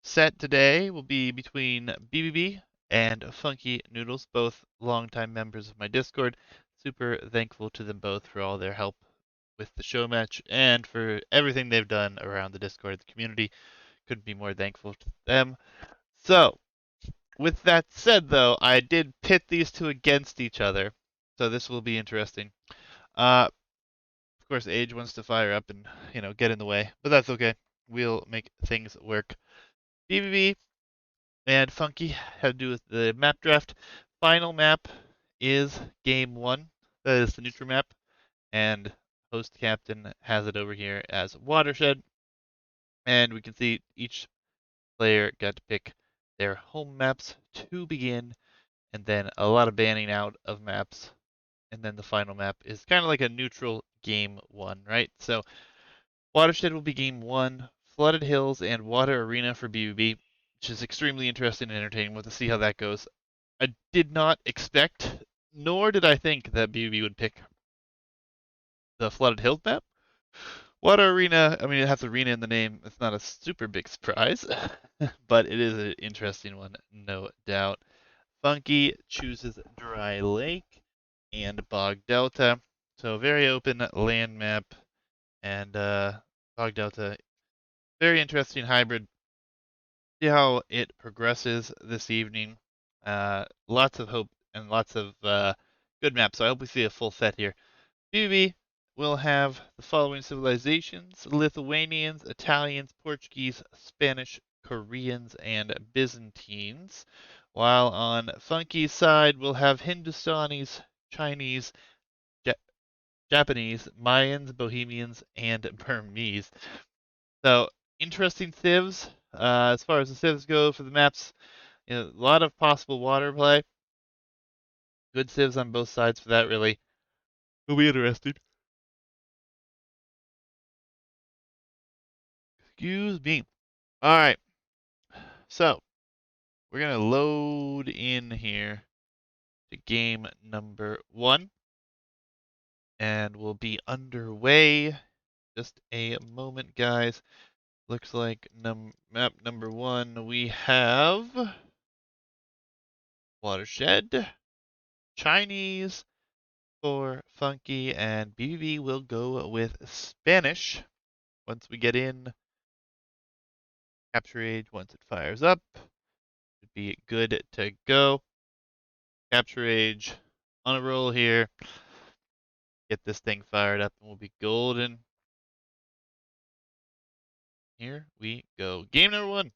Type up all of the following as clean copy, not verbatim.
set today will be between BBB and Funky Noodles, both longtime members of my Discord. Super thankful to them both for all their help with the show match and for everything they've done around the Discord, the community. Couldn't be more thankful to them. So, with that said, though, I did pit these two against each other, so this will be interesting. Of course, Age wants to fire up and get in the way, but that's okay. We'll make things work. BBB and Funky have to do with the map draft. Final map is game one. That is the neutral map, and host captain has it over here as Watershed. And we can see each player got to pick their home maps to begin, and then a lot of banning out of maps. And then the final map is kind of like a neutral game one, right? So Watershed will be game one, Flooded Hills and Water Arena for BBB, which is extremely interesting and entertaining. We'll have to see how that goes. I did not expect, nor did I think that BBB would pick the Flooded Hills map. Water Arena, I mean, it has arena in the name. It's not a super big surprise, but it is an interesting one, no doubt. Funky chooses Dry Lake and Bog Delta. So very open land map, and Bog Delta, very interesting hybrid. See how it progresses this evening. Lots of hope and lots of good maps. So I hope we see a full set here. BB will have the following civilizations: Lithuanians, Italians, Portuguese, Spanish, Koreans, and Byzantines. While on Funky's side, we'll have Hindustanis, Chinese, ja Japanese, Mayans, Bohemians, and Burmese. So interesting civs. As far as the civs go for the maps, a lot of possible water play. Good civs on both sides for that, really. Will be interesting. Excuse me. All right. So we're gonna load in here to game number one, and we'll be underway. Just a moment, guys. Looks like map number one, we have Watershed, Chinese for Funky, and BBB will go with Spanish. Once we get in, capture age, once it fires up, should be good to go. Capture age on a roll here. Get this thing fired up and we'll be golden. Here we go. Game number one.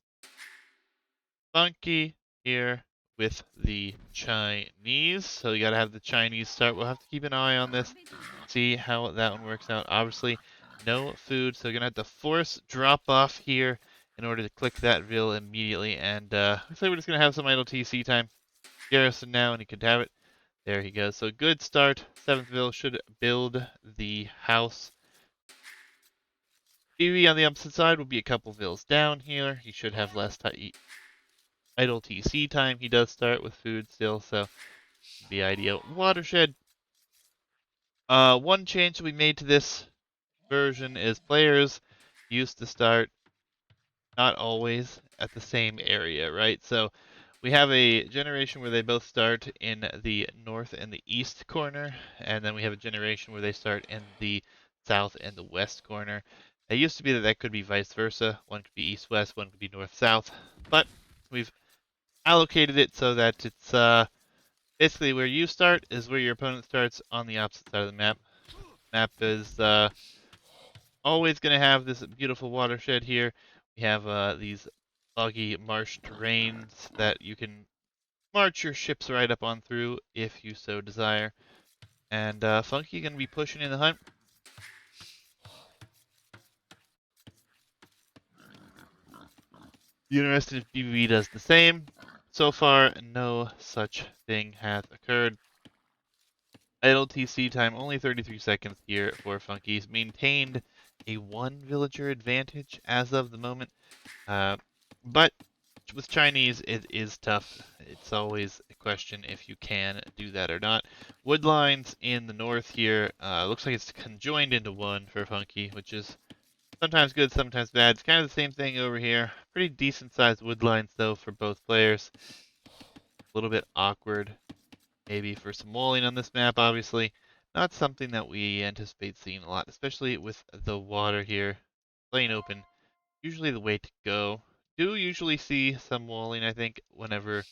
Funky here with the Chinese. So you gotta have the Chinese start. We'll have to keep an eye on this, see how that one works out. Obviously, no food, so you're gonna have to force drop off here in order to click that Ville immediately. And looks like we're just gonna have some idle TC time. Garrison now, and he could have it. There he goes. So good start. 7th Ville should build the house. BB on the opposite side will be a couple Villes down here. He should have less idle TC time. He does start with food still, so be ideal. Watershed. One change we made to this version is players used to start not always at the same area, right? So we have a generation where they both start in the north and the east corner, and then we have a generation where they start in the south and the west corner. It used to be that could be vice versa. One could be east-west, one could be north-south, but we've allocated it so that it's basically where you start is where your opponent starts on the opposite side of the map. Map is always going to have this beautiful watershed here. We have these boggy marsh terrains that you can march your ships right up on through if you so desire. And Funky going to be pushing in the hunt. Be interested if BBB does the same. So far, no such thing has occurred. Idle TC time, only 33 seconds here for Funky's. Maintained a 1 villager advantage as of the moment. But with Chinese, it is tough. It's always a question if you can do that or not. Woodlines in the north here. Looks like it's conjoined into one for Funky, which is Sometimes good, sometimes bad. It's kind of the same thing over here. Pretty decent sized wood lines though for both players. A little bit awkward maybe for some walling on this map, obviously. Not something that we anticipate seeing a lot, especially with the water here. Playing open, usually the way to go. Do usually see some walling, I think, whenever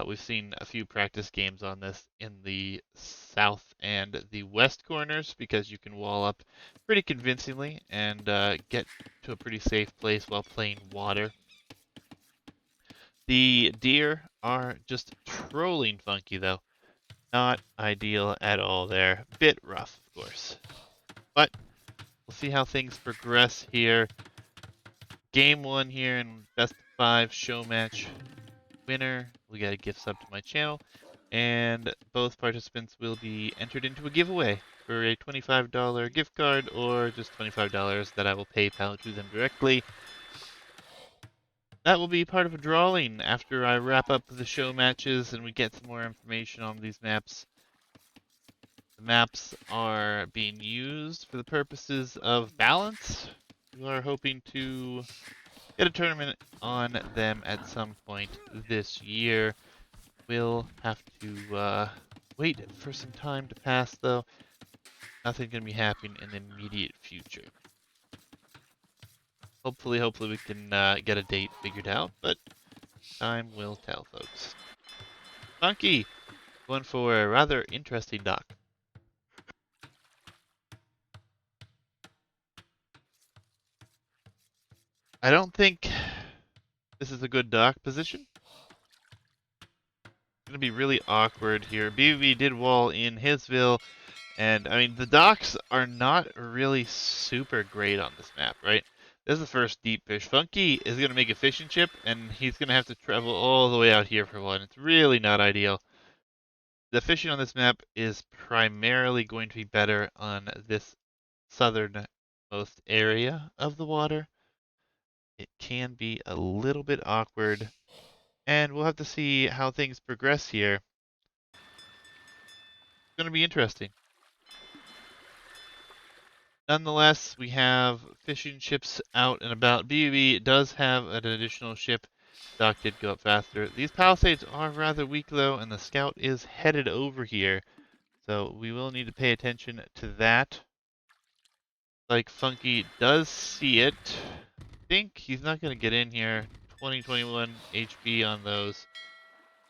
we've seen a few practice games on this in the south and the west corners because you can wall up pretty convincingly and get to a pretty safe place while playing water. The deer are just trolling funky though. Not ideal at all there. Bit rough, of course. But we'll see how things progress here. Game 1 here in best of 5 show match. Winner, we got a gift sub to my channel. And both participants will be entered into a giveaway for a $25 gift card or just $25 that I will PayPal to them directly. That will be part of a drawing after I wrap up the show matches and we get some more information on these maps. The maps are being used for the purposes of balance. We are hoping to get a tournament on them at some point this year. We'll have to wait for some time to pass, though. Nothing going to be happening in the immediate future. Hopefully we can get a date figured out, but time will tell, folks. Funky, going for a rather interesting dock. I don't think this is a good dock position. Going to be really awkward here. BB did wall in Hisville, and I mean, the docks are not really super great on this map, right? This is the first deep fish. Funky is going to make a fishing chip, and he's going to have to travel all the way out here for one. It's really not ideal. The fishing on this map is primarily going to be better on this southernmost area of the water. It can be a little bit awkward, and we'll have to see how things progress here. It's going to be interesting. Nonetheless, we have fishing ships out and about. BB does have an additional ship. Dock did go up faster. These palisades are rather weak though, and the scout is headed over here. So we will need to pay attention to that. Like Funky does see it. I think he's not going to get in here. 2021 HP on those.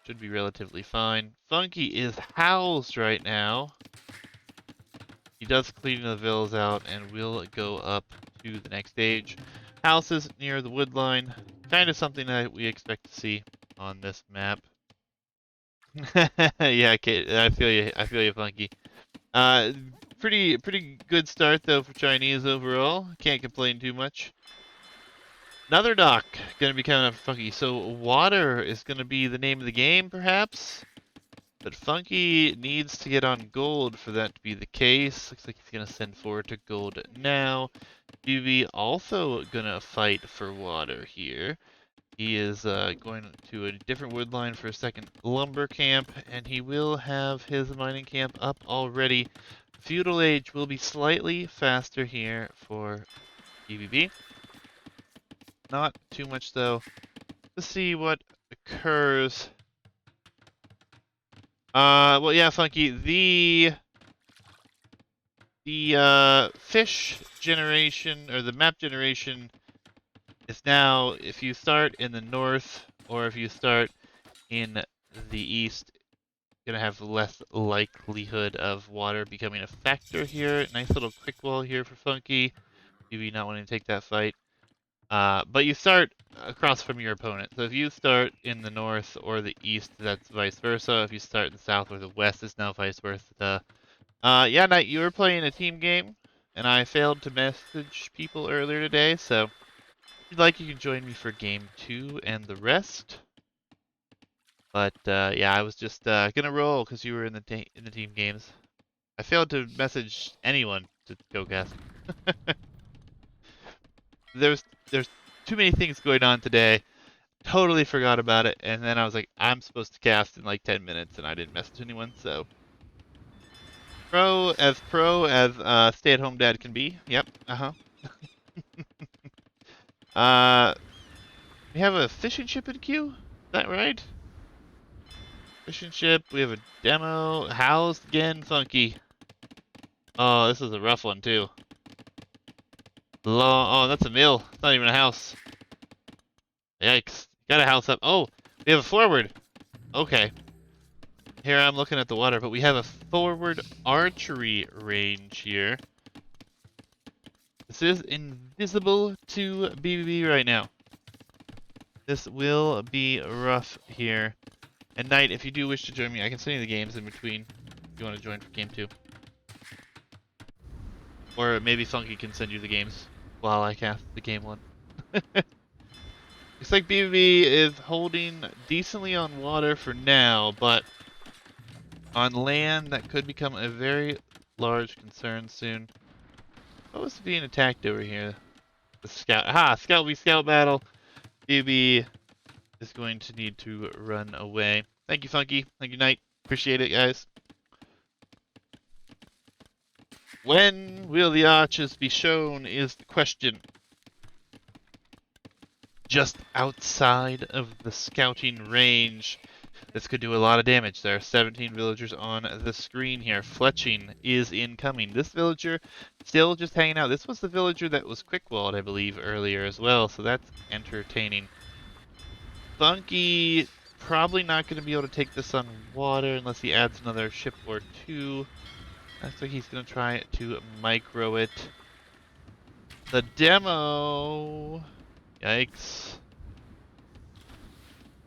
Should be relatively fine. Funky is housed right now. He does clean the villas out and will go up to the next stage. Houses near the wood line, kind of something that we expect to see on this map. Yeah, okay, I feel you, Funky. Uh, pretty good start though for Chinese overall. Can't complain too much. Another dock gonna be kind of funky. So water is gonna be the name of the game, perhaps. But Funky needs to get on gold for that to be the case. Looks like he's going to send forward to gold now. BB also going to fight for water here. He is going to a different wood line for a second lumber camp, and he will have his mining camp up already. Feudal Age will be slightly faster here for BBB. Not too much, though. Let's see what occurs. Well, yeah, Funky, the fish generation, or the map generation, is now, if you start in the north, or if you start in the east, you're going to have less likelihood of water becoming a factor here. Nice little quick wall here for Funky, maybe not wanting to take that fight. But you start across from your opponent. So if you start in the north or the east, that's vice versa. If you start in the south or the west, it's now vice versa. Yeah, Knight, you were playing a team game, and I failed to message people earlier today, so if you'd like, you can join me for game 2 and the rest. But yeah, I was just gonna roll because you were in the team games. I failed to message anyone to go cast. There's too many things going on today. Totally forgot about it, and then I was like, I'm supposed to cast in like 10 minutes, and I didn't message anyone, so. Pro as stay-at-home dad can be. Yep, uh-huh. We have a fishing ship in queue? Is that right? Fishing ship, we have a demo. Housed again, Funky. Oh, this is a rough one, too. Oh, that's a mill. It's not even a house. Yikes. Got a house up. Oh, we have a forward. Okay. Here I'm looking at the water, but we have a forward archery range here. This is invisible to BBB right now. This will be rough here. And Knight, if you do wish to join me, I can send you the games in between if you want to join for game 2. Or maybe Funky can send you the games while I cast the game 1. Looks like BBB is holding decently on water for now, but on land that could become a very large concern soon. Supposed to being attacked over here. The scout. Aha! Scout v scout battle. BBB is going to need to run away. Thank you, Funky. Thank you, Knight. Appreciate it, guys. When will the archers be shown is the question. Just outside of the scouting range. This could do a lot of damage. There are 17 villagers on the screen here. Fletching is incoming. This villager still just hanging out. This was the villager that was quick-walled, I believe, earlier as well, so that's entertaining. Funky probably not going to be able to take this on water unless he adds another ship or two. Looks like he's going to try to micro it. The demo... Yikes.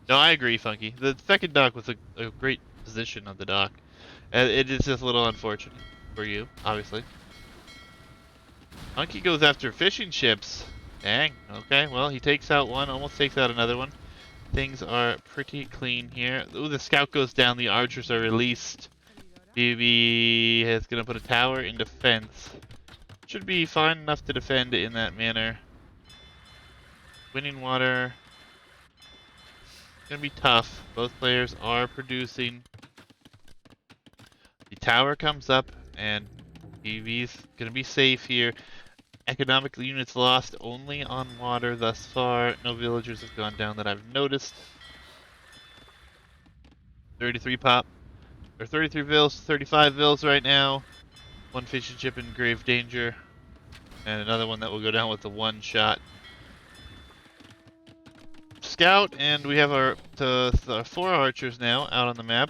No, I agree, Funky. The second dock was a great position on the dock. It is just a little unfortunate for you, obviously. Funky goes after fishing ships. Dang, okay, well, he takes out one, almost takes out another one. Things are pretty clean here. Ooh, the scout goes down, the archers are released. BB is going to put a tower in defense. Should be fine enough to defend in that manner. Winning water. Gonna be tough. Both players are producing. The tower comes up, and BB's gonna be safe here. Economic units lost only on water thus far. No villagers have gone down that I've noticed. 33 pop. Or 33 vills, 35 vills right now. One fishing ship in grave danger. And another one that will go down with a one shot. Scout, and we have our 4 archers now out on the map.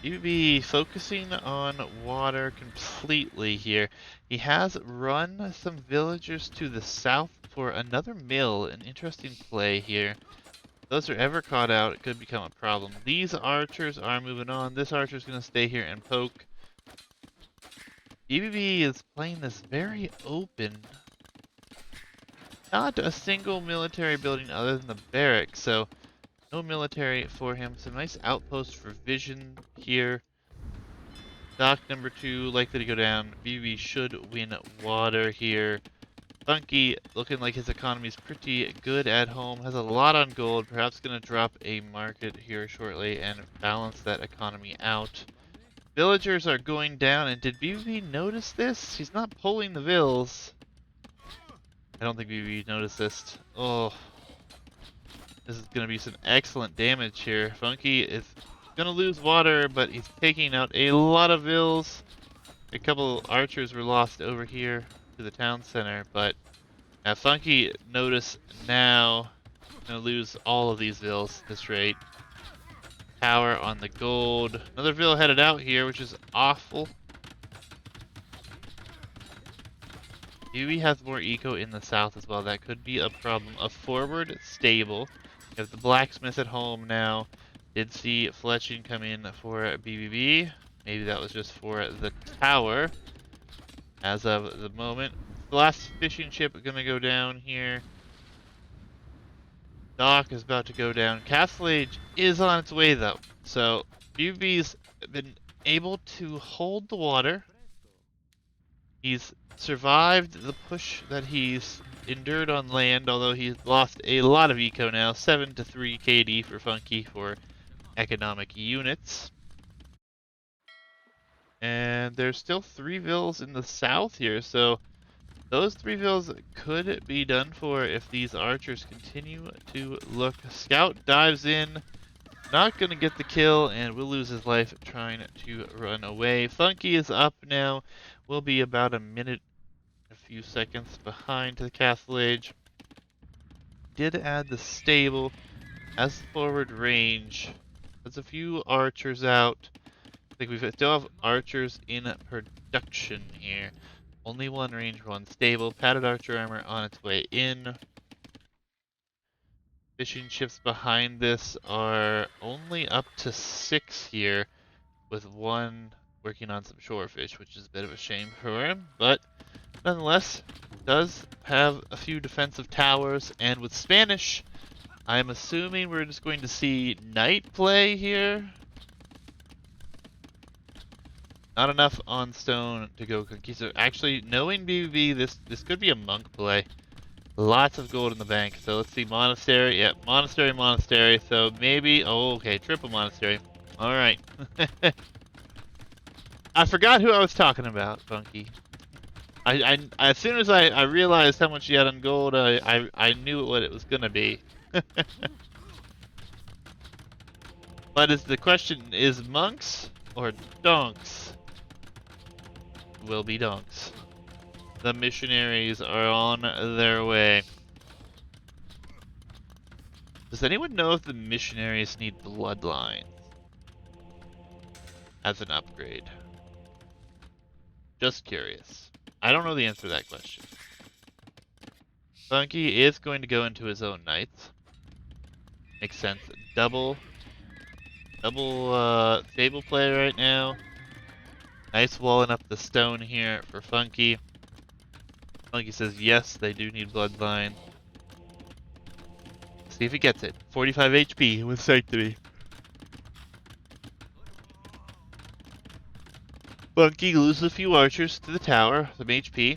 He would be focusing on water completely here. He has run some villagers to the south for another mill. An interesting play here. If those are ever caught out, it could become a problem. These archers are moving on. This archer is going to stay here and poke. BBB is playing this very open. Not a single military building other than the barracks, so no military for him. Some nice outposts for vision here. Dock number 2 likely to go down. BB should win water here. Funky looking like his economy is pretty good at home. Has a lot on gold. Perhaps going to drop a market here shortly and balance that economy out. Villagers are going down, and did BB notice this? He's not pulling the vills. I don't think BB noticed this. Oh, this is going to be some excellent damage here. Funky is going to lose water, but he's taking out a lot of vills. A couple archers were lost over here to the town center, but Funky notice now going to lose all of these vills at this rate. Tower on the gold. Another vill headed out here, which is awful. BB has more eco in the south as well. That could be a problem. A forward stable. We have the blacksmith at home now. Did see fletching come in for BBB. Maybe that was just for the tower. As of the moment. The last fishing ship gonna go down here. Dock is about to go down. Castle Age is on its way though. So BBB's been able to hold the water. He's survived the push that he's endured on land, although he's lost a lot of eco now. 7 to 3 KD for Funky for economic units. And there's still 3 vills in the south here, so Those 3 vills could be done for if these archers continue to look. Scout dives in, not going to get the kill, and will lose his life trying to run away. Funky is up now, will be about a minute, a few seconds behind the Castle Age. Did add the stable as forward range. There's a few archers out. I think we still have archers in production here. Only one range, one stable. Padded archer armor on its way in. Fishing ships behind this are only up to 6 here, with one working on some shorefish, which is a bit of a shame for him. But nonetheless, does have a few defensive towers, and with Spanish, I'm assuming we're just going to see knight play here. Not enough on stone to go Conquista. Actually, knowing BBB, this could be a monk play. Lots of gold in the bank. So let's see, monastery. Yep, monastery, monastery. So maybe, oh, okay, triple monastery. All right. I forgot who I was talking about, Funky. As soon as I realized how much you had on gold, I knew what it was gonna be. But is the question, is monks or donks? Will be donks. The missionaries are on their way. Does anyone know if the missionaries need bloodlines as an upgrade? Just curious. I don't know the answer to that question. Funky is going to go into his own knights. Makes sense. Double stable play right now. Nice walling up the stone here for Funky. Funky says yes, they do need bloodline. See if he gets it. 45 HP with Sanctity. Funky loses a few archers to the tower, some HP.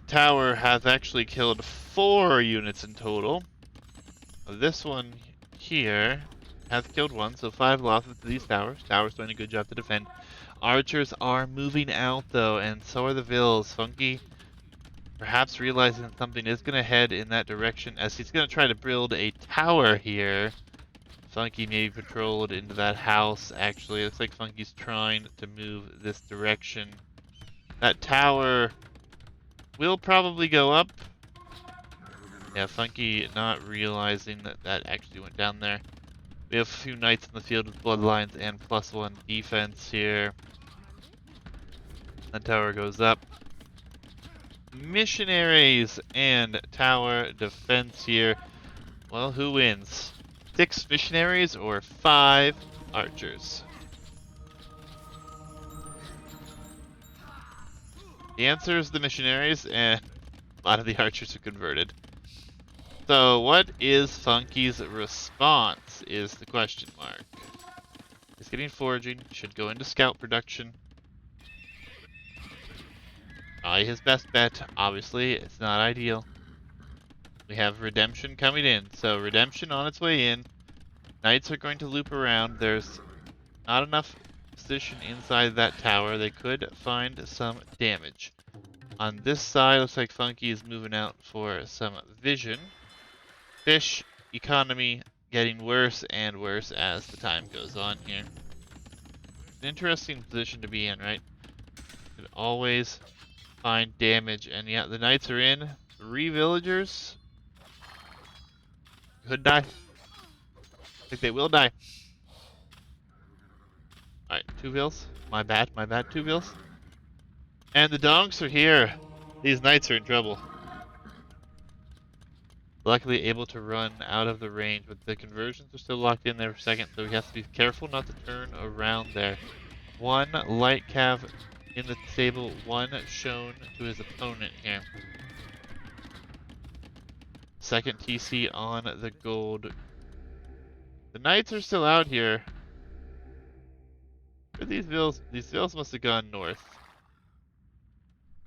Tower has actually killed 4 units in total. This one here has killed 1, so 5 losses to these towers. Tower's doing a good job to defend. Archers are moving out though, and so are the vills. Funky perhaps realizing that something is going to head in that direction as he's going to try to build a tower here. Funky maybe patrolled into that house. Actually, it looks like Funky's trying to move this direction. That tower will probably go up. Yeah, Funky not realizing that that actually went down there. We have a few knights in the field with bloodlines and +1 defense here. That tower goes up. Missionaries and tower defense here. Well, who wins? 6 missionaries or 5 archers? The answer is the missionaries, and a lot of the archers are converted. So what is Funky's response is the question mark. He's getting foraging, should go into scout production. Probably his best bet, obviously, it's not ideal. We have Redemption coming in, so Redemption on its way in. Knights are going to loop around. There's not enough position inside that tower. They could find some damage. On this side, looks like Funky is moving out for some vision. Fish economy getting worse and worse as the time goes on here. An interesting position to be in, right? You could always find damage, and yeah, the knights are in. 3 villagers could die. I think they will die. Alright, 2 vills. My bad, 2 vills. And the donks are here. These knights are in trouble. Luckily able to run out of the range, but the conversions are still locked in there for a second, so he has to be careful not to turn around there. 1 light cav in the stable, 1 shown to his opponent here. Second TC on the gold. The knights are still out here. But these vills must have gone north.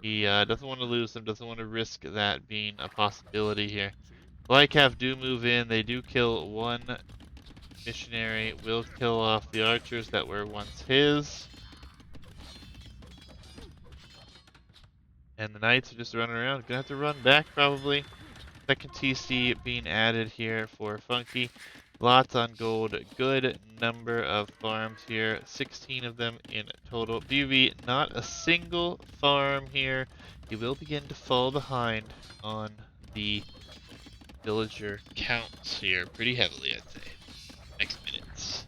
He doesn't want to lose them, doesn't want to risk that being a possibility here. Lycav do move in, they do kill 1 missionary, will kill off the archers that were once his. And the Knights are just running around. Gonna have to run back probably. Second TC being added here for Funky. Lots on gold. Good number of farms here. 16 of them in total. BB, not a single farm here. He will begin to fall behind on the villager counts here pretty heavily, I'd say. Next minutes.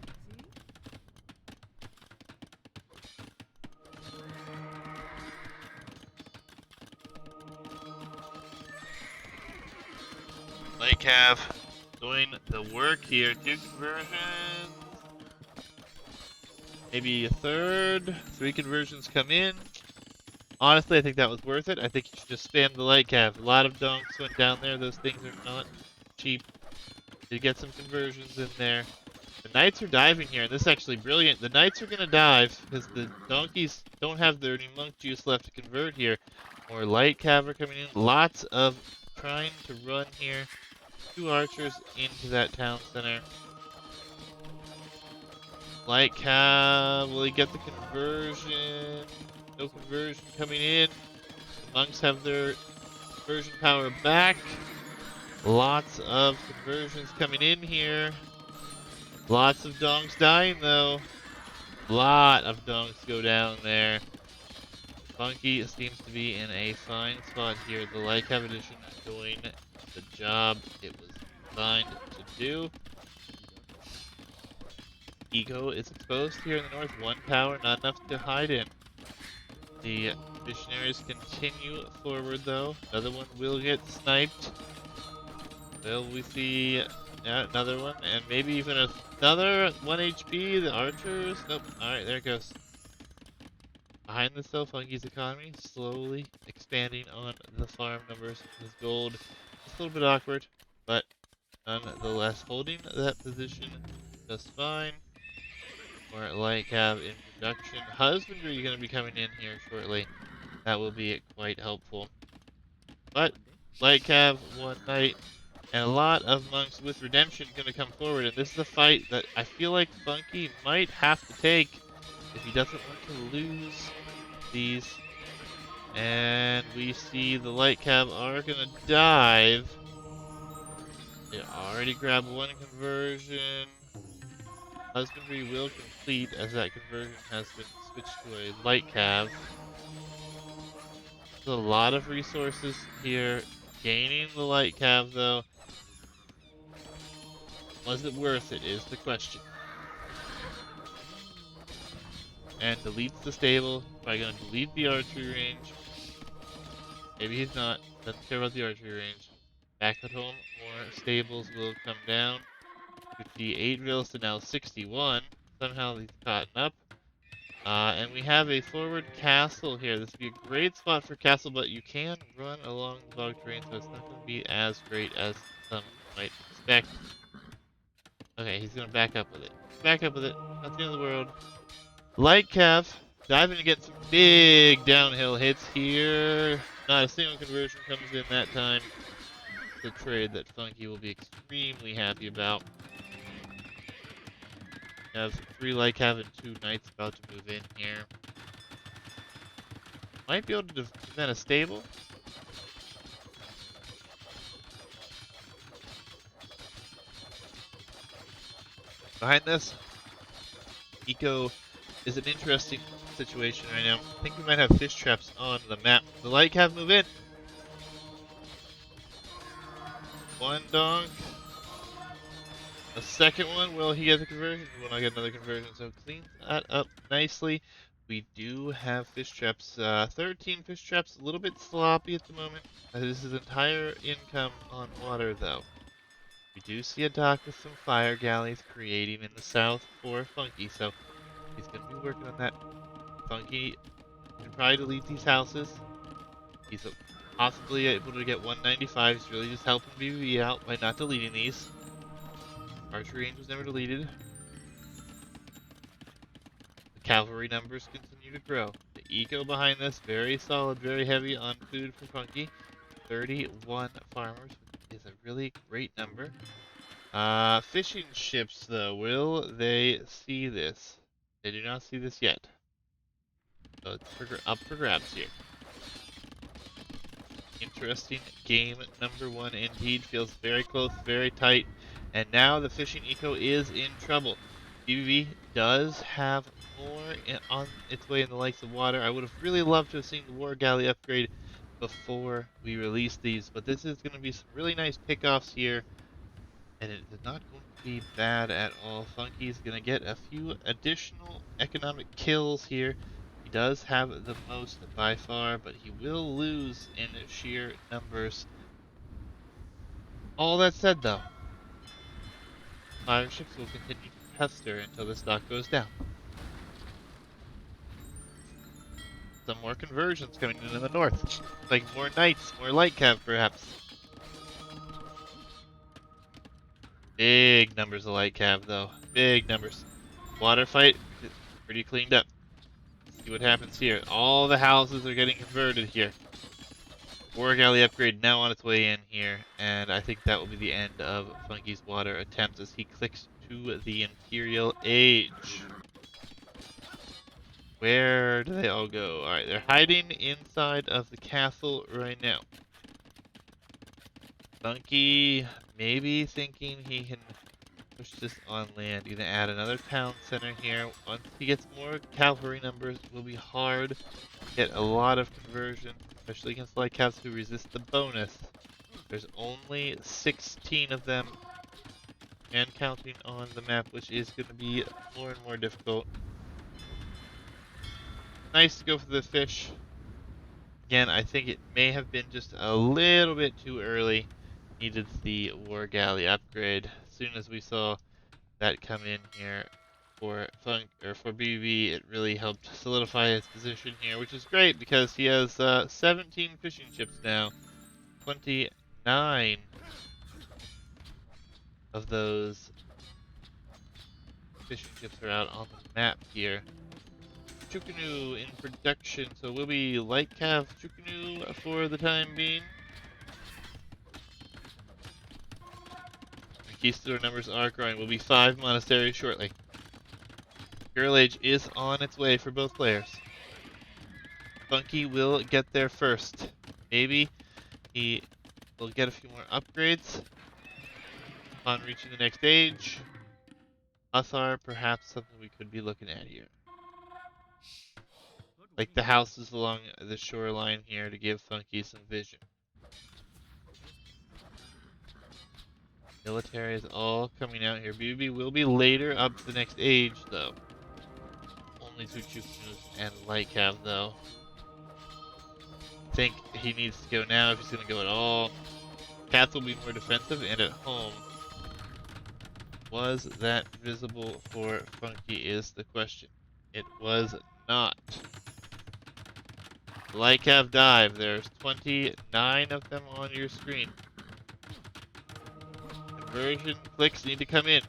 Light Cav doing the work here. 2 conversions. Maybe a third. 3 conversions come in. Honestly, I think that was worth it. I think you should just spam the light cav. A lot of donks went down there. Those things are not cheap. You get some conversions in there. The knights are diving here, and this is actually brilliant. The knights are going to dive because the donkeys don't have their any monk juice left to convert here. More light cav are coming in. Lots of trying to run here. 2 archers into that town center. Light cav, will he get the conversion? No conversion coming in. The monks have their conversion power back. Lots of conversions coming in here. Lots of donks dying though. Lot of donks go down there. Funky seems to be in a fine spot here. The Light Cav edition doing the job it was designed to do. Ego is exposed here in the north. 1 tower, not enough to hide in. The missionaries continue forward though. Another one will get sniped. Will we see another one? And maybe even another 1 HP? The archers? Nope. Alright, there it goes. Behind this though, Funky's economy slowly expanding on the farm numbers. His gold is a little bit awkward, but nonetheless holding that position just fine. More light cav in production. Husbandry going to be coming in here shortly. That will be quite helpful. But light cav, 1 knight, and a lot of monks with redemption going to come forward. And this is a fight that I feel like Funky might have to take if he doesn't want to lose these. And we see the light cav are going to dive. They already grabbed 1 conversion. Husbandry will complete as that conversion has been switched to a light cav. There's a lot of resources here. Gaining the light cav though. Was it worth it is the question. And deletes the stable. Probably gonna delete the archery range. Maybe he's not. Doesn't care about the archery range. Back at home, more stables will come down. 58 villas to now 61. Somehow he's caught up. And we have a forward castle here. This would be a great spot for castle, but you can run along the bog terrain, so it's not going to be as great as some might expect. Okay, he's going to back up with it. Back up with it. Not the end of the world. Light cav. Diving to get some big downhill hits here. Not a single conversion comes in that time. It's a trade that Funky will be extremely happy about. Have 3 light cav and 2 knights about to move in here. Might be able to defend a stable. Behind this, Eco is an interesting situation right now. I think we might have fish traps on the map. The light cav move in. 1 donk. A second one, will he get the conversion? Will not get another conversion, so clean that up nicely. We do have fish traps, 13 fish traps, a little bit sloppy at the moment. This is entire income on water though. We do see a dock with some fire galleys creating in the south for Funky, so he's going to be working on that. Funky can probably delete these houses. He's possibly able to get 195, he's really just helping BB out by not deleting these. Archery range was never deleted. The cavalry numbers continue to grow. The eco behind this, very solid, very heavy on food for Funky. 31 farmers is a really great number. Fishing ships though, will they see this? They do not see this yet. So it's up for grabs here. Interesting game number one indeed. Feels very close, very tight. And now the fishing eco is in trouble. BBB does have more on its way in the likes of water. I would have really loved to have seen the War Galley upgrade before we release these, but this is going to be some really nice pickoffs here, and it is not going to be bad at all. Funky's going to get a few additional economic kills here. He does have the most by far, but he will lose in sheer numbers. All that said, though, fire ships will continue to pester until the stock goes down. Some more conversions coming in the north. Like more knights, more light cav perhaps. Big numbers of light cav though. Big numbers. Water fight, pretty cleaned up. See what happens here. All the houses are getting converted here. War Galley upgrade now on its way in here, and I think that will be the end of Funky's water attempts as he clicks to the Imperial Age. Where do they all go? Alright, they're hiding inside of the castle right now. Funky maybe thinking he can push this on land. Gonna add another town center here. Once he gets more cavalry numbers, it will be hard to get a lot of conversion, especially against light calves who resist the bonus. There's only 16 of them, and counting on the map, which is going to be more and more difficult. Nice to go for the fish. Again, I think it may have been just a little bit too early. Needed the War Galley upgrade. As soon as we saw that come in here for for BB, it really helped solidify his position here, which is great because he has 17 fishing ships now. 29 of those fishing ships are out on the map here. Chukunu in production, so we'll be light cav Chukunu for the time being. Conquistador numbers are growing. We'll be 5 monasteries shortly. Girl Age is on its way for both players. Funky will get there first. Maybe he will get a few more upgrades upon reaching the next age. Athar, perhaps something we could be looking at here. Like the houses along the shoreline here to give Funky some vision. Military is all coming out here. BB will be later up to the next age, though. Only 2 Chukunus and light cav, though. I think he needs to go now if he's going to go at all. Cats will be more defensive and at home. Was that visible for Funky is the question. It was not. Light cav dive. There's 29 of them on your screen. Conversion clicks need to come in.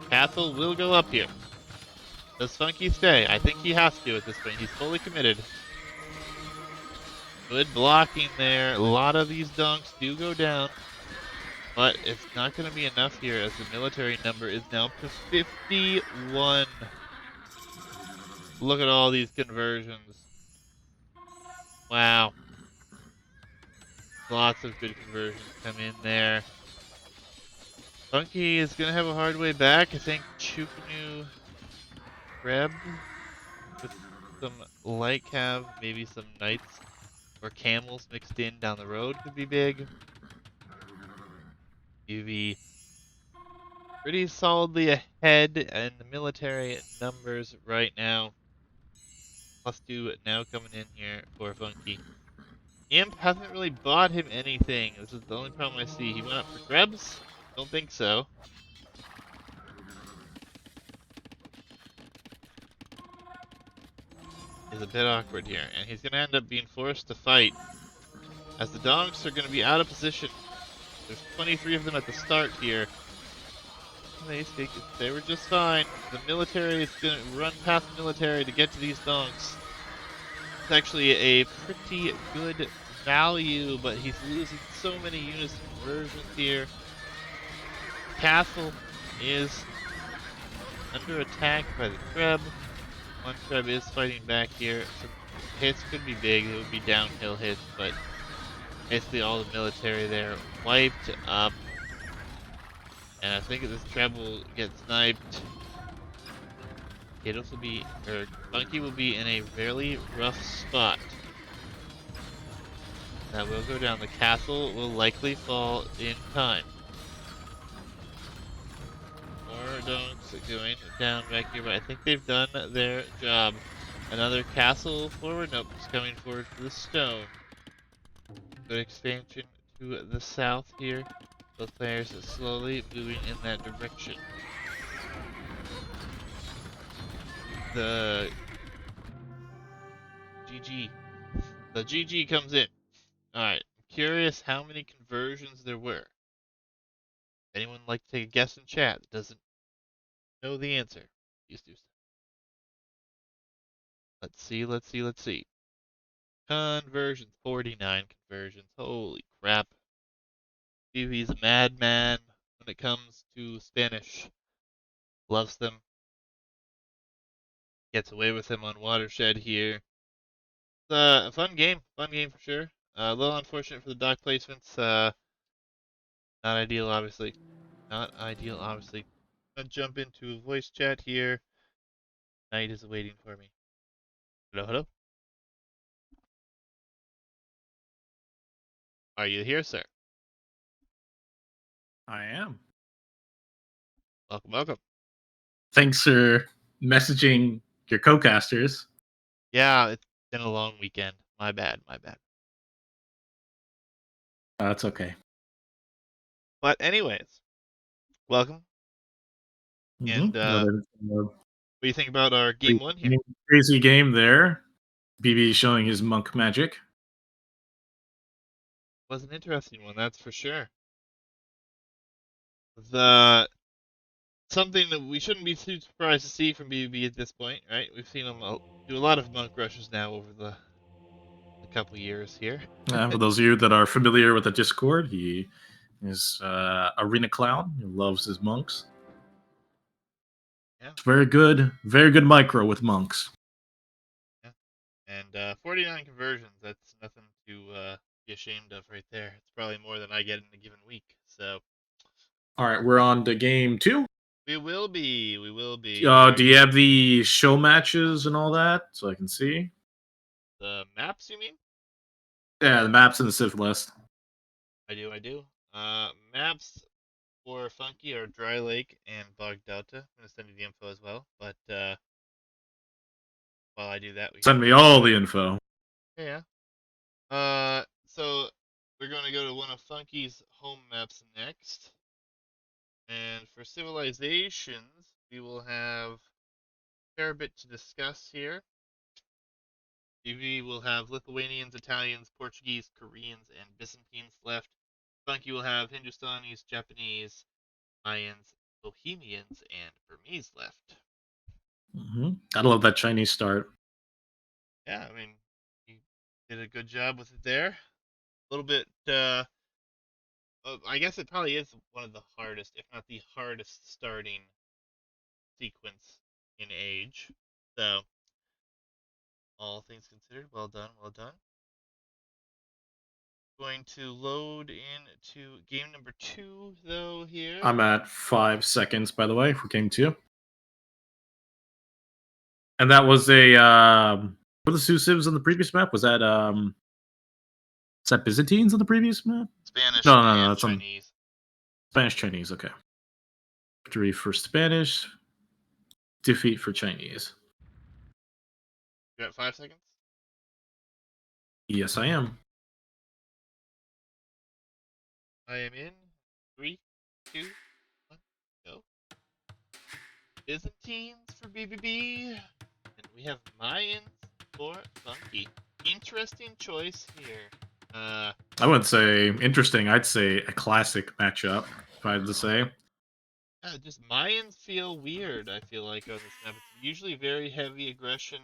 Castle will go up here. Does Funky stay? I think he has to at this point. He's fully committed. Good blocking there. A lot of these dunks do go down. But it's not going to be enough here as the military number is now up to 51. Look at all these conversions. Wow. Lots of good conversions come in there. Funky is going to have a hard way back. I think Chukunu Reb with some light cav, maybe some knights or camels mixed in down the road could be big. UV pretty solidly ahead in the military numbers right now. +2 now coming in here for Funky. Imp hasn't really bought him anything. This is the only problem I see. He went up for Krebs? Don't think so. Is a bit awkward here, and he's going to end up being forced to fight as the donks are going to be out of position. There's 23 of them at the start here. They were just fine. The military is going to run past the military to get to these donks. It's actually a pretty good value, but he's losing so many units of conversions here. Castle is under attack by the Kreb. One Kreb is fighting back here. Some hits could be big. It would be downhill hits, but Basically, all the military there wiped up. And I think this trap will get sniped. Kados will be, or Funky will be in a very rough spot. That will go down. The castle will likely fall in time. More donks going down back here, but I think they've done their job. Another castle forward. Nope, just coming forward for the stone. Good expansion to the south here. Both players slowly moving in that direction. The GG. The GG comes in. Alright, I'm curious how many conversions there were. Anyone like to take a guess in chat that doesn't know the answer? Please do so. Let's see, let's see, let's see. Conversions, 49 conversions. Holy crap. He's a madman when it comes to Spanish. Loves them. Gets away with them on Watershed here. It's a fun game for sure. A little unfortunate for the dock placements. Not ideal, obviously. Not ideal, obviously. I'm gonna jump into voice chat here. Knight is waiting for me. Hello, hello. Are you here, sir? I am. Welcome, welcome. Thanks for messaging your co-casters. Yeah, it's been a long weekend. My bad, my bad. That's okay. But anyways, welcome. And Another what do you think about our game one here? crazy game there. BB showing his monk magic. Was an interesting one, that's for sure. The something that we shouldn't be too surprised to see from BB at this point, right? We've seen him do a lot of monk rushes now over the couple years here. For those of you that are familiar with the Discord, he is arena clown. He loves his monks. Yeah. It's very good micro with monks. Yeah. And 49 conversions, that's nothing to be ashamed of right there. It's probably more than I get in a given week. So All right, we're on to game 2. we will be. We will be. Do you have the show matches and all that so I can see? The maps, you mean? Yeah, the maps and the Civ list. I do, I do. Maps for Funky are Dry Lake and Bog Delta. I'm gonna send you the info as well. But while I do that, we Send me all the info. yeah. So we're gonna go to one of Funky's home maps next. And for civilizations, we will have a fair bit to discuss here. We will have Lithuanians, Italians, Portuguese, Koreans, and Byzantines left. Funky will have Hindustanis, Japanese, Mayans, Bohemians, and Burmese left. I love that Chinese start. Yeah, I mean, he did a good job with it there. A little bit, I guess it probably is one of the hardest, if not the hardest, starting sequence in Age. So, all things considered, well done, well done. Going to load into game number 2, though, here. I'm at 5 seconds, by the way, for game 2. And that was a what were the two civs on the previous map? Was that is that Byzantines on the previous map? Spanish No, and that's Chinese. Spanish Chinese. Okay, victory for Spanish, defeat for Chinese. You got 5 seconds? Yes, I am. I am in 3, 2, 1, go. Byzantines for BBB, and we have Mayans for Funky. Interesting choice here. I wouldn't say interesting. I'd say a classic matchup, if I had to say. Just Mayans feel weird, I feel like, on this map. It's usually very heavy aggression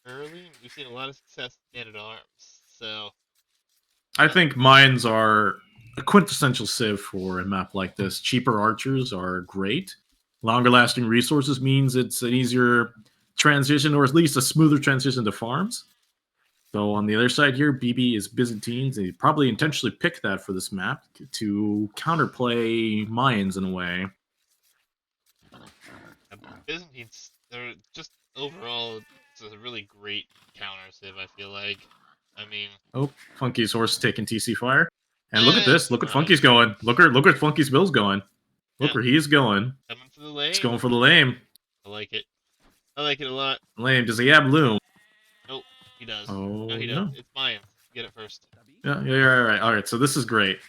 early. We've seen a lot of success with Man-at-Arms, so... I think mines are a quintessential civ for a map like this. Cheaper archers are great. Longer lasting resources means it's an easier transition, or at least a smoother transition to farms. So on the other side here, BB is Byzantines, and he probably intentionally picked that for this map to counterplay Mayans in a way. Byzantines, they're just overall, it's a really great counter civ, I feel like. I mean, Oh, Funky's horse taking TC fire. And look at this. it's Look what fine. Funky's going. Look where Funky's Bill's going. Look Yeah, where he's going. coming for the He's lame. going for the lame. I like it. I like it a lot. Lame. Does he have loom? Nope, he does. No, Oh he does. no. It's Mayans. Get it first. Yeah, all right. So this is great.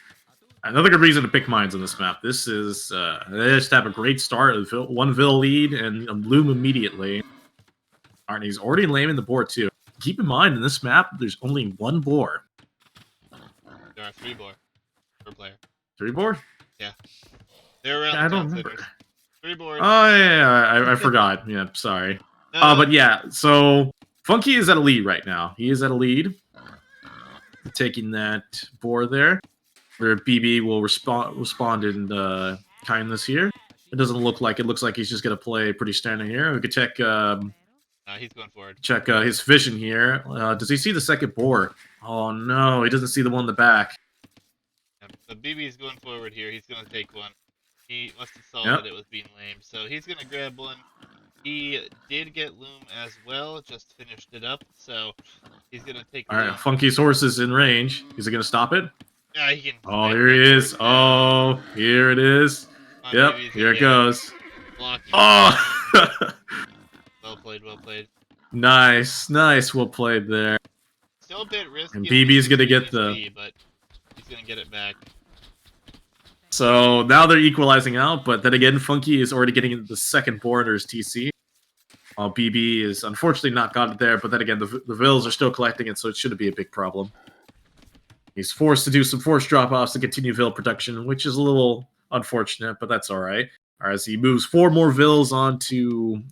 Another good reason to pick mines on this map. This is they just have a great start. One Vil lead and loom immediately. All right, he's already laming the board too. Keep in mind in this map, there's only one boar. There are 3 boar per player. 3 boar? Yeah, they're around I the don't town remember. centers. 3 board. Oh yeah, I forgot. Yeah, sorry. No, But yeah, so Funky is at a lead right now. He is at a lead, taking that boar there. Where BB will respond in kindness here. It doesn't look like it. Looks like he's just gonna play pretty standard here. We could check he's going forward. his vision here. Does he see the second boar? Oh no, he doesn't see the one in the back. Yeah, so BB's going forward here. He's going to take one. He must have saw Yep. that it was being lame, so he's going to grab one. He did get loom as well, just finished it up, so he's going to take All loom. right, Funky's horse is in range. Is he gonna stop it? Yeah, he can. Oh, here he is. Oh, here it is. Yep, here it goes. Blocking. Oh, Well played, well played. nice, well played there. Still a bit risky. And BB's gonna get the. But he's gonna get it back. So now they're equalizing out, but then again, Funky is already getting the second border's TC. While BB is unfortunately not got it there, but then again, the Vils are still collecting it, so it shouldn't be a big problem. He's forced to do some force drop-offs to continue Vil production, which is a little unfortunate, but that's all right. As he moves 4 more Vils onto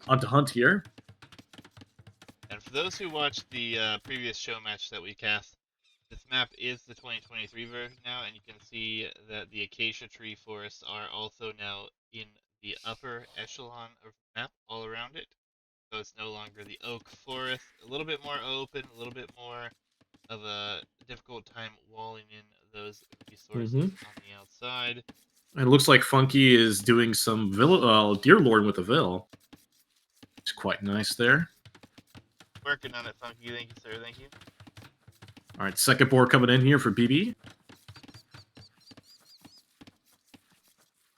Hunt here. And for those who watched the previous show match that we cast, this map is the 2023 version now, and you can see that the acacia tree forests are also now in the upper echelon of the map all around it. So it's no longer the oak forest, a little bit more open, a little bit more of a difficult time walling in those resources on the outside. And it looks like Funky is doing some Deer Lord with a Vil. It's quite nice there. Working on it, Funky. Thank you, sir. Thank you. All right, second board coming in here for BB.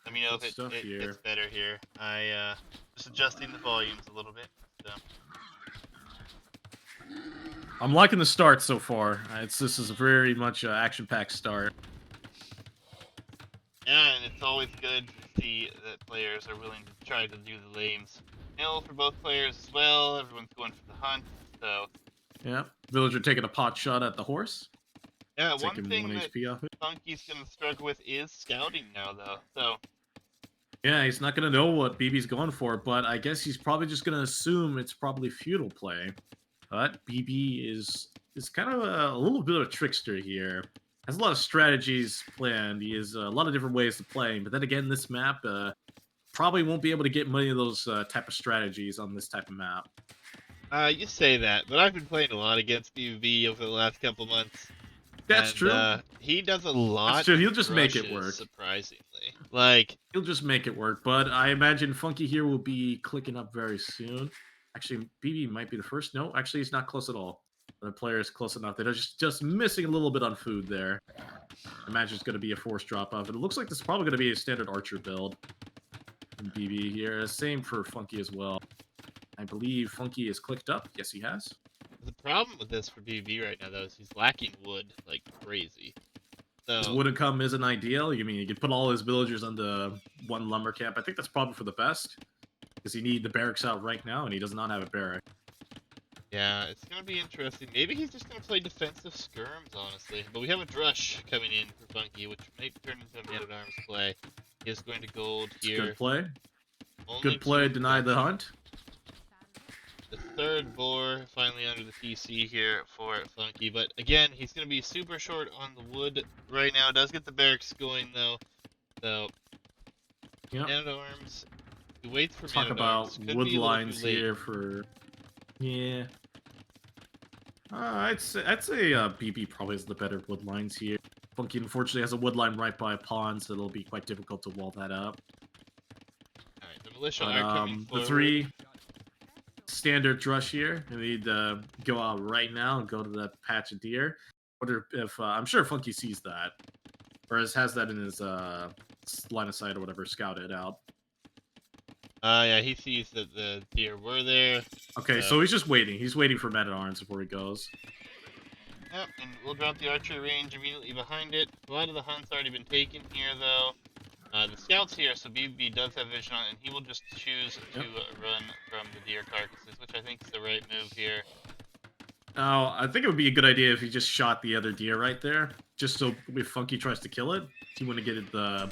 Let me know if it's better here. I just adjusting the volumes a little bit. So. I'm liking the start so far. This is a very much action-packed start. Yeah, and it's always good to see that players are willing to try to do the lames. Nil for both players as well. Everyone's going for the hunt, so. Yeah, Villager taking a pot shot at the horse. Yeah, one thing 1 that HP off it. Funky's gonna struggle with is scouting now, though. So. Yeah, he's not gonna know what BB's going for, but I guess he's probably just gonna assume it's probably feudal play. But BB is kind of a little bit of a trickster here. Has a lot of strategies planned. He has a lot of different ways to play. But then again, this map probably won't be able to get many of those type of strategies on this type of map. You say that, but I've been playing a lot against BB over the last couple months. That's true. He does a lot. That's true. He'll just make it work. Surprisingly, he'll just make it work. But I imagine Funky here will be clicking up very soon. Actually, BB might be the first. No, actually, he's not close at all. The player is close enough. They're just missing a little bit on food there. I imagine it's going to be a force drop-off. And it looks like this is probably going to be a standard archer build. And BB here. Same for Funky as well. I believe Funky is clicked up. Yes, he has. The problem with this for BB right now, though, is he's lacking wood like crazy. So his wood income isn't ideal. You mean you could put all his villagers under one lumber camp? I think that's probably for the best. Because he needs the barracks out right now, and he does not have a barrack. Yeah, it's going to be interesting. Maybe he's just going to play defensive skirms, honestly. But we have a Drush coming in for Funky, which may turn into a man-at-arms play. He is going to gold here. Good play. Only good play, deny the hunt. The third boar finally under the TC here for Funky. But again, he's going to be super short on the wood right now. Does get the barracks going, though. So, yep. man-at-arms. He waits for talk about wood lines here for... Yeah. I'd say BB probably has the better wood lines here. Funky unfortunately has a wood line right by a pond, so it'll be quite difficult to wall that up. Alright, the militia But are coming the forward. 3 standard rush here. We need to go out right now and go to that patch of deer. Wonder if I'm sure Funky sees that, or has that in his line of sight or whatever, scouted out. Yeah, he sees that the deer were there. Okay, so he's just waiting. He's waiting for men at arms before he goes. Yep, and we'll drop the archery range immediately behind it. A lot of the hunt's already been taken here, though. The scout's here, so BB does have vision on it, and he will just choose to run from the deer carcasses, which I think is the right move here. Now, I think it would be a good idea if he just shot the other deer right there, just so if Funky tries to kill it, he wouldn't get the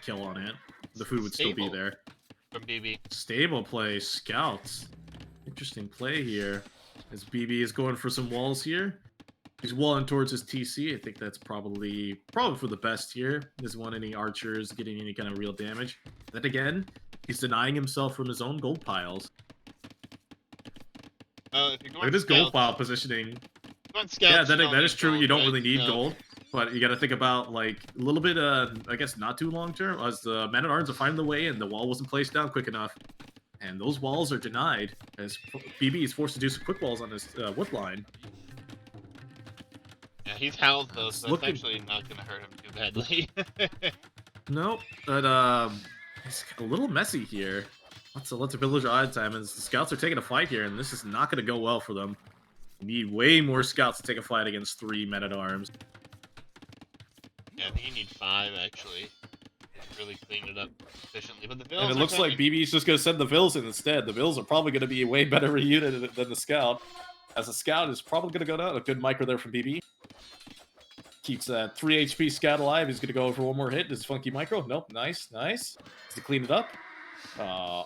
kill on it. The food would still be there. From BB. Stable play, scouts. Interesting play here. As BB is going for some walls here. He's walling towards his TC. I think that's probably for the best here. Doesn't want any archers getting any kind of real damage. Then again, he's denying himself from his own gold piles. If you're going Look at this gold pile positioning. Yeah, that is true. Gold, you don't right? really need gold, but you got to think about like a little bit. I guess not too long term. As the men at arms are finding the way, and the wall wasn't placed down quick enough, and those walls are denied. As BB is forced to do some quick walls on his wood line. Yeah, he's held though, so that's actually not going to hurt him too badly. Nope, but it's a little messy here. Lots of villager odd time, and the scouts are taking a fight here, and this is not going to go well for them. You need way more scouts to take a fight against 3 men at arms. Yeah, I think you need 5 actually. Really clean it up efficiently, but the Vills. And it looks like BB's just going to send the Vills in instead. The Vills are probably going to be a way better unit than the scout, as the scout is probably going to go down. A good micro there from BB. Keeps that 3 HP scout alive. He's going to go for one more hit. This funky micro. Nope. Nice. Does he clean it up?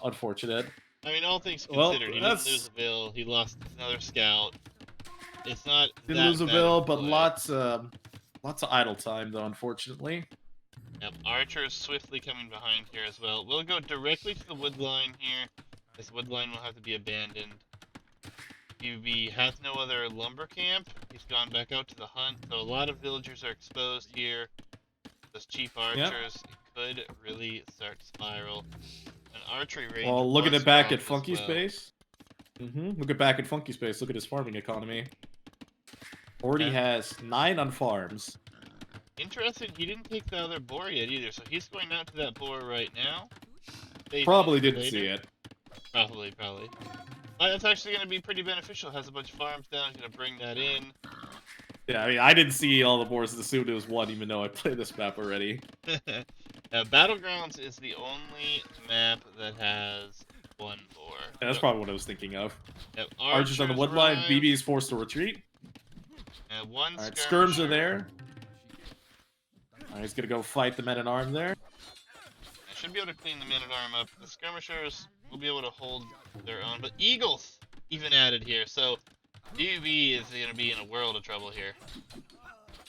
Unfortunate. I mean, all things considered, he didn't lose a Vill. He lost another scout. It's not. Didn't lose a Vill, but lots of idle time though, unfortunately. Yep, archers swiftly coming behind here as well. We'll go directly to the wood line here. This wood line will have to be abandoned. BB has no other lumber camp. He's gone back out to the hunt, so a lot of villagers are exposed here. Those cheap archers, it could really start to spiral. An archery range. Well, looking at back at Funky's base. Look at back at Funky's base. Look at his farming economy. Already has 9 on farms. Interesting, he didn't take the other boar yet either, so he's going out to that boar right now. Probably didn't see it. Probably. That's actually going to be pretty beneficial. Has a bunch of farms down, going to bring that in. Yeah, I mean, I didn't see all the boars. Assumed it was 1, even though I played this map already. Battlegrounds is the only map that has 1 boar. Yeah, that's probably what I was thinking of. Yep, Archers on the wood line. BB is forced to retreat. Alright, skirms are there. Alright, he's gonna go fight the men at arm there. I should be able to clean the men at arm up. The skirmishers will be able to hold their own, but eagles even added here, so BB is going to be in a world of trouble here.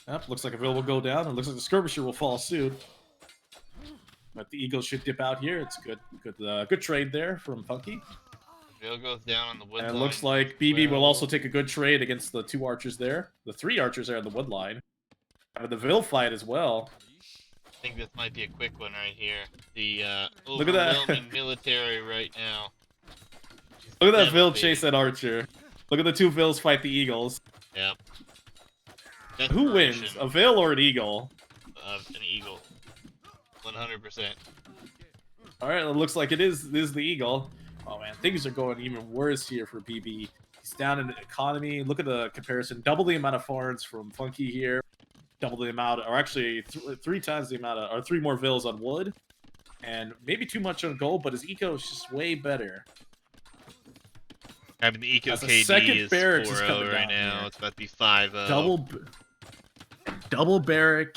Yep, looks like a Vill will go down, and looks like the skirmisher will fall soon. But the eagles should dip out here. It's good trade there from Funky. Vill goes down on the wood line. And it looks like BB will also take a good trade against the 2 archers there. The 3 archers there on the wood line. And the Vill fight as well. I think this might be a quick one right here. The look at that. overwhelming military right now. Look at that Vill chase that archer. Look at the 2 Vills fight the eagles. Yep. Who wins, a Vill or an eagle? An eagle. 100%. Alright, it looks like it is the eagle. Oh man, things are going even worse here for BB. He's down in the economy. Look at the comparison. Double the amount of farms from Funky here. Double the amount, or actually 3 times the amount of, or 3 more Vills on wood. And maybe too much on gold, but his eco is just way better. I mean, the eco KD is 4-0 right now. It's about to be 5-0. Double barrack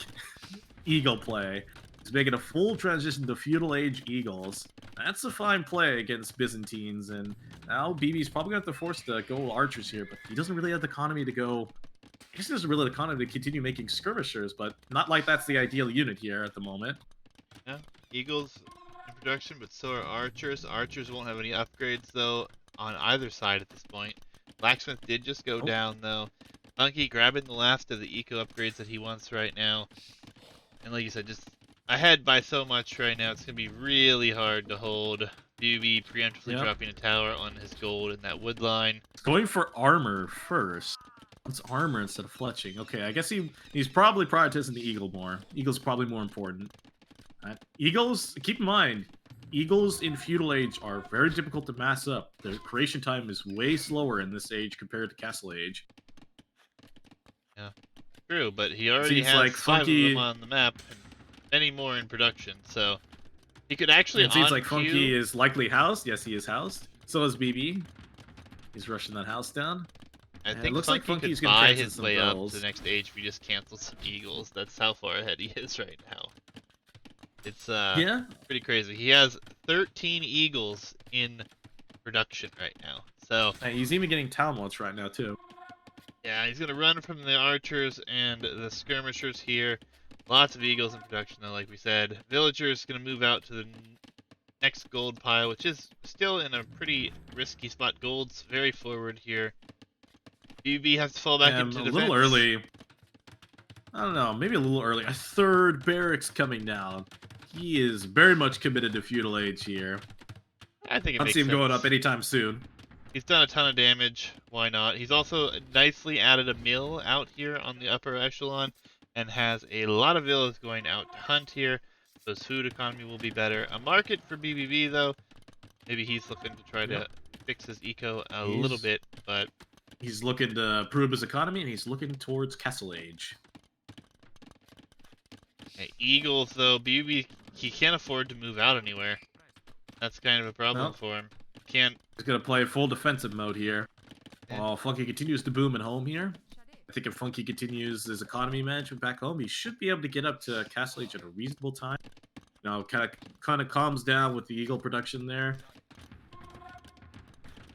eagle play. He's making a full transition to feudal age eagles. That's a fine play against Byzantines, and now BB's probably going to have to force to go archers here, but he doesn't really have the economy to go. He just doesn't really have the economy to continue making skirmishers, but not like that's the ideal unit here at the moment. Yeah, eagles in production, but so are archers. Archers won't have any upgrades though on either side at this point. Blacksmith did just go Oh, down, though. Funky grabbing the last of the eco upgrades that he wants right now. And like you said, just ahead by so much right now, it's going to be really hard to hold. BB preemptively yep. dropping a tower on his gold in that wood line. He's going for armor first. It's armor instead of fletching. Okay, I guess he's probably prioritizing the eagle more. Eagle's probably more important. Eagles, keep in mind, eagles in feudal age are very difficult to mass up. Their creation time is way slower in this age compared to castle age. Yeah, true, but he already Seems has like 5 of them Funky. on the map and many more in production, so he could actually It seems on like Funky queue. is likely housed. Yes, he is housed. So is BB. He's rushing that house down. I And it think looks like Funky could Funky's going to buy transit his some way up to the bills. next age if he just cancels some eagles. That's how far ahead he is right now. It's Yeah. pretty crazy. He has 13 eagles in production right now. So He's even getting Talmots right now, too. yeah, he's gonna run from the archers and the skirmishers here. Lots of eagles in production though, like we said. Villagers gonna move out to the next gold pile, which is still in a pretty risky spot. Gold's very forward here. BB has to fall back into A little defense. early. I don't know, maybe a little early. A third barracks coming down. He is very much committed to feudal age here. I think I it don't see makes him going up sense. anytime soon. He's done a ton of damage. Why not? He's also nicely added a mill out here on the upper echelon and has a lot of villas going out to hunt here. So his food economy will be better. A market for BBB though. Maybe he's looking to try Yep. to fix his eco a little He's bit, but he's looking to prove his economy, and he's looking towards castle age. Eagles though, BBB he can't afford to move out anywhere. That's kind of a problem Well, for him. Can't. he's gonna play full defensive mode here. Yeah. While Funky continues to boom at home here. I think if Funky continues his economy management back home, he should be able to get up to castle age at a reasonable time. You know, kind of calms down with the eagle production there.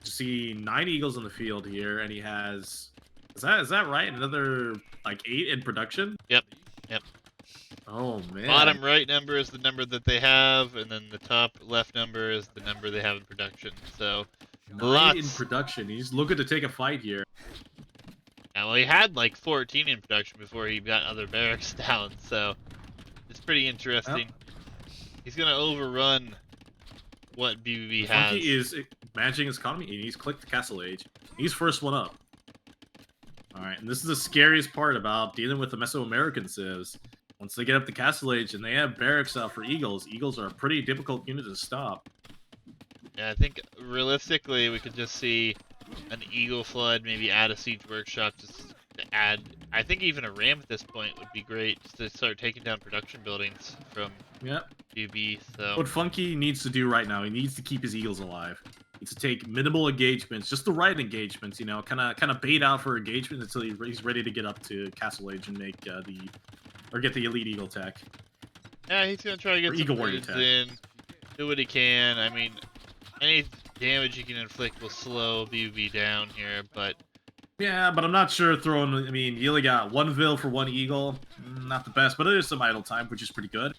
You see 9 eagles in the field here, and he has is that right? Another like 8 in production. Yep. Yep. Oh man. Bottom right number is the number that they have, and then the top left number is the number they have in production. So 9 in lots. production. He's looking to take a fight here. Yeah, well, he had like 14 in production before he got other barracks down, so it's pretty interesting. He's gonna overrun what BBB has. Funky is managing his economy, and he's clicked the castle age. He's first one up. All right, and this is the scariest part about dealing with the Mesoamerican civs. Once they get up to castle age and they have barracks out for eagles, eagles are a pretty difficult unit to stop. Yeah, I think realistically we could just see an eagle flood, maybe add a siege workshop, just to add. I think even a ram at this point would be great, just to start taking down production buildings from Yep. BB. So What Funky needs to do right now, he needs to keep his eagles alive. He needs to take minimal engagements, just the right engagements, you know, kind of bait out for engagement until he's ready to get up to castle age and make get the elite eagle tech. yeah, he's gonna try to get Or some eagle warrior raids tech. in, do what he can. I mean, any damage he can inflict will slow BB down here, but Yeah, but I'm not sure throwing. I mean, you only got 1 vil for 1 eagle. Not the best, but it is some idle time, which is pretty good.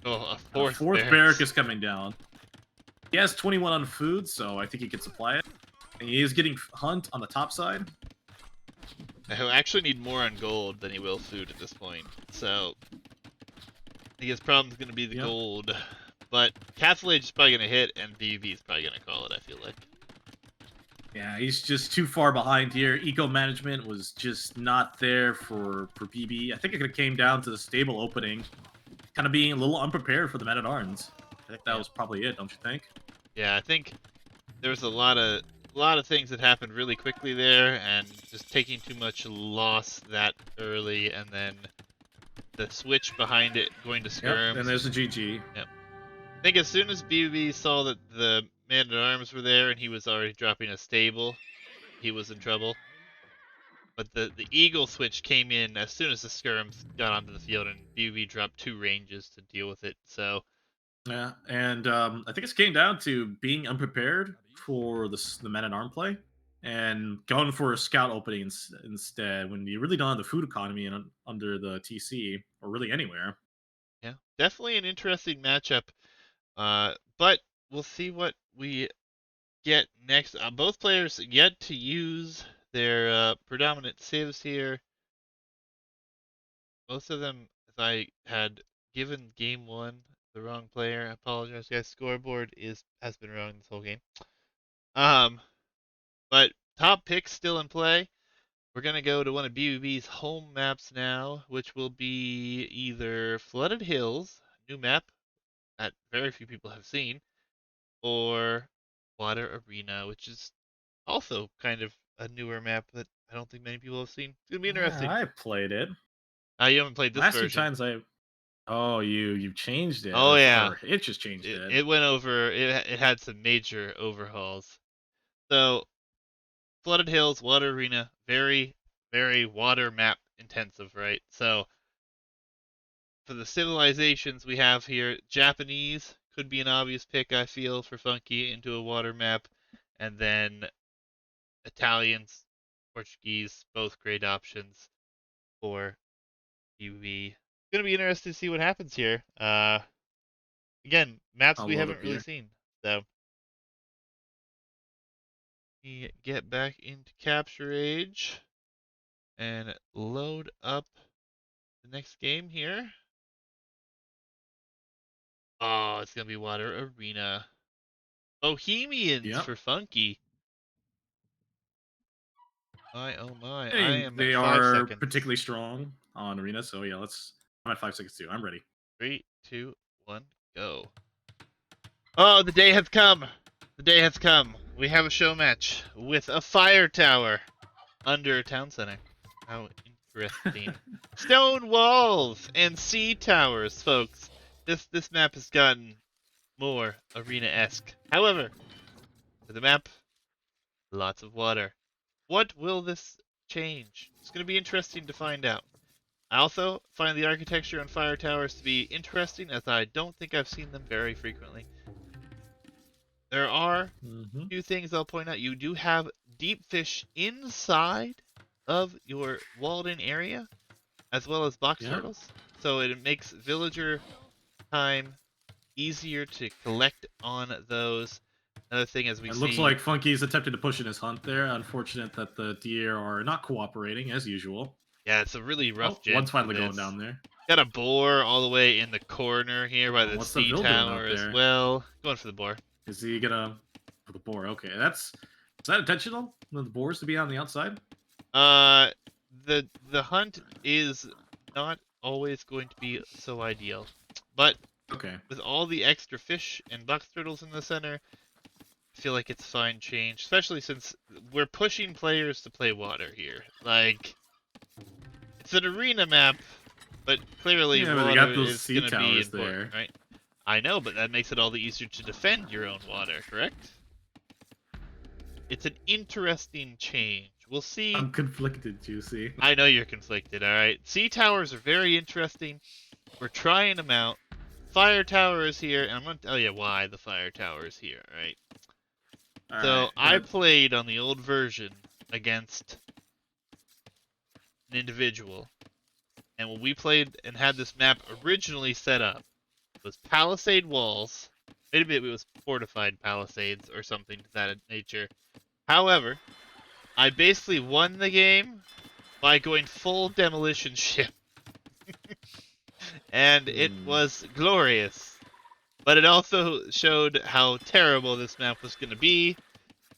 oh, a fourth Fourth barracks. barrack is coming down. He has 21 on food, so I think he can supply it. And he is getting hunt on the top side. He'll actually need more on gold than he will food at this point. So I think his problem's gonna be the gold. But Castle Age is probably gonna hit, and BB is probably gonna call it. I feel like. Yeah, he's just too far behind here. Eco management was just not there for BB. I think it came down to the stable opening, kind of being a little unprepared for the men at arms. I think that was probably it, don't you think? Yeah, I think there was a lot of things that happened really quickly there, and just taking too much loss that early, and then the switch behind it going to skirms. Yep, and there's a GG. Yep. I think as soon as BB saw that the man at arms were there and he was already dropping a stable, he was in trouble. But the eagle switch came in as soon as the skirms got onto the field, and BB dropped 2 ranges to deal with it. So Yeah, and I think it's came down to being unprepared for the men at arm play and going for a scout opening instead when you really don't have the food economy under the TC or really anywhere. yeah, definitely an interesting matchup. But we'll see what we get next. Both players yet to use their predominant civs here. Most of them, as I had given game one the wrong player. I apologize, guys. Scoreboard has been wrong this whole game. But top picks still in play. We're gonna go to one of BBB's home maps now, which will be either Flooded Hills, new map that very few people have seen, or Water Arena, which is also kind of a newer map that I don't think many people have seen. It's gonna be Yeah, interesting. I played it. You haven't played this Last few version. times I. Oh, you've changed it, Oh yeah, or it just changed it, it. it went over. It had some major overhauls. So Flooded Hills, Water Arena, very very water map intensive, right? So for the civilizations we have here, Japanese could be an obvious pick, I feel, for Funky into a water map, and then Italians, Portuguese, both great options for PvP. It's gonna be interesting to see what happens here. Again, maps I'll we load haven't up really here. seen, so we get back into Capture Age and load up the next game here. Oh, it's gonna be Water Arena. Bohemians Yep. for Funky. My oh my, I I mean, am at they 5 are seconds. particularly strong on arena, so yeah, let's. I'm at 5 seconds too. I'm ready. 3, 2, 1, go. Oh, the day has come. The day has come. We have a show match with a fire tower under a town center. How interesting. Stone walls and sea towers, folks. This map has gotten more arena-esque. However, for the map, lots of water. What will this change? It's going to be interesting to find out. I also find the architecture on fire towers to be interesting, as I don't think I've seen them very frequently. There are a Mm-hmm. few things I'll point out. You do have deep fish inside of your walled-in area, as well as box Yep. turtles, so it makes villager time easier to collect on those. Another thing, as we It looks see, like Funky's attempted to push in his hunt there. Unfortunate that the deer are not cooperating as usual. yeah, it's a really rough Oh, gen one's for finally going this. down there. Got a boar all the way in the corner here by the What's the sea Vil doing tower out as there? well. Going for the boar. Is he gonna for the boar? Okay, is that intentional? The boars to be on the outside? Uh, the hunt is not always going to be so ideal, but Okay. with all the extra fish and box turtles in the center, I feel like it's fine change, especially since we're pushing players to play water here. Like, it's an arena map, but clearly Yeah, but they water got those is sea gonna be towers important, there. right? I know, but that makes it all the easier to defend your own water, correct? It's an interesting change. We'll see. I'm conflicted, Juicy. I know you're conflicted, alright? Sea towers are very interesting. We're trying them out. Fire tower is here, and I'm going to tell you why the fire tower is here, alright? All right, So, I but played on the old version against an individual, and when we played and had this map originally set up, it was palisade walls. Maybe it was fortified palisades or something to that nature. However, I basically won the game by going full demolition ship, and it hmm, was glorious. But it also showed how terrible this map was going to be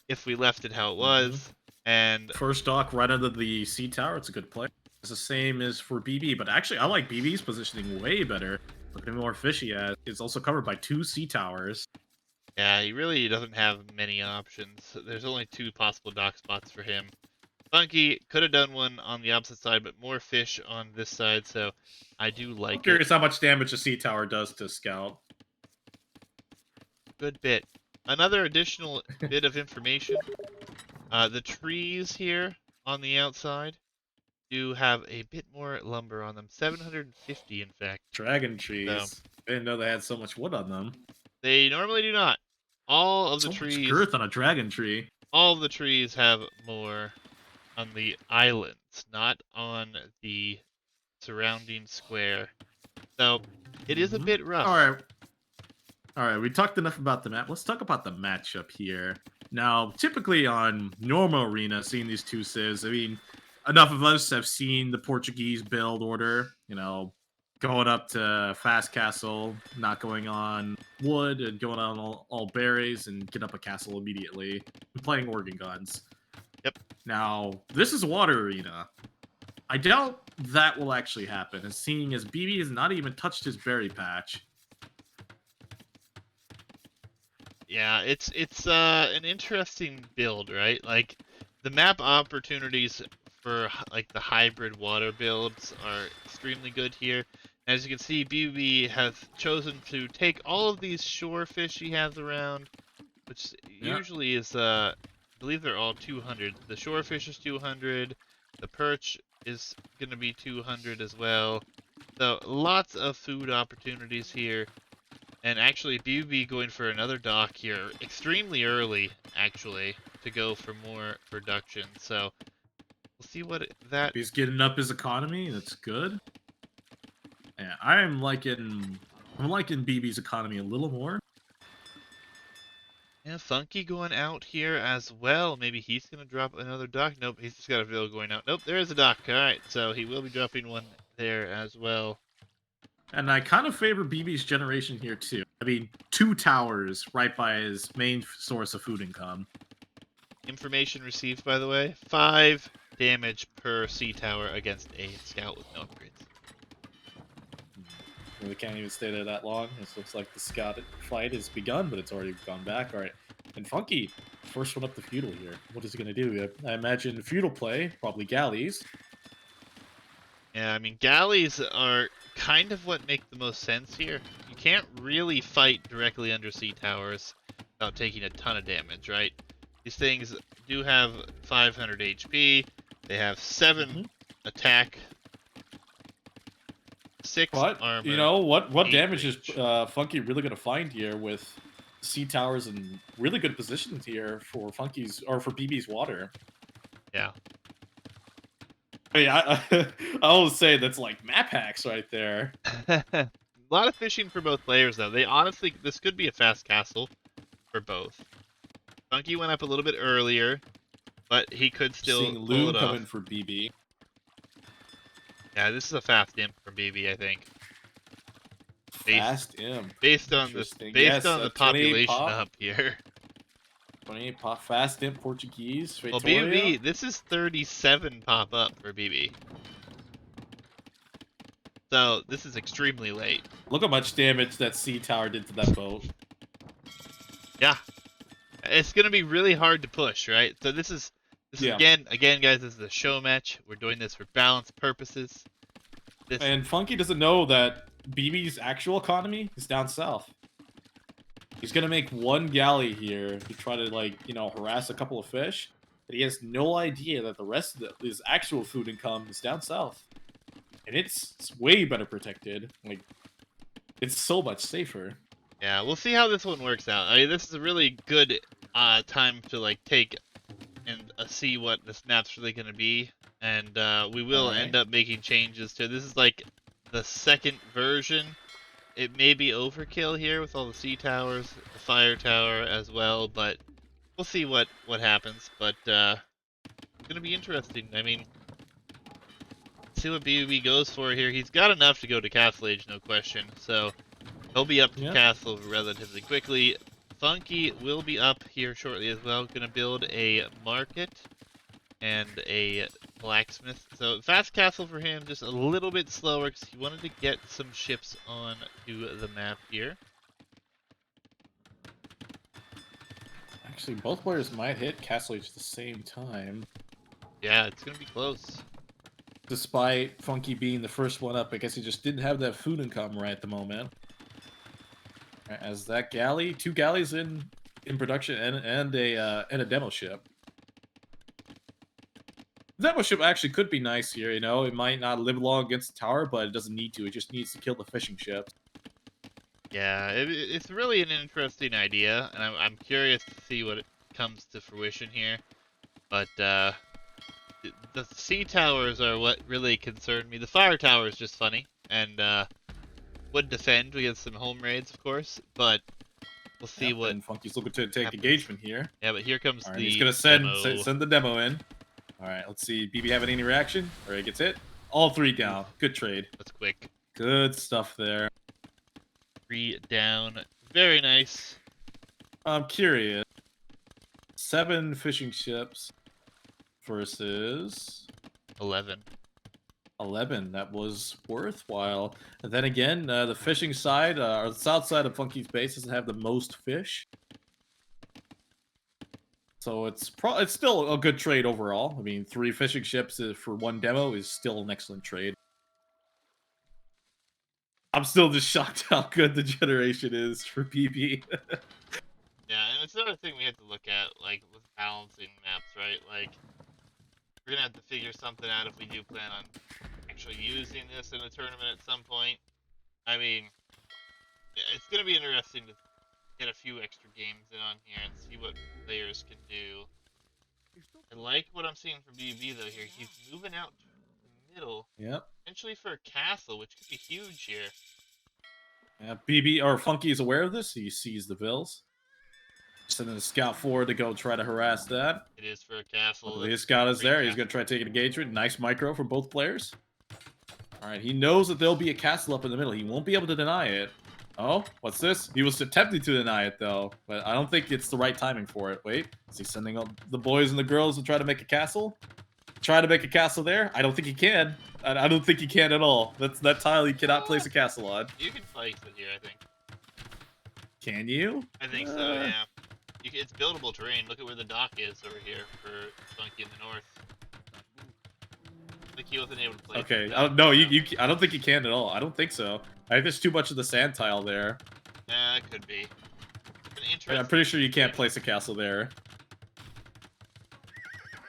if we left it how it hmm, was. And first dock right under the sea tower. It's a good play. It's the same as for BB, but actually, I like BB's positioning way better. Look at how more fishy as it's also covered by two sea towers. yeah, he really doesn't have many options. There's only 2 possible dock spots for him. Funky could have done one on the opposite side, but more fish on this side, so I do I'm like it. curious how much damage the sea tower does to Scout. Good bit. Another additional bit of information. The trees here on the outside do have a bit more lumber on them. 750, in fact. Dragon So trees. I didn't know they had so much wood on them. they normally do not. All of the So much trees, girth on a dragon tree. all of the trees have more on the islands, not on the surrounding square. So it is a Hmm. bit All rough. right, All right, we talked enough about the map. Let's talk about the matchup here. Now, typically on normal arena, seeing these two civs, I mean, enough of us have seen the Portuguese build order. Going up to fast castle, not going on wood, and going on all berries, and get up a castle immediately, and playing organ guns. Yep. Now, this is water arena. I doubt that will actually happen, as seeing as BB has not even touched his berry patch. Yeah, it's an interesting build, right? Like the map opportunities for like the hybrid water builds are extremely good here. As you can see, BB has chosen to take all of these shore fish he has around, which Yeah. usually is I believe they're all 200. The shore fish is 200. The perch is going to be 200 as well. So lots of food opportunities here. And actually, BB going for another dock here, extremely early, actually, to go for more production. So we'll see what that. He's getting up his economy. That's good. Yeah, I'm liking BB's economy a little more. Yeah, Funky going out here as well. Maybe he's gonna drop another dock. Nope, he's just got a Ville going out. Nope, there is a dock. All right, so he will be dropping one there as well. And I kind of favor BB's generation here too. I mean, 2 towers right by his main source of food income. Information received, by the way, 5 damage per sea tower against a scout with no upgrades. We can't even stay there that long. It looks like the scout fight has begun, but it's already gone back. All right. And Funky, first one up the feudal here. What is he going to do? I imagine feudal play, probably galleys. Yeah, I mean, galleys are kind of what make the most sense here. You can't really fight directly under sea towers without taking a ton of damage, right? These things do have 500 HP. They have 7 attack, 6 But armor. you know what? What 8 damage range. is Funky really going to find here with sea towers in really good positions here for Funky's or for BB's water? Yeah. I mean, I will say that's like map hacks right there. A lot of fishing for both players, though. They honestly, this could be a fast castle for both. Funky went up a little bit earlier, but he could still Seeing pull Loom it come off. in for BB. Yeah, this is a fast imp from BB, I think. Fast imp. Based on the 28 population pop. up here. 28 pop. Fast imp Portuguese. Well, Victoria. BB, this is 37 pop up for BB. So this is extremely late. Look how much damage that sea tower did to that boat. Yeah, it's gonna be really hard to push, right? So this is again, guys. This is a show match. We're doing this for balance purposes. And Funky doesn't know that BB's actual economy is down south. He's gonna make one galley here to try to harass a couple of fish, but he has no idea that the rest of his actual food income is down south, and it's way better protected. Like, it's so much safer. Yeah, we'll see how this one works out. I mean, this is a really good time to take and see what this map's really gonna be, and we will end up making changes to it. This is like the second version. It may be overkill here with all the sea towers, the fire tower as well, but we'll see what happens. But it's gonna be interesting. I mean, see what BB goes for here. He's got enough to go to Castle Age, no question. So he'll be up to Castle relatively quickly. Funky will be up here shortly as well. Gonna build a market and a blacksmith. So fast castle for him, just a little bit slower because he wanted to get some ships on to the map here. Actually, both players might hit Castle Age at the same time. Yeah, it's gonna be close. Despite Funky being the first one up, I guess he just didn't have that food income right at the moment. As that galley, 2 galleys in production and a demo ship. The demo ship actually could be nice here, you know. It might not live long against the tower, but it doesn't need to. It just needs to kill the fishing ships. Yeah, it's really an interesting idea, and I'm curious to see what it comes to fruition here. But the sea towers are what really concerned me. The fire tower is just funny, and would defend against some home raids, of course. But We'll see what And Funky's looking to take happens. engagement here. Yeah, but here comes All right, the he's gonna demo. send the demo in. All right, let's see. BB having any reaction? All right, gets hit. All 3 down. Good trade. That's quick. Good stuff there. 3 down. Very nice. I'm curious. 7 fishing ships versus 11. 11. That was worthwhile. And then again, the fishing side, or the south side of Funky's base doesn't have the most fish. So it's still a good trade overall. I mean, 3 fishing ships for 1 demo is still an excellent trade. I'm still just shocked how good the generation is for BB. Yeah, and it's another thing we have to look at, like, with balancing maps, right? Like, we're gonna have to figure something out if we do plan on actually using this in a tournament at some point. I mean, it's gonna be interesting to get a few extra games in on here and see what players can do. I like what I'm seeing from BB though here. He's moving out to the middle, Yep. potentially for a castle, which could be huge here. Yeah, BB or Funky is aware of this. He sees the Vills. Sending a scout forward to go try to harass that. It is for a castle. Luckily, his scout is there. He's going to try to take an engagement. Nice micro from both players. All right, he knows that there'll be a castle up in the middle. He won't be able to deny it. Oh, what's this? He was attempting to deny it, though. But I don't think it's the right timing for it. Wait, is he sending up the boys and the girls to try to make a castle? Try to make a castle there? I don't think he can. I don't think he can at all. That tile he cannot place a castle on. You can place it here, I think. Can you? I think so, yeah. It's buildable terrain. Look at where the dock is over here for Funky in the north. I think he wasn't able to place Okay, it. no, I don't think you can at all. I don't think so. I think there's too much of the sand tile there. Yeah, it could be. I'm pretty sure you can't place a castle there.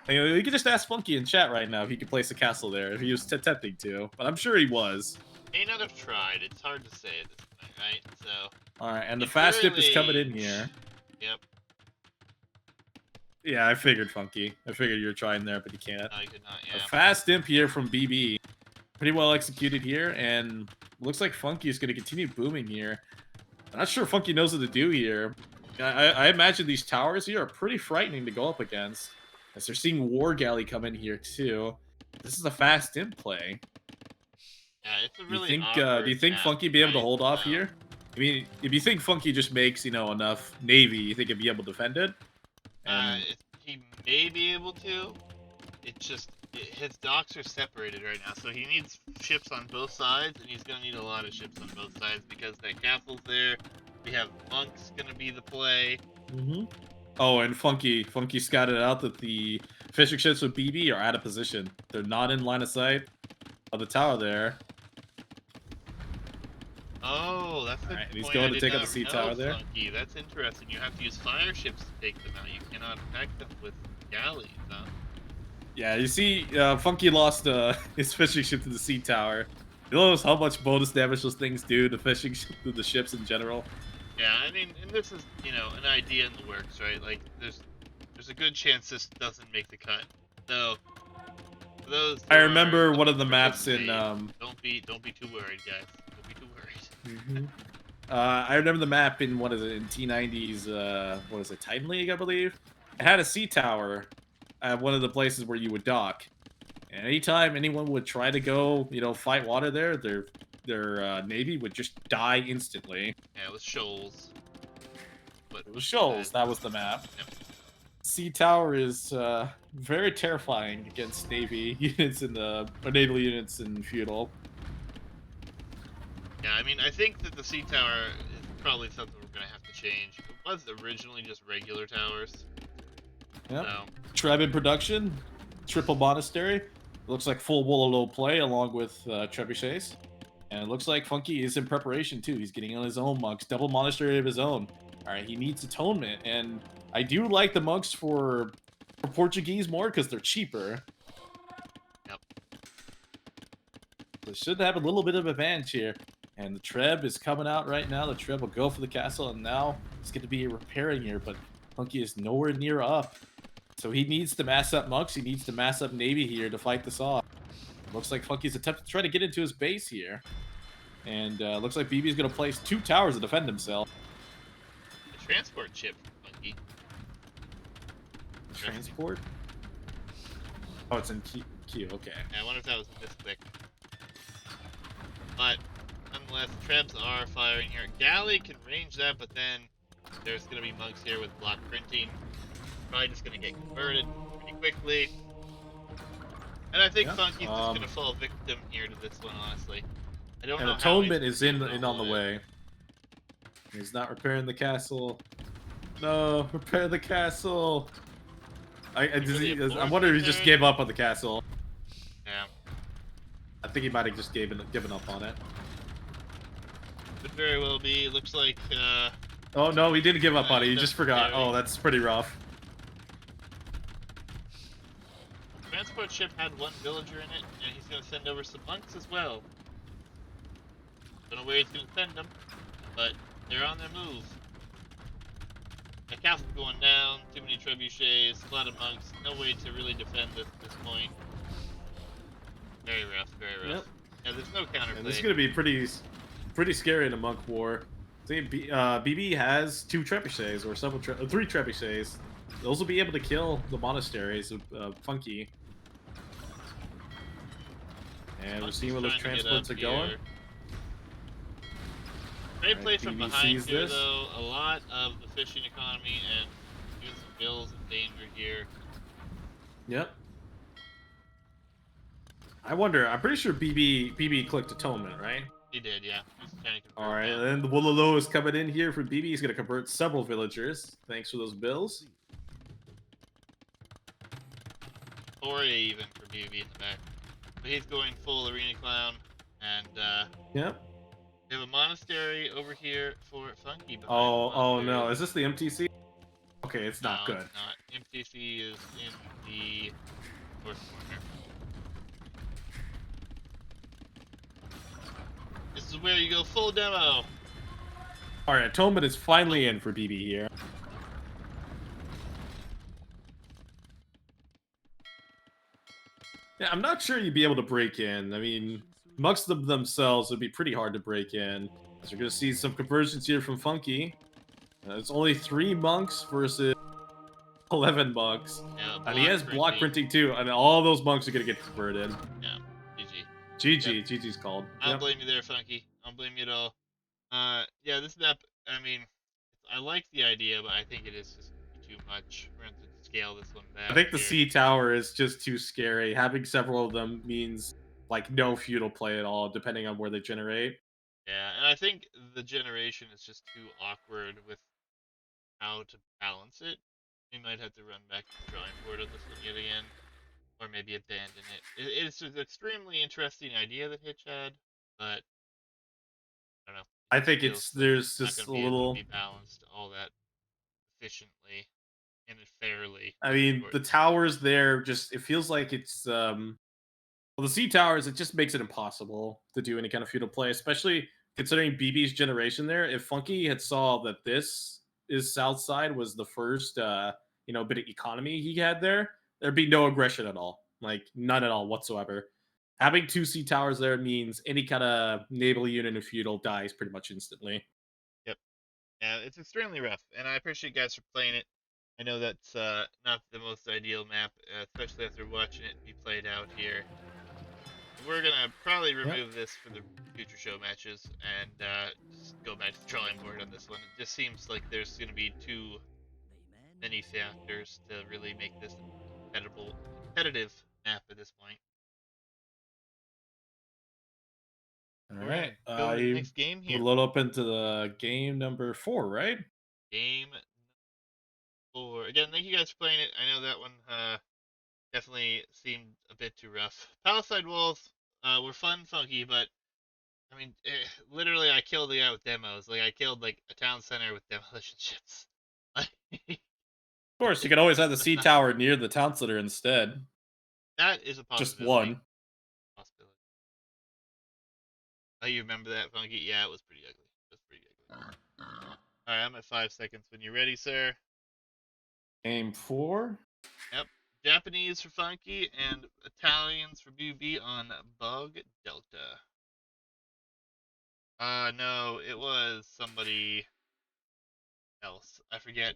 You can just ask Funky in chat right now if he could place a castle there, if he was attempting to. But I'm sure he was. May not have tried. It's hard to say at this point, right? So. All right, and the fast dip is coming in here. Yep. Yeah, I figured, Funky. I figured you were trying there, but you can't. No, you did not, yeah. A fast imp here from BB. Pretty well executed here, and looks like Funky is going to continue booming here. I'm not sure Funky knows what to do here. I imagine these towers here are pretty frightening to go up against, as they're seeing War Galley come in here, too. This is a fast imp play. Yeah, it's a really do you think Funky be able to hold off here? I mean, if you think Funky just makes, enough Navy, you think he'd be able to defend it? He may be able to. It's just his docks are separated right now, so he needs ships on both sides, and he's gonna need a lot of ships on both sides because that castle's there. We have monks gonna be the play. Mm-hmm. Oh, and Funky scouted out that the fishing ships with BB are out of position. They're not in line of sight of the tower there. Oh, that's the right, and he's point going I to did take out not the sea know, tower there. Funky. That's interesting. You have to use fire ships to take them out. You cannot attack them with galleys, huh? Yeah, you see, Funky lost his fishing ship to the sea tower. You notice how much bonus damage those things do to fishing to the ships in general. Yeah, I mean, and this is, an idea in the works, right? Like, there's a good chance this doesn't make the cut. So, for those I remember one of the maps in don't be too worried, guys. Don't be too worried. Mm-hmm. I remember the map in in T90's what is it, Titan League, I believe. It had a sea tower at one of the places where you would dock. And anytime anyone would try to go, fight water there, their navy would just die instantly. Yeah, it was shoals. But it was shoals. That was the map. Yep. Sea tower is very terrifying against navy units or naval units in feudal. Yeah, I mean, I think that the sea tower is probably something we're gonna have to change. It was originally just regular towers. Yep. So. Treb in production, triple monastery. Looks like full Wololo play along with trebuchets. And it looks like Funky is in preparation too. He's getting on his own monks, double monastery of his own. All right, he needs atonement, and I do like the monks for Portuguese more because they're cheaper. Yep. They should have a little bit of advantage here. And the Treb is coming out right now. The Treb will go for the castle, and now it's going to be repairing here, but Funky is nowhere near up. So he needs to mass up monks. He needs to mass up navy here to fight this off. Looks like Funky's attempting to try to get into his base here. And looks like BB is going to place 2 towers to defend himself. transport ship for Funky. Transport? Oh, it's in Q. Okay. Yeah, I wonder if that was a misclick. But nonetheless, Trebs are firing here. Galley can range that, but then there's going to be monks here with block printing. Probably just going to get converted pretty quickly. And I think Funky's just going to fall victim here to this one, honestly. I don't know how he's Atonement is in on the way. He's not repairing the castle. No, repair the castle. I wonder if he just gave up on the castle. Yeah. I think he might have just given up on it. Could very well be. Looks like. Oh no, he didn't give up on it. He just forgot. Scary. Oh, that's pretty rough. Transport ship had one villager in it, and he's going to send over some monks as well. Don't know where he's going to send them, but they're on their move. The castle's going down, too many trebuchets, a lot of monks, no way to really defend this at this point. Very rough, very rough. Yep. Yeah, there's no counterplay. And this is going to be pretty scary in a monk war. See, BB has 2 trebuchets, or 3 trebuchets. Those will be able to kill the monasteries of Funky. And we're seeing where those transports are going. Great play from behind here, though. A lot of the fishing economy and even some bills in danger here. Yep. I wonder. I'm pretty sure BB clicked atonement, right? He did, yeah. All right, and then the Woololo is coming in here for BB. He's gonna convert several villagers. Thanks for those bills. Or even for BB in the back. But he's going full arena clown, and yep. We have a monastery over here for Funky. Oh no! Is this the MTC? Okay, it's not good. It's not. MTC is in the north corner. This is where you go full demo. All right, Atonement is finally in for BB here. Yeah, I'm not sure you'd be able to break in. I mean, amongst themselves, it'd be pretty hard to break in. So you're going to see some conversions here from Funky. It's only 3 monks versus 11 monks. Yeah, and he has block printing too, and all those monks are going to get converted. Yeah, GG. GG. GG's called. I don't blame you there, Funky. I don't blame you at all. Yeah, this map, I mean, I like the idea, but I think it is just too much. We're going to have to scale this one back. I think the C tower is just too scary. Having several of them means like no feudal play at all, depending on where they generate. Yeah, and I think the generation is just too awkward with how to balance it. We might have to run back to the drawing board on this one yet again, or maybe abandon it. It's an extremely interesting idea that Hitch had, but I don't know. I think there's just a little be balanced all that efficiently and fairly. I mean, the towers there just it feels like it's well, the C towers, it just makes it impossible to do any kind of feudal play, especially considering BB's generation there. If Funky had saw that this is South Side was the first, bit of economy he had there, there'd be no aggression at all. Like, none at all whatsoever. Having 2 C towers there means any kind of naval unit in feudal dies pretty much instantly. Yep. Yeah, it's extremely rough, and I appreciate you guys for playing it. I know that's not the most ideal map, especially after watching it be played out here. We're gonna probably remove this for the future show matches and just go back to the drawing board on this one. It just seems like there's gonna be too many factors to really make this a competitive map at this point. All right, go to the next game here. We'll load up into the game number 4, right? Game 4. Again, thank you guys for playing it. I know that one definitely seemed a bit too rough. Palisade walls were fun, Funky, but I mean, literally, I killed the guy with demos. Like, I killed like a town center with demolition ships. Of course, you can always have the C tower near the town center instead. That is a possibility. Just one. Possibility. Oh, you remember that, Funky? Yeah, it was pretty ugly. It was pretty ugly. All right, I'm at 5 seconds. When you're ready, sir. Game 4. Yep. Japanese for Funky and Italians for BB on Bug Delta. No, it was somebody else. else. I forget.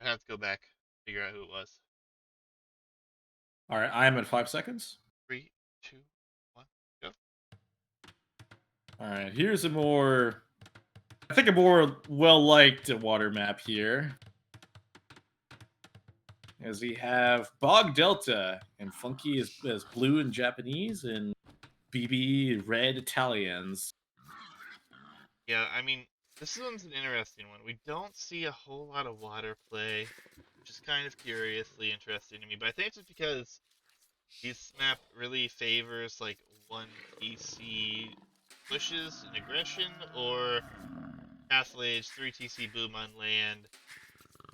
I have to go back, figure out who it was. All right, I am at 5 seconds. 3, 2, 1, go. All right, here's a more, I think, a more well-liked water map here. As we have Bog Delta, and Funky is blue in Japanese, and BB red Italians. Yeah, I mean, this one's an interesting one. We don't see a whole lot of water play, which is kind of curiously interesting to me. But I think it's just because this map really favors like one TC pushes and aggression, or Castle Age 3 TC boom on land,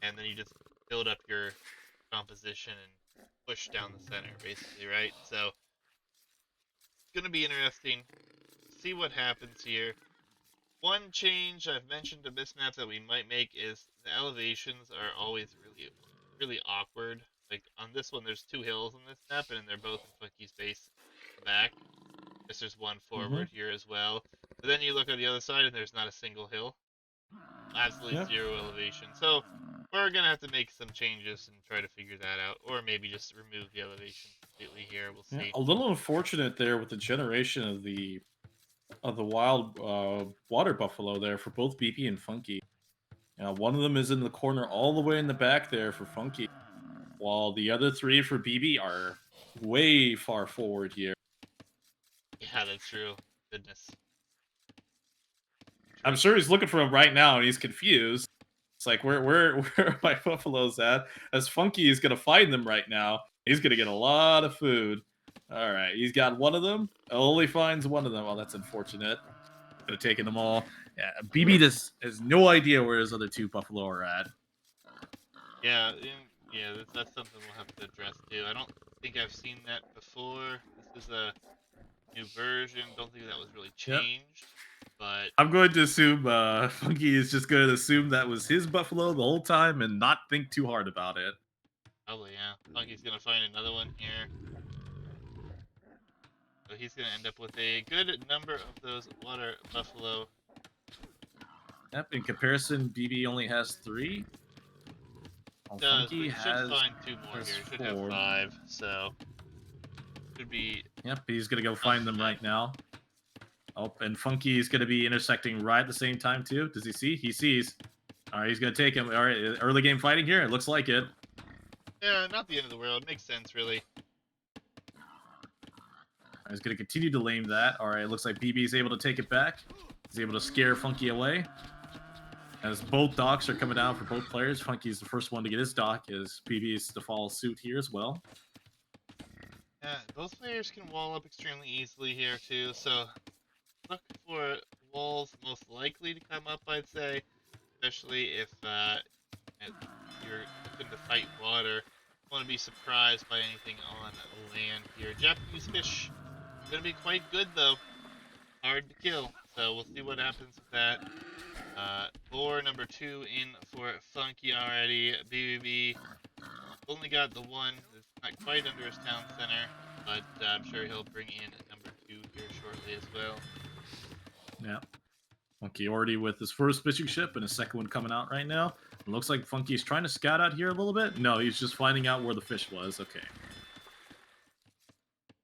and then you just build up your composition and push down the center, basically, right? So it's gonna be interesting. See what happens here. One change I've mentioned to this map that we might make is the elevations are always really awkward. Like on this one, there's 2 hills on this map, and they're both in Funky's base the back. Guess there's one Mm-hmm. forward here as well. But then you look on the other side, and there's not a single hill. Absolutely Yeah. zero elevation. So we're gonna have to make some changes and try to figure that out, or maybe just remove the elevation completely here. We'll Yeah, see. a little unfortunate there with the generation of the wild water buffalo there for both BP and Funky. One of them is in the corner all the way in the back there for Funky, while the other three for BB are way far forward here. Yeah, that's true. Goodness. I'm Interesting. sure he's looking for him right now and he's confused. It's like where are my buffaloes at? As Funky is gonna find them right now. He's gonna get a lot of food. All right, he's got one of them. Only finds one of them. Oh, that's unfortunate. Could have taken them all. Yeah, BB just has no idea where his other two buffalo are at. Yeah, that's something we'll have to address too. I don't think I've seen that before. This is a new version. Don't think that was really Yep. changed, but I'm going to assume Funky is just going to assume that was his buffalo the whole time and not think too hard about it. probably yeah. Funky's gonna find another one here, so he's gonna end up with a good number of those water buffalo. Yep. In comparison, BB only has 3. While Does, but Funky he should find 2 more has here. He should have 4. 5, so should be Yep. He's going to go not find too them bad. right now. Oh, and Funky is going to be intersecting right at the same time too. Does he see? He sees. All right, he's going to take him. All right, early game fighting here. It looks like it. Yeah, not the end of the world. Makes sense, really. He's going to continue to lame that. All right, it looks like BB is able to take it back. He's able to scare Funky away. As both docks are coming down for both players, Funky's the first one to get his dock, as BB is to follow suit here as well. Yeah, both players can wall up extremely easily here too, so look for walls most likely to come up, I'd say, especially if you're looking to fight water. You want to be surprised by anything on land here. Japanese fish gonna be quite good though, hard to kill. So we'll see what happens with that. Boar number 2 in for Funky already. BBB only got the one. It's not quite under his town center, but I'm sure he'll bring in number 2 here shortly as well. Yeah. Funky already with his first fishing ship and his second one coming out right now. It looks like Funky's trying to scout out here a little bit. No, he's just finding out where the fish was. Okay.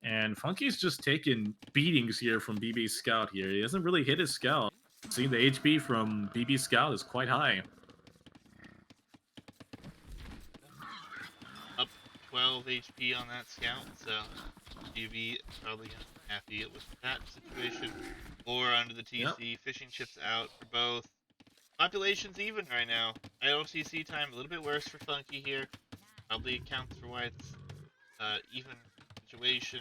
And Funky's just taking beatings here from BB's scout here. He hasn't really hit his scout. Seeing the HP from BB's scout is quite high. Up 12 HP on that scout, so BB probably happy with that situation. Boar under the TC, Yep. fishing chips out for both. Population's even right now. IOTC time a little bit worse for Funky here. Probably accounts for why it's even situation.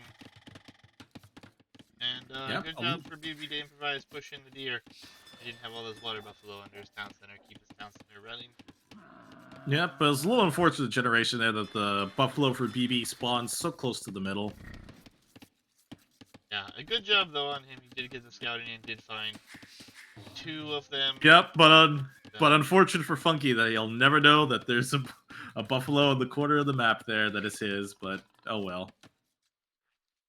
And Yep. good job for BB to improvise pushing the deer. He didn't have all those water buffalo under his town center. Keep his town center running. Yep, but it's a little unfortunate generation there that the buffalo for BB spawns so close to the middle. Yeah, a good job though on him. He did get the scouting and did find 2 of them. Yep, but So, unfortunate for Funky that he'll never know that there's a buffalo in the corner of the map there that is his. But oh well.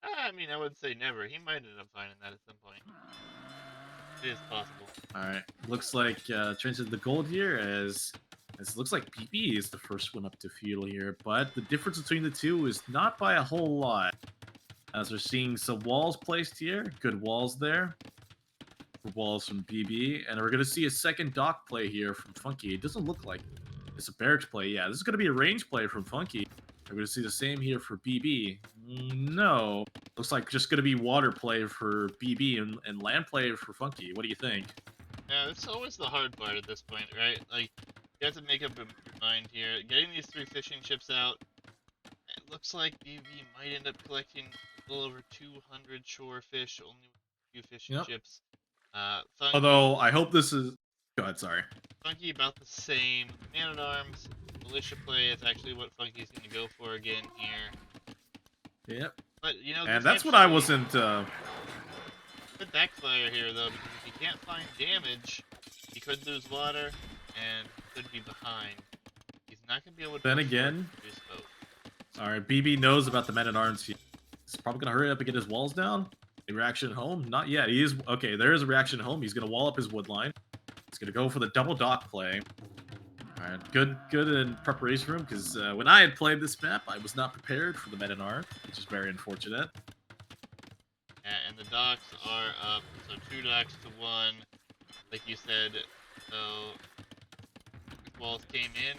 I mean, I wouldn't say never. He might end up finding that at some point. It is possible. All right, looks like transition the gold here as it looks like BB is the first one up to feudal here, but the difference between the two is not by a whole lot. As we're seeing some walls placed here, good walls there. Walls from BB, and we're gonna see a second dock play here from Funky. It doesn't look like it's a barracks play. Yeah, this is gonna be a range play from Funky. We're gonna see the same here for BB. No, looks like just gonna be water play for BB and land play for Funky. What do you think? Yeah, it's always the hard part at this point, right? Like, you have to make up your mind here. Getting these 3 fishing ships out, it looks like BB might end up collecting a little over 200 shore fish, only with a few fishing Yep. ships. Funky, Although I hope this is. Go ahead. Sorry. Funky about the same. Man-at-Arms, militia play is actually what Funky's going to go for again here. Yep. But, you know, And this that's what I actually wasn't. could backfire here, though, because if he can't find damage, he could lose water and could be behind. He's not going to be able to Then again, produce both. all right. BB knows about the Men-at-Arms. He's probably gonna hurry up and get his walls down. A reaction home? Not yet. He is okay. There is a reaction home. He's gonna wall up his wood line. He's gonna go for the double dock play. All right, good in preparation room because when I had played this map, I was not prepared for the Men-at-Arms, which is very unfortunate. Yeah, and the docks are up, so 2 docks to 1. Like you said, so walls came in.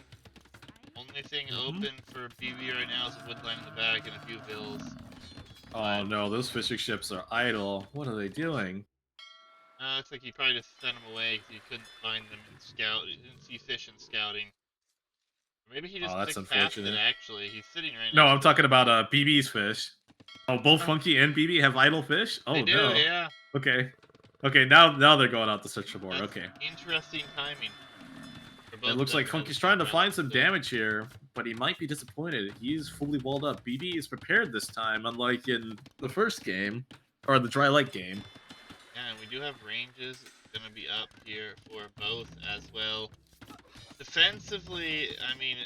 Only thing open for BB right now is a wood line in the back and a few vills. Oh no, those fishing ships are idle. What are they doing? Looks like he probably just sent them away because he couldn't find them in scout. He didn't see fish in scouting. Or maybe he just Oh, that's clicked past it. unfortunate. Actually, he's sitting right No, next I'm to talking it. about BB's fish. Oh, both Funky and BB have idle fish. They Oh do, no. yeah. Okay. Okay, now they're going out to search for more. That's Okay. interesting timing. For both It of looks them like to have Funky's the trying to same find some responsibility. damage here, but he might be disappointed. He's fully walled up. BB is prepared this time, unlike in the first game, or the dry light game. Yeah, and we do have ranges going to be up here for both as well. Defensively, I mean,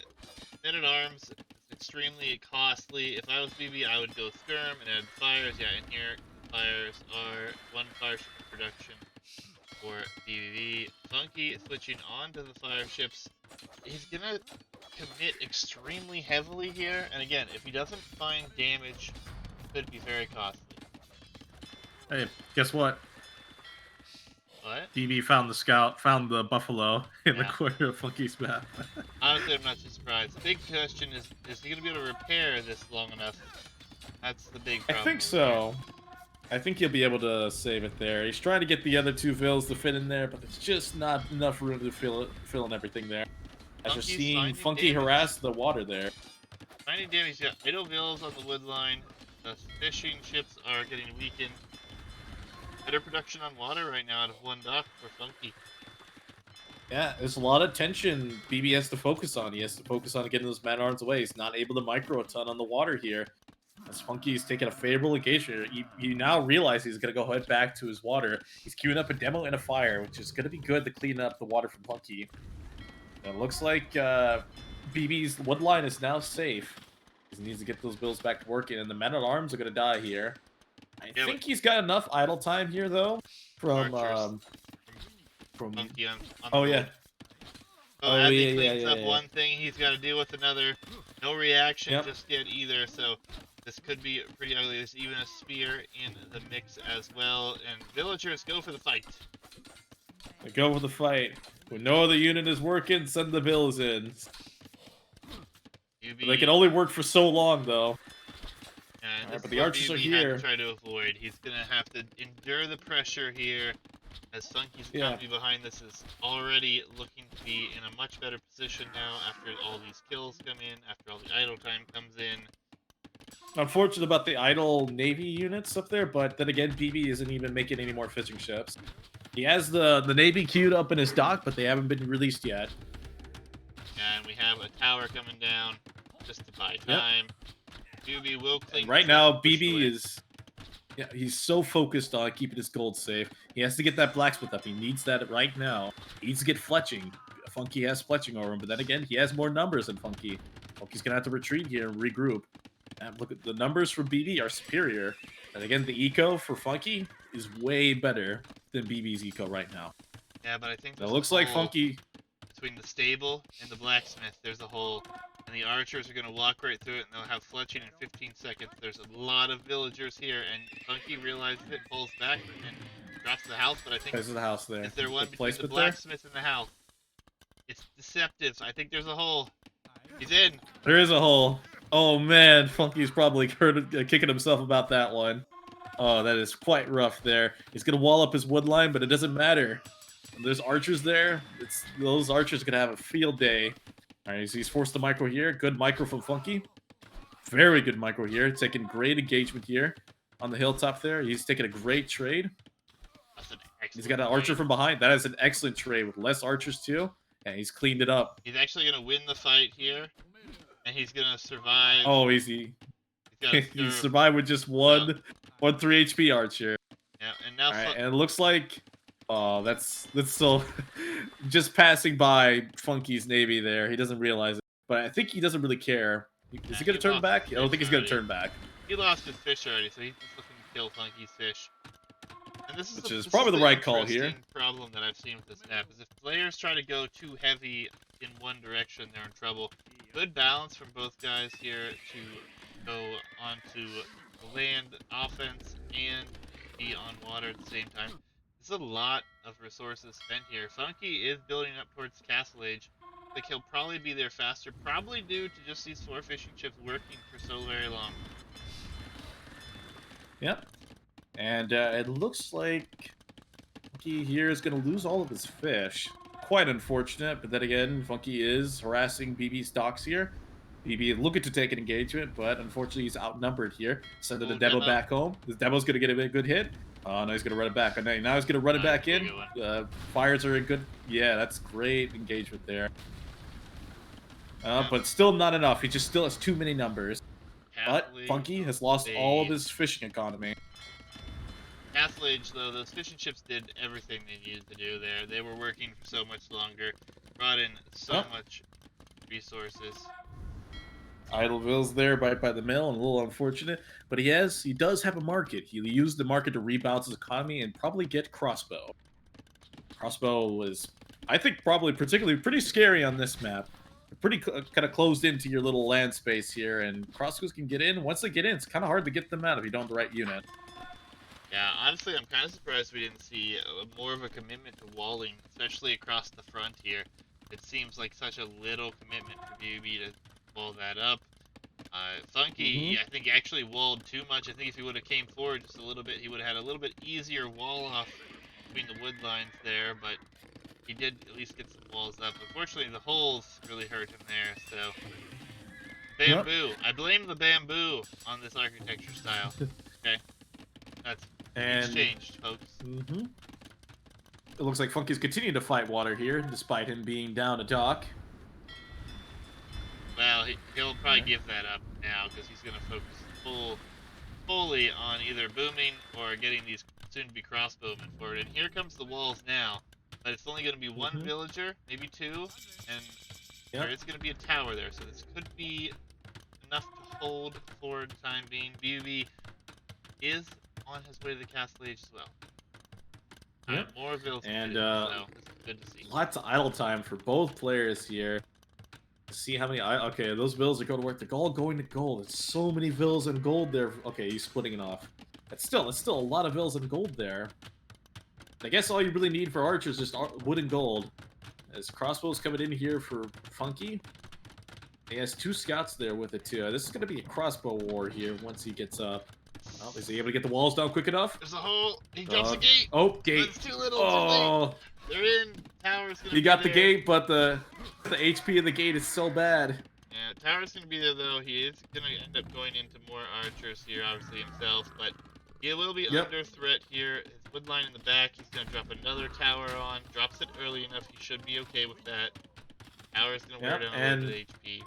Men-at-Arms is extremely costly. If I was BB, I would go Skirm and add fires. Yeah, and here, fires are 1 fire ship production for BB. Funky switching on to the fire ships. He's going to commit extremely heavily here. And again, if he doesn't find damage, it could be very costly. Hey, guess what? What? DB found the buffalo in the Yeah. corner of Funky's map. Honestly, I'm not too surprised. The big question is he going to be able to repair this long enough? That's the big I problem. think so. I think he'll be able to save it there. He's trying to get the other 2 vills to fit in there, but there's just not enough room to fill in everything there. As we're Funky's seeing finding Funky damage. harass the water there. Finding damage, yeah. Idle vills on the wood line. The fishing ships are getting weakened. Better production on water right now out of 1 dock for Funky. Yeah, there's a lot of tension BB has to focus on. He has to focus on getting those man-arms away. He's not able to micro a ton on the water here. As Funky's taking a favorable engagement, he now realizes he's going to go head back to his water. He's queuing up a demo and a fire, which is going to be good to clean up the water from Funky. And it looks like BB's wood line is now safe. He needs to get those bills back to working, and the men-at-arms are going to die here. I think he's got enough idle time here, though, from Funky on oh the yeah. road. So Oh, as he yeah, cleans up yeah. one thing, he's got to deal with another. No reaction Yep. just yet either, so this could be pretty ugly. There's even a spear in the mix as well, and villagers go for the fight. They go for the fight. When no other unit is working, send the bills in. They can only work for so long, though. And Alright, this but is the what archers are BB here. had to try to avoid. He's gonna have to endure the pressure here, as Funky's company behind this is already looking to be in a much better position now after all these kills come in, after all the idle time comes in. Unfortunate about the idle Navy units up there, but then again, BB isn't even making any more fishing ships. He has the Navy queued up in his dock, but they haven't been released yet. And we have a tower coming down just to buy time. BB will cling. Right now, BB is... Yeah, he's so focused on keeping his gold safe. He has to get that blacksmith up. He needs that right now. He needs to get fletching. Funky has fletching over him, but then again, he has more numbers than Funky. Funky's gonna have to retreat here and regroup. And look at the numbers for BB are superior. And again, the eco for Funky is way better. than BB's eco right now. Yeah, but I think So it there's looks a like hole Funky. between the stable and the blacksmith. There's a hole, and the archers are gonna walk right through it, and they'll have fletching in 15 seconds. There's a lot of villagers here, and Funky realizes it, pulls back, and drops the house. But I think This is the house there. is there The one between the placement there. blacksmith and the house? It's deceptive. I think there's a hole. He's in. There is a hole. Oh man, Funky's probably kicking himself about that one. Oh, that is quite rough there. He's gonna wall up his wood line, but it doesn't matter. There's archers there. Those archers are gonna have a field day. All right, he's forced the micro here. Good micro from Funky. Very good micro here. Taking great engagement here on the hilltop there. He's taking a great trade. That's an He's excellent got an archer trade. from behind. That is an excellent trade with less archers too. And he's cleaned it up. He's actually gonna win the fight here, and he's gonna survive. Oh, easy. He's He survived with just one 3 HP archer. Yeah, and now. Alright, and it looks like, oh, that's still just passing by Funky's navy there. He doesn't realize it, but I think he doesn't really care. Is he gonna turn back? I don't think he's gonna turn back. He lost his fish already, so he's just looking to kill Funky's fish. And this is probably the right call here. Problem that I've seen with this map is if players try to go too heavy in one direction, they're in trouble. Good balance from both guys here to go onto the land offense and be on water at the same time. This is a lot of resources spent here. Funky is building up towards Castle Age. I think he'll probably be there faster, probably due to just these 4 fishing ships working for so very long. Yep. And it looks like Funky here is going to lose all of his fish. Quite unfortunate, but then again, Funky is harassing BB's docks here. BB looking to take an engagement, but unfortunately he's outnumbered here. Sending the demo back home. This demo's going to get a good hit. Oh, no, he's going to run it back. Now he's going to run it back in. Fires are a good... Yeah, that's great engagement there. But still not enough. He just still has too many numbers. But Funky has lost all of his fishing economy. Castle Age, though, those fishing ships did everything they needed to do there. They were working for so much longer, brought in so much resources. Idleville's there by the mill, and a little unfortunate, but he does have a market. He used the market to rebalance his economy and probably get Crossbow. Crossbow was, I think, probably particularly pretty scary on this map. Pretty kind of closed into your little land space here, and Crossbows can get in. Once they get in, it's kind of hard to get them out if you don't have the right unit. Yeah, honestly, I'm kind of surprised we didn't see more of a commitment to walling, especially across the front here. It seems like such a little commitment for BB to wall that up. Funky, I think, actually walled too much. I think if he would have came forward just a little bit, he would have had a little bit easier wall off between the wood lines there, but he did at least get some walls up. Unfortunately, the holes really hurt him there, so... Bamboo. Yep. I blame the bamboo on this architecture style. Okay? That's exchanged, folks. It looks like Funky's continuing to fight water here, despite him being down a dock. Well, he'll probably give that up now, because he's going to focus fully on either booming or getting these soon-to-be crossbowmen forward. And here comes the walls now. But it's only going to be one villager, maybe 2, and there is going to be a tower there. So this could be enough to hold for the time being. BB is on his way to the Castle Age as well. More vills, and so this is good to see. Lots of idle time for both players here. See how many... Okay, those vills are going to work. They're all going to gold. There's so many vills and gold there. Okay, he's splitting it off. That's still a lot of vills and gold there. I guess all you really need for archers is just wood and gold. As crossbows coming in here for Funky. He has 2 scouts there with it too. This is going to be a crossbow war here once he gets up. Oh, is he able to get the walls down quick enough? There's a hole. He drops a gate. Oh, gate. It's too little. Too late. They're in. Tower's gonna. He got the gate, but the HP of the gate is so bad. Yeah, Tower's gonna be there though. He is gonna end up going into more archers here, obviously himself, but he will be under threat here. His wood line in the back. He's gonna drop another tower on. Drops it early enough. He should be okay with that. Tower's gonna wear down a little bit of HP.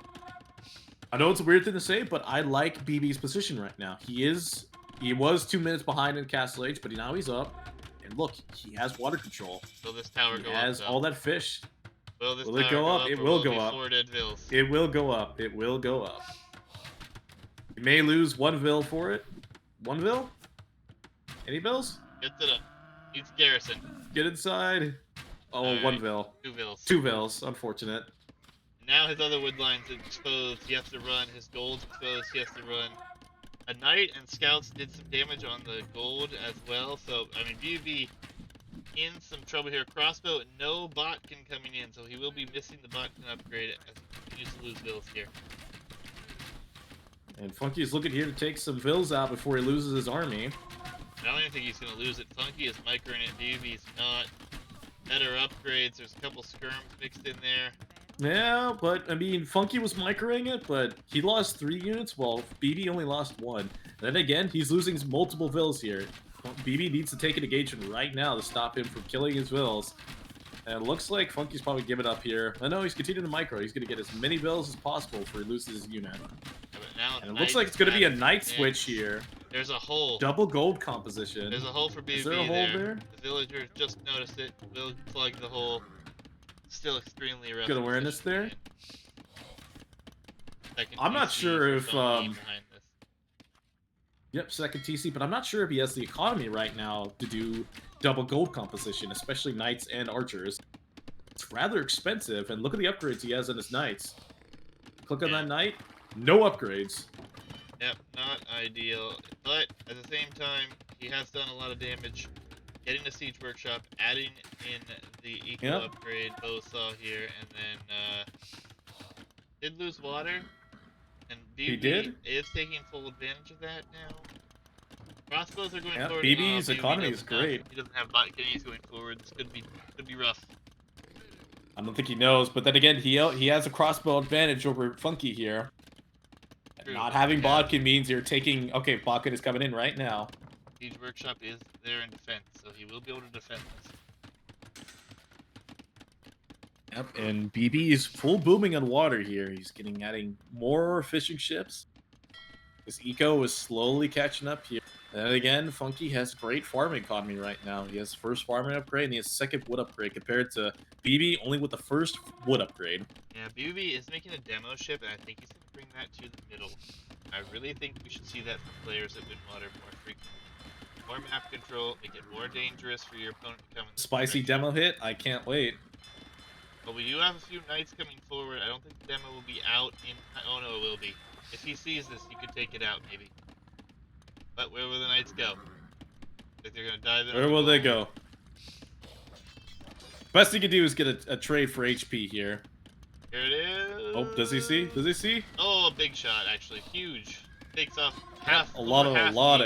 I know it's a weird thing to say, but I like BB's position right now. He was 2 minutes behind in Castle Age, but now he's up. And look, he has water control. Will this tower go up? He has all that fish. Will it go up? It will go up. It will go up. It will go up. You may lose 1 vill for it. 1 vill? Any vills? Gets it up. Needs Garrison. Get inside. Oh, All one right. Vil. 2 Vils. 2 Vils. Unfortunate. Now his other wood line's exposed. He has to run. His gold's exposed. He has to run. A knight and scouts did some damage on the gold as well. So, I mean, BB in some trouble here. Crossbow, no botkin coming in, so he will be missing the botkin upgrade as he continues to lose Vils here. And Funky is looking here to take some Vils out before he loses his army. I don't even think he's going to lose it. Funky is microing it. BB's not. Better upgrades. There's a couple skirms mixed in there. Yeah, but I mean, Funky was microing it, but he lost 3 units while BB only lost 1. Then again, he's losing multiple Vils here. BB needs to take an engagement right now to stop him from killing his Vils. And it looks like Funky's probably giving up here. I know he's continuing to micro. He's going to get as many Vils as possible before he loses his unit. Yeah, but now And it looks like it's going to be a Knight in. switch here. There's a hole. Double gold composition. There's a hole for BB. Is there a hole there? The villager just noticed it. Will plug the hole. Still extremely rough. Good awareness there. Second I'm not TC sure if behind this. Yep, second TC, but I'm not sure if he has the economy right now to do double gold composition, especially knights and archers. It's rather expensive, and look at the upgrades he has on his knights. Click on that knight, no upgrades. Yep, not ideal, but at the same time, he has done a lot of damage. Getting the siege workshop, adding in the eco upgrade, Bosaw here, and then did lose water, and BB is taking full advantage of that now. Crossbows are going forward. BB's economy is great. He doesn't have bot kidneys going forward. This could be rough. I don't think he knows, but then again, he has a crossbow advantage over Funky here. True. Not having Bodkin means you're taking... Okay, Bodkin is coming in right now. Siege Workshop is there in defense, so he will be able to defend this. Yep, and BB is full booming on water here. He's adding more fishing ships. His eco is slowly catching up here. And again, Funky has great farming economy right now. He has first farming upgrade and he has second wood upgrade compared to BB only with the first wood upgrade. Yeah, BB is making a demo ship and I think he's going to bring that to the middle. I really think we should see that from players at Windwater more frequently. More map control, make it more dangerous for your opponent to come in. Spicy demo hit, I can't wait. But we do have a few knights coming forward. I don't think the demo will be out in... Oh no, it will be. If he sees this, he could take it out, maybe. But where will the knights go? Like they're gonna dive in. Where will they go? Best he can do is get a trade for HP here. Here it is. Oh, does he see? Does he see? Oh, a big shot, actually. Huge. Takes off half. A lot of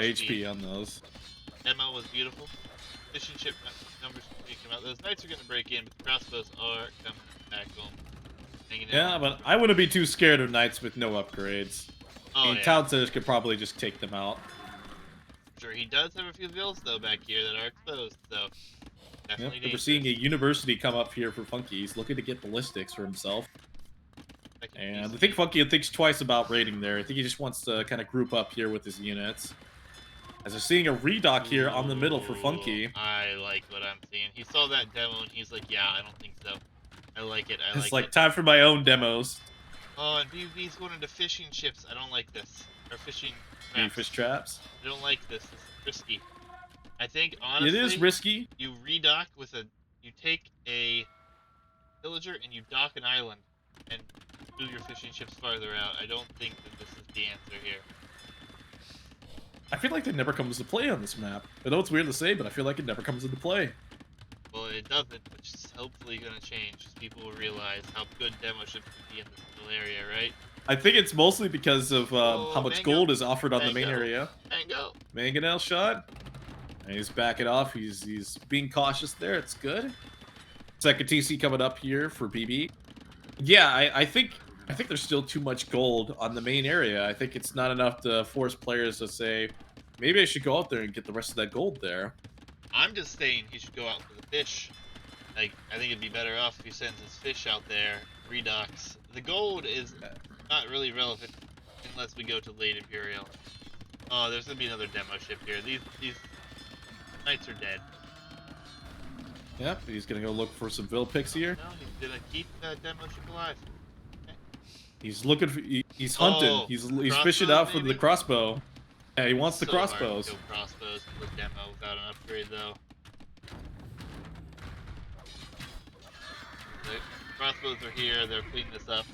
HP on those. Demo was beautiful. Fishing ship numbers speaking about. Those knights are gonna break in, but the crossbows are coming back home. Yeah, but I wouldn't be too scared of knights with no upgrades. Oh, I mean, yeah. Townsenders could probably just take them out. Sure, he does have a few Vils though back here that are exposed, so definitely We're seeing a university come up here for Funky. He's looking to get ballistics for himself. And I think Funky thinks twice about raiding there. I think he just wants to kind of group up here with his units. As we're seeing a redock here on the middle for Funky. I like what I'm seeing. He saw that demo and he's like, yeah, I don't think so. I like it, I like it. It's like time for my own demos. Oh, and BB's going into fishing ships. I don't like this. Or fishing traps. Fish traps? I don't like this. This is risky. I think, honestly... It is risky. You redock with a... You take a villager and you dock an island. And move your fishing ships farther out. I don't think that this is the answer here. I feel like that never comes to play on this map. I know it's weird to say, but I feel like it never comes into play. Well, it doesn't, which is hopefully going to change, because people will realize how good demo ships can be in this little area, right? I think it's mostly because of how much gold is offered on the main area. Mango! Mangonel shot. And he's backing off. He's being cautious there. It's good. Second TC coming up here for BB. Yeah, I think there's still too much gold on the main area. I think it's not enough to force players to say, maybe I should go out there and get the rest of that gold there. I'm just saying he should go out for the fish. Like, I think it'd be better off if he sends his fish out there, redocks. The gold is not really relevant unless we go to late Imperial. Oh, there's gonna be another demo ship here. These knights are dead. Yep, he's gonna go look for some Vil picks here. No, he's gonna keep that demo ship alive. Okay. He's looking for. He's hunting. Oh, he's fishing out for the crossbow. Yeah, he wants the So crossbows. Hard to kill crossbows with demo without an upgrade, though. Crossbows are here. They're cleaning this up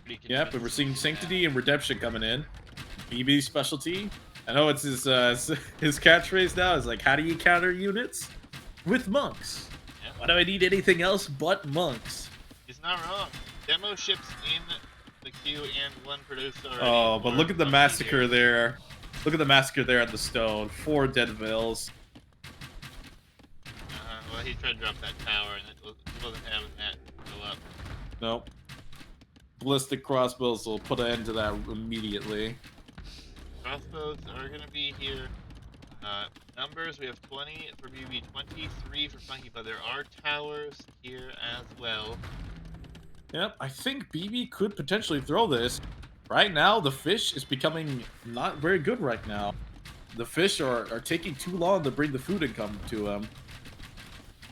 pretty Yep, and we're seeing convincingly now. Sanctity and Redemption coming in. BB's specialty. I know it's his his catchphrase now is like, how do you counter units? With monks. Yeah, Why do I need anything else but monks? he's not wrong. Demo ships in the queue and one produced already Oh, but for look at the Funky here. massacre there. Look at the massacre there at the stone. 4 dead vills. Well, he tried to drop that tower, and he wasn't having that go up. Nope. Ballistic crossbows will put an end to that immediately. Crossbows are going to be here. Numbers, we have 20 for BB, 23 for Funky, but there are towers here as well. Yep, I think BB could potentially throw this. Right now, the fish is becoming not very good right now. The fish are taking too long to bring the food income to him.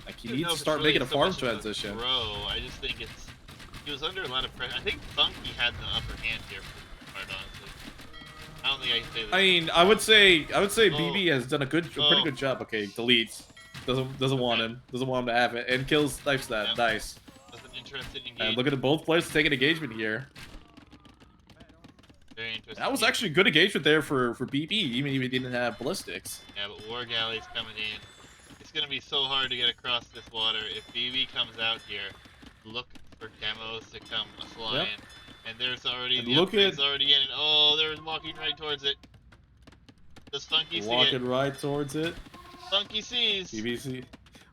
Like, he I don't needs know to if it's start really making a so farm much of a transition. throw. I just think he was under a lot of pressure. I think Funky had the upper hand here for the most part, honestly. I don't think I can say that. I mean, I would say Oh, BB has done a pretty good job. Okay, deletes. Doesn't want okay. him. Doesn't want him to have it. And kills snipes that. Yep. Nice. That's an interesting And engagement. look at both players taking engagement here. Very interesting. That was actually a good engagement there for BB, even if he didn't have ballistics. Yeah, but War Galley's coming in. It's going to be so hard to get across this water. If BB comes out here, look for demos to come flying. Yep. And there's already, And the look at upgrade's already in. And oh, they're walking right towards it. Does Funky see it? walking right towards it. Funky sees. BBC.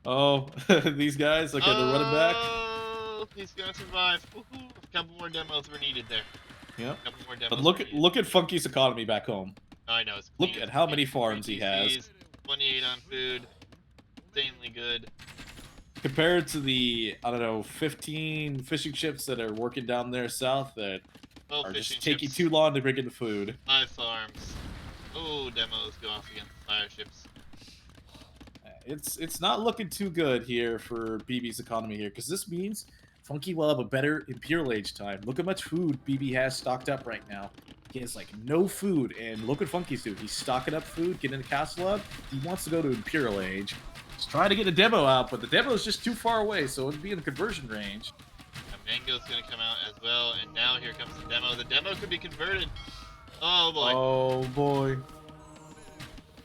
Oh, these guys. Okay, they're running back. Oh, he's going to survive. Woohoo. A couple more demos were needed there. Yep. A couple more demos But were needed. look at Funky's economy back home. Oh, I know, it's Look clean. at It's how clean. many 3 farms he has. TCs, 28 on food. Insanely good. Compared to the, I don't know, 15 fishing ships that are working down there south that are just taking too long to bring in the food. 5 farms. Oh, demos go off against fire ships. It's not looking too good here for BB's economy here, because this means Funky will have a better Imperial Age time. Look how much food BB has stocked up right now. He has like no food, and look what Funky's doing. He's stocking up food, getting the castle up. He wants to go to Imperial Age. He's trying to get a demo out, but the demo is just too far away, so it'd be in the conversion range. A mango's gonna come out as well, and now here comes the demo. The demo could be converted. Oh boy. Oh boy.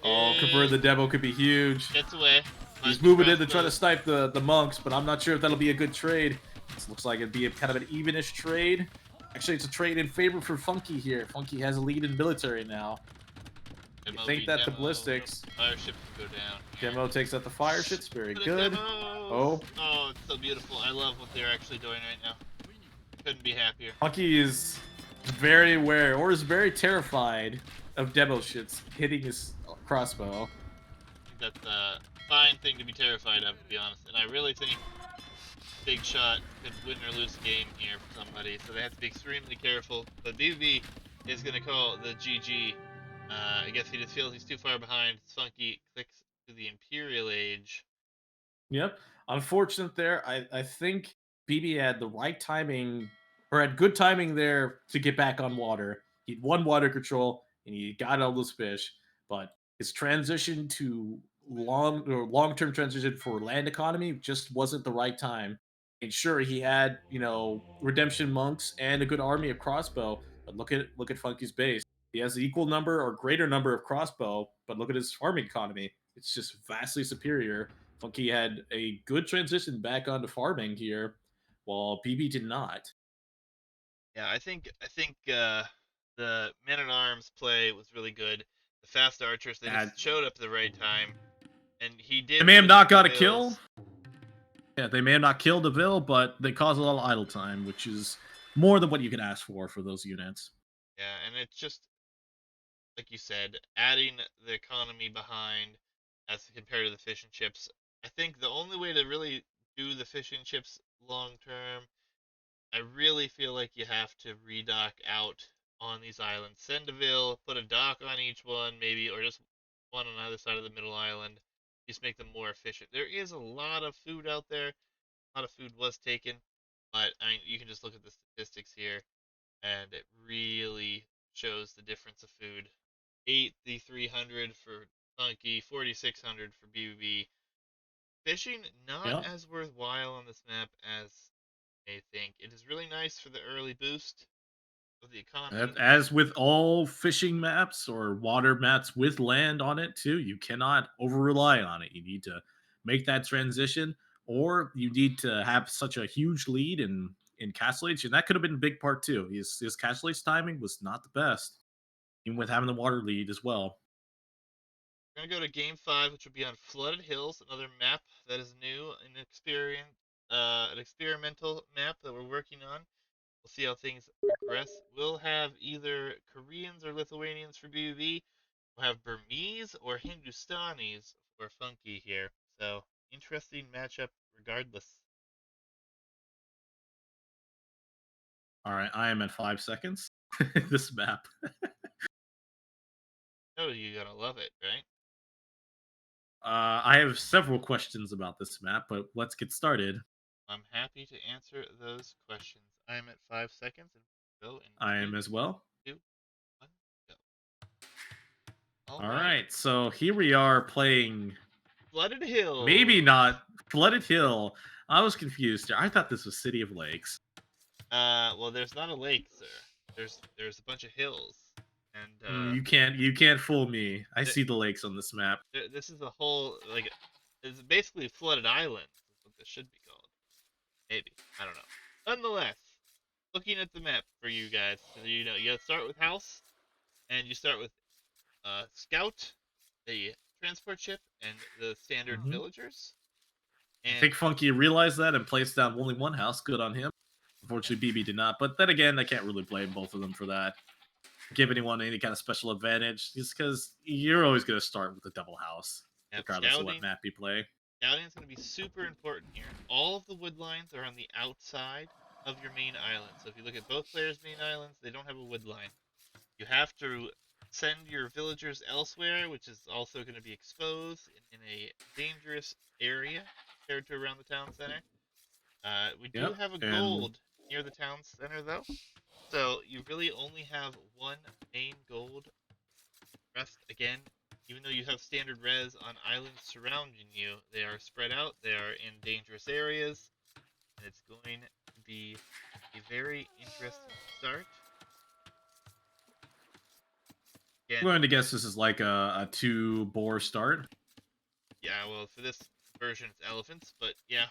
Oh, convert the demo could be huge. Gets away. He's moving in to try to snipe the monks, but I'm not sure if that'll be a good trade. This looks like it'd be kind of an evenish trade. Actually, it's a trade in favor for Funky here. Funky has a lead in military now. You think that the ballistics. Fire ships go down. Demo takes out the fire ships. Very good. Oh. Oh, it's so beautiful. I love what they're actually doing right now. Couldn't be happier. Funky is very aware, or is very terrified of demo ships hitting his crossbow. I think that's a fine thing to be terrified of, to be honest. And I really think Big Shot could win or lose a game here for somebody, so they have to be extremely careful. But BB is going to call the GG. I guess he just feels he's too far behind. Funky clicks to the Imperial Age. Yep. Unfortunate there. I think BB had the right timing, or had good timing there to get back on water. He won water control, and he got all those fish. But his transition to long-term transition for land economy just wasn't the right time. And sure, he had, redemption monks and a good army of crossbow, but look at Funky's base. He has an equal number or greater number of crossbow, but look at his farming economy. It's just vastly superior. Funky had a good transition back onto farming here, while BB did not. Yeah, I think the men at arms play was really good. The fast archers, they That just showed up at the right time, and he they did may have lose not the got a Bills. kill. Yeah, they may have not killed Deville, but they caused a lot of idle time, which is more than what you could ask for those units. Yeah, and it's just like you said, adding the economy behind as compared to the fish and chips. I think the only way to really do the fish and chips long term, I really feel like you have to redock out on these islands. Send a Ville, put a dock on each one, maybe, or just one on either side of the middle island. Just make them more efficient. There is a lot of food out there. A lot of food was taken, but I mean, you can just look at the statistics here, and it really shows the difference of food. 8,300 for Funky, 4,600 for BB. Fishing not Yep. as worthwhile on this map as I think it is really nice for the early boost of the economy. As with all fishing maps or water maps with land on it too, you cannot over rely on it. You need to make that transition, or you need to have such a huge lead in Castle Age, and that could have been a big part too. His Castle Age timing was not the best, even with having the water lead as well. We're gonna go to game 5, which will be on Flooded Hills, another map that is new, an experimental map that we're working on. We'll see how things progress. We'll have either Koreans or Lithuanians for BBB. We'll have Burmese or Hindustanis for Funky here. So interesting matchup regardless. All right, I am at 5 seconds. This map. Oh, you gotta love it, right? I have several questions about this map, but let's get started. I'm happy to answer those questions. I am at 5 seconds and go in I am three, as well. 2, 1, go. All All right. right, so here we are playing. Flooded Maybe Hills. not Flooded Hill. I was confused here. I thought this was City of Lakes. Well, there's not a lake, sir. There's a bunch of hills, and You can't fool me. I th see the lakes on this map. this is a whole like it's basically flooded islands. Is what this should be called. Maybe I don't know. Nonetheless, looking at the map for you guys, so you know you gotta start with house, and you start with scout, the transport ship, and the standard Hmm. villagers. I And think Funky realized that and placed down only one house. Good on him. Unfortunately, BB did not. But then again, I can't really blame both of them for that. Give anyone any kind of special advantage, just because you're always going to start with a double house, yep, regardless of what map you play. scouting is going to be super important here. All of the wood lines are on the outside of your main island. So if you look at both players' main islands, they don't have a wood line. You have to send your villagers elsewhere, which is also going to be exposed in a dangerous area compared to around the town center. We do Yep. have a And gold near the town center, though. So you really only have one main gold. Rest again, even though you have standard res on islands surrounding you, they are spread out, they are in dangerous areas, and it's going to be a very interesting start. I'm Again, going to guess this is like a two boar start. yeah, well, for this version it's elephants, but yeah,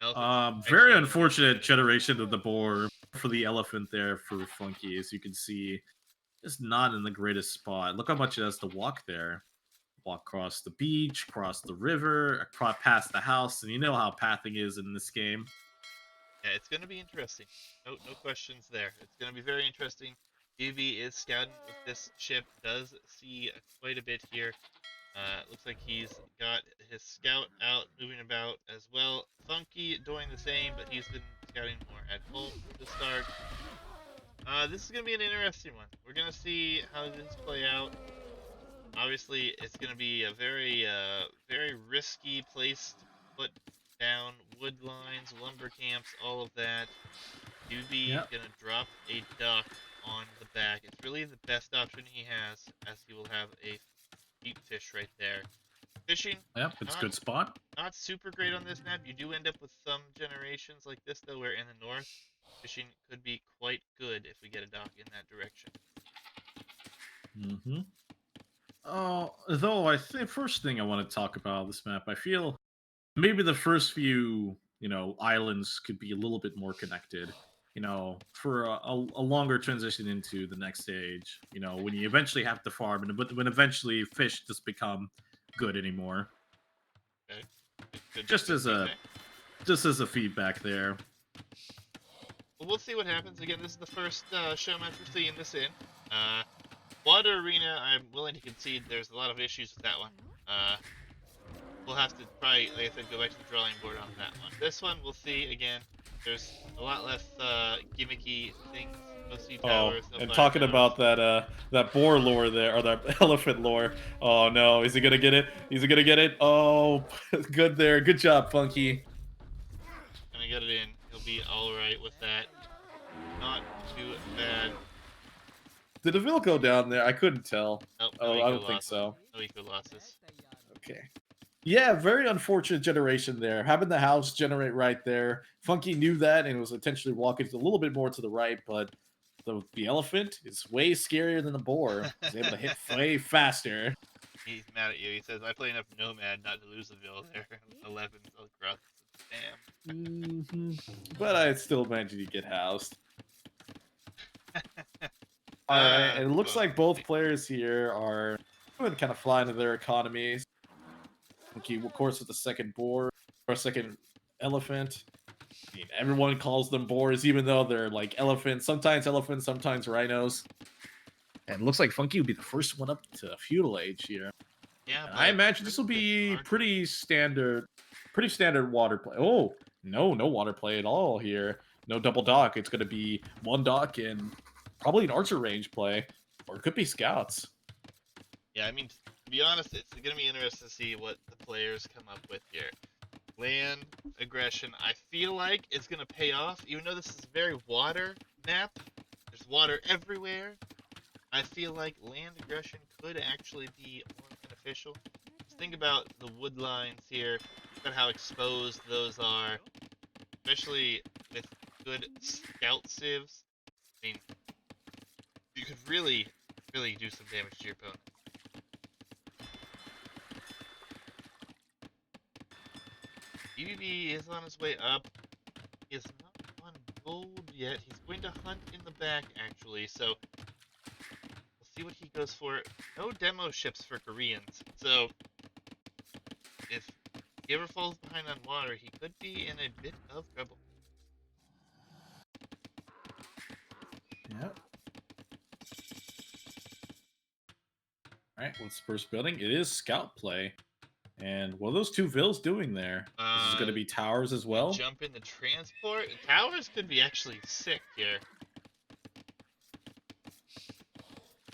elephants Very actually have a nice unfortunate advantage. generation of the boar for the elephant there for Funky, as you can see. It's not in the greatest spot. Look how much it has to walk there. Walk across the beach, across the river, past the house, and you know how pathing is in this game. Yeah, it's going to be interesting. No questions there. It's going to be very interesting. UV is scouting with this ship, does see quite a bit here. Looks like he's got his scout out, moving about as well. Funky doing the same, but he's been scouting more at home to start. This is going to be an interesting one. We're going to see how this play out. Obviously, it's going to be a very risky place to put down wood lines, lumber camps, all of that. UV Yep. gonna drop a duck on the back. It's really the best option he has, as he will have a deep fish right there. Fishing, Yep, it's a not good spot. not super great on this map. You do end up with some generations like this though, where in the north, fishing could be quite good if we get a dock in that direction. Hmm. Oh, though I think first thing I want to talk about this map, I feel maybe the first few, islands could be a little bit more connected. For a longer transition into the next stage. When you eventually have to farm, and when eventually fish just become good anymore. Okay, good Just good as a feedback. just as a feedback there. Well, we'll see what happens. Again, this is the first show match we're seeing this in. Uh, Water Arena, I'm willing to concede there's a lot of issues with that one. We'll have to probably, like I said, go back to the drawing board on that one. This one, we'll see again. There's a lot less gimmicky things. No sea Oh, towers, no and fire talking towers. about that boar lore there, or that elephant lore. Oh no, is he gonna get it? Is he gonna get it? Oh, good there. Good job, Funky. Gonna get it in. He'll be all right with that. Not too bad. Did a Vil go down there? I couldn't tell. Nope, no Oh, I eco don't think losses. so. No eco losses. Okay. Yeah, very unfortunate generation there. Having the house generate right there. Funky knew that and was intentionally walking a little bit more to the right, but the elephant is way scarier than the boar. He's able to hit way faster. He's mad at you. He says, "I play enough Nomad not to lose a bill there." 11 across. Damn. But I still managed to get housed. All right, and it looks Well, like both players here are going to kind of fly into their economies. Okay, of course, with the second boar or second elephant. I mean, everyone calls them boars, even though they're like elephants, sometimes rhinos. And it looks like Funky will be the first one up to feudal age here. yeah, And I but imagine this will critical hits be are good. pretty standard water play. Oh, no water play at all here. No double dock. It's going to be one dock and probably an archer range play, or it could be scouts. Yeah, I mean, to be honest, it's going to be interesting to see what the players come up with here. Land aggression, I feel like it's going to pay off, even though this is a very water map. There's water everywhere. I feel like land aggression could actually be more beneficial. Just think about the wood lines here, about how exposed those are, especially with good scout civs. I mean, you could really, really do some damage to your opponent. BBB is on his way up. He has not won gold yet. He's going to hunt in the back, actually, so we'll see what he goes for. No demo ships for Koreans, so if he ever falls behind on water, he could be in a bit of trouble. Yep. All right, what's the first building? It is scout play. And what are those two vills doing there? This is going to be towers as well. Jump in the transport. Towers could be actually sick here.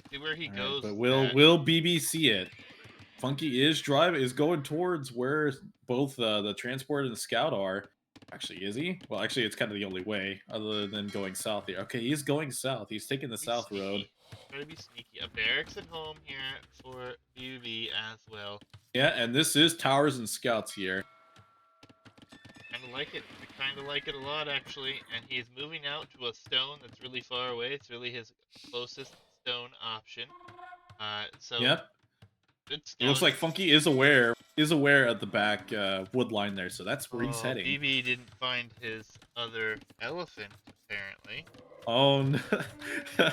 See where he goes. But with will BB see it? Funky is going towards where both the transport and the scout are. Actually, is he? Well, actually, it's kind of the only way other than going south here. Okay, he's going south. He's taking the south road. Try to be sneaky. A barracks at home here for BB as well. Yeah, and this is towers and scouts here. Kind of like it. I kind of like it a lot, actually. And he's moving out to a stone that's really far away. It's really his closest stone option. So Yep. Good It looks like Funky is aware of the back wood line there, so that's where he's heading. BB didn't find his other elephant, apparently. Oh, no.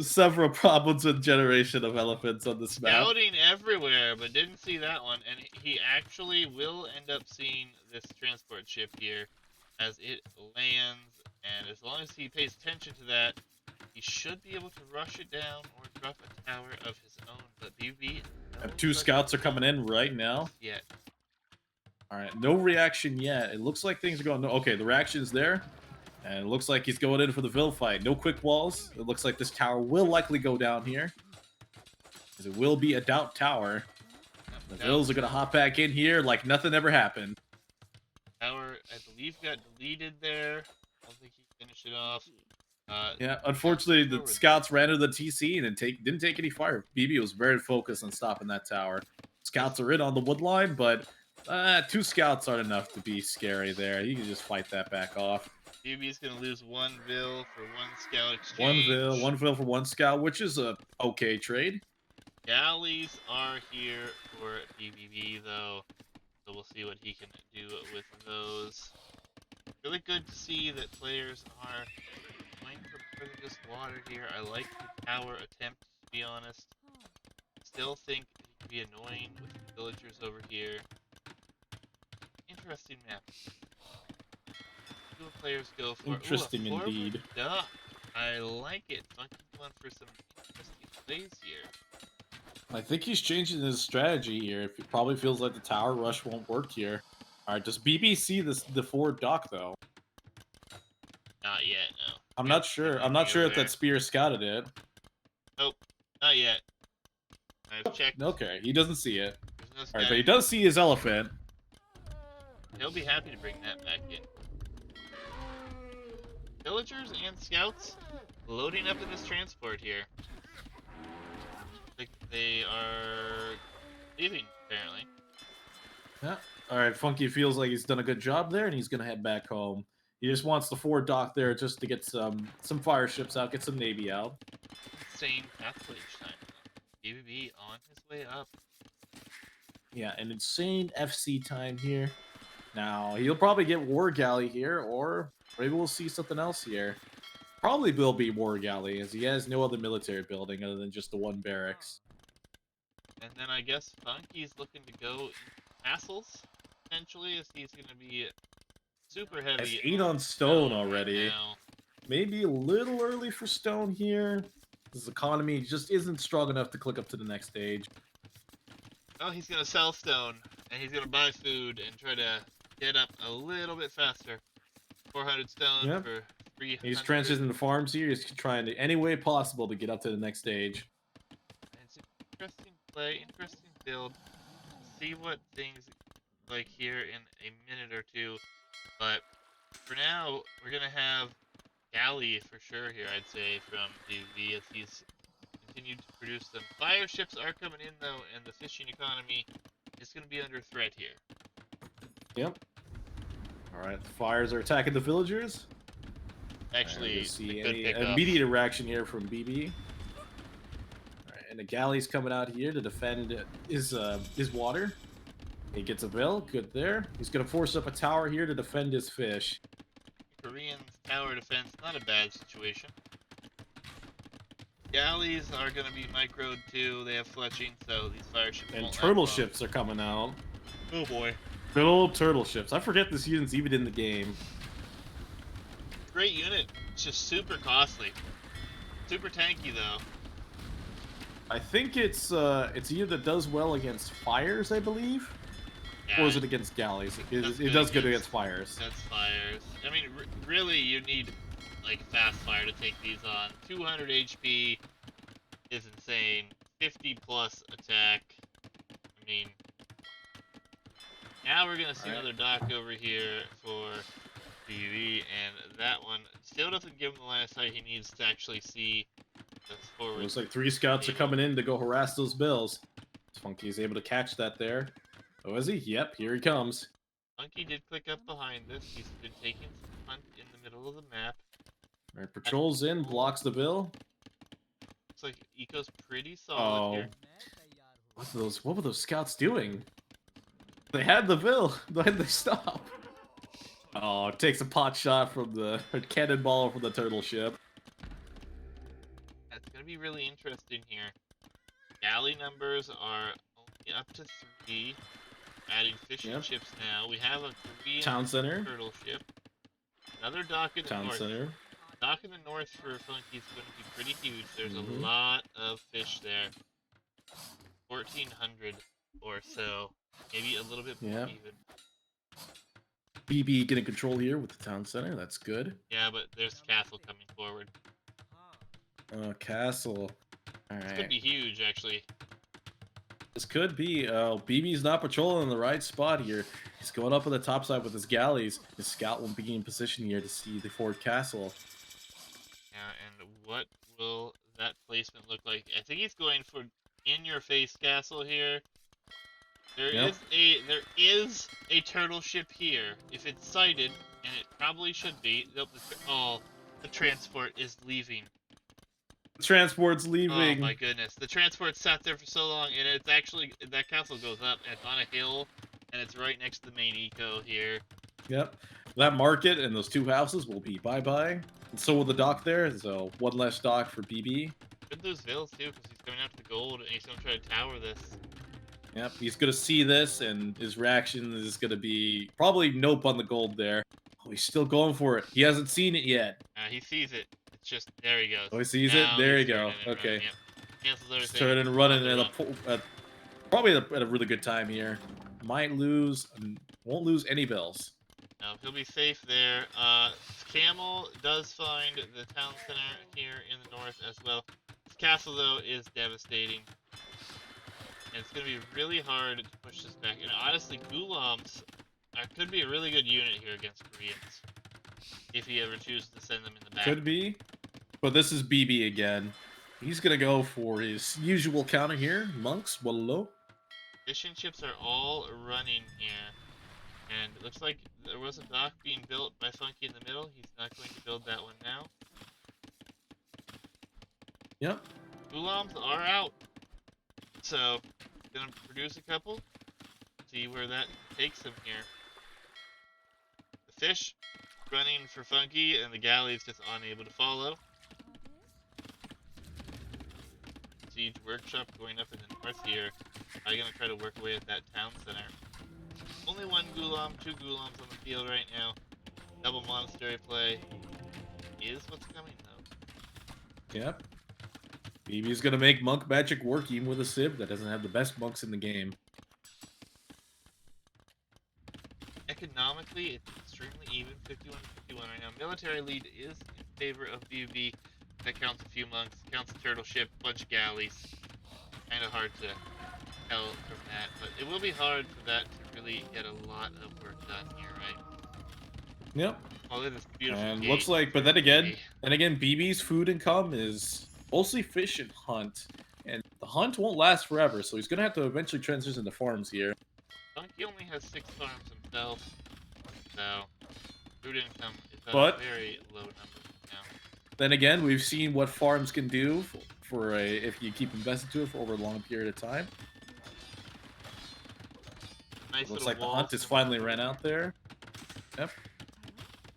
Several problems with generation of elephants on this map. Scouting everywhere, but didn't see that one. And he actually will end up seeing this transport ship here as it lands. And as long as he pays attention to that, he should be able to rush it down or drop a tower of his own. But BB, two scouts are coming in right now. Yet. All right, no reaction yet. It looks like things are going. Okay, the reaction's there. And it looks like he's going in for the Vil fight. No quick walls. It looks like this tower will likely go down here. Because it will be a doubt tower. The Vils are going to hop back in here like nothing ever happened. Tower, I believe, got deleted there. I don't think he finished it off. Yeah, unfortunately, the scouts ran into the TC and didn't take any fire. BB was very focused on stopping that tower. Scouts are in on the wood line, but two scouts aren't enough to be scary there. You can just fight that back off. BB's gonna lose one Vil for one scout exchange. One Vil for one scout, which is a okay trade. Galleys are here for BBB though, so we'll see what he can do with those. Really good to see that players are going for more than just water here. I like the tower attempt, to be honest. Still think it can be annoying with the villagers over here. Interesting map. What players go for? Interesting indeed. Duh. I like it. Funky going for some interesting plays here. I think he's changing his strategy here. He probably feels like the tower rush won't work here. All right, does BB see the forward dock though? Not yet, no. I'm not sure. I'm not sure if that spear scouted it. Nope, not yet. I've checked. Okay, he doesn't see it. No all right, but he does see his elephant. He'll be happy to bring that back in. Villagers and scouts loading up in this transport here. I think they are leaving, apparently. Yeah. All right, Funky feels like he's done a good job there, and he's gonna head back home. He just wants the forward dock there just to get some fire ships out, get some navy out. Insane pathway each time. BBB on his way up. Yeah, an insane FC time here. Now he'll probably get War Galley here, or maybe we'll see something else here. Probably will be War Galley, as he has no other military building other than just the one barracks. And then I guess Funky's looking to go into castles, potentially, as he's going to be super Has heavy 8 on on stone right already. now. Maybe a little early for stone here. This economy just isn't strong enough to click up to the next stage. Oh, he's going to sell stone, and he's going to buy food and try to get up a little bit faster. 400 stone Yep. for 300. He's transitioning the farms here. He's trying to any way possible to get up to the next stage. It's an interesting play, interesting build. See what things like here in a minute or two. But for now, we're going to have Galley for sure here, I'd say, from BV as he's continued to produce them. Fire ships are coming in, though, and the fishing economy is going to be under threat here. Yep. All right, the fires are attacking the villagers. Actually, see a good any pickoff. immediate reaction here from BB. All right, and the galley's coming out here to defend his water. He gets a bill, good there. He's gonna force up a tower here to defend his fish. Korean tower defense, not a bad situation. Galleys are going to be microed too. They have fletching, so these fire ships And won't turtle last long. ships are coming out. Oh boy. Good old turtle ships. I forget this unit's even in the game. Great unit. It's just super costly. Super tanky though. I think it's a unit that does well against fires, I believe. Yeah, Or is it against galleys? does It does good against fires. That's fires. I mean, really, you need like fast fire to take these on. 200 HP is insane. 50 plus attack. I mean, now we're gonna see another dock over here for BV, and that one still doesn't give him the line of sight he needs to actually see the forward. Looks like 3 scouts are coming in to go harass those bills. Funky's able to catch that there. Oh, is he? Yep, here he comes. Funky did click up behind this. He's been taking some hunt in the middle of the map. All right, patrols in, blocks the bill. Looks like Eco's pretty solid here. What were those scouts doing? They had the bill. Why did they stop? Oh, it takes a pot shot from the cannonball from the turtle ship. That's gonna be really interesting here. Galley numbers are only up to 3. Adding fishing ships now. We have a Korean Town center. turtle ship. Another dock in the north. Center. Dock in the north for Funky is going to be pretty huge. There's a lot of fish there. 1,400 or so. Maybe a little bit more even. BB getting control here with the town center. That's good. Yeah, but there's castle coming forward. Castle. All right. This could be huge, actually. This could be. BB's not patrolling in the right spot here. He's going up on the top side with his galleys. His scout won't be in position here to see the forward castle. Yeah, and what will that placement look like? I think he's going for in-your-face castle here. There is a turtle ship here. If it's sighted, and it probably should be. The transport is leaving. The transport's leaving. Oh my goodness. The transport sat there for so long, and it's actually, that castle goes up, and it's on a hill, and it's right next to the main eco here. Yep. That market and those 2 houses will be bye-bye. And so will the dock there, so 1 less dock for BB. Could lose Vills too, because he's coming after the gold, and he's going to try to tower this. Yep, he's going to see this, and his reaction is going to be probably nope on the gold there. Oh, he's still going for it. He hasn't seen it yet. He sees it. It's just, there he goes. Oh, he sees it? There you go. Okay. Yep. Cancels everything. Just turning and running probably at a really good time here. Might lose, won't lose any bills. No, he'll be safe there. Camel does find the town center here in the north as well. This castle, though, is devastating. And it's going to be really hard to push this back. And honestly, Gulams could be a really good unit here against Koreans. If he ever chooses to send them in the back. Could be. But this is BB again. He's going to go for his usual counter here. Monks, well low. Fishing ships are all running here. And it looks like there was a dock being built by Funky in the middle. He's not going to build that one now. Yep. Gulams are out. So, gonna produce a couple. See where that takes him here. The fish running for Funky, and the galley's just unable to follow. Siege workshop going up in the north here. I'm gonna try to work away at that town center. Only one Gulam, two Gulams on the field right now. Double monastery play is what's coming though. Yep. BB's gonna make monk magic work even with a Civ that doesn't have the best monks in the game. Economically, it's extremely even, 51-51 right now. Military lead is in favor of BB. That counts a few monks, counts a turtle ship, bunch of galleys. Kind of hard to tell from that, but it will be hard for that to really get a lot of work done here, right? Yep. Oh, look at this beautiful And gate. looks like, but then again, BB's food income is mostly fish and hunt, and the hunt won't last forever, so he's gonna have to eventually transition to farms here. Funky only has 6 farms himself, so food income is at But a very low number now. then again, we've seen what farms can do for a if you keep investing to it for over a long period of time. Nice Looks little like the walls hunt is from- finally ran out there. Yep.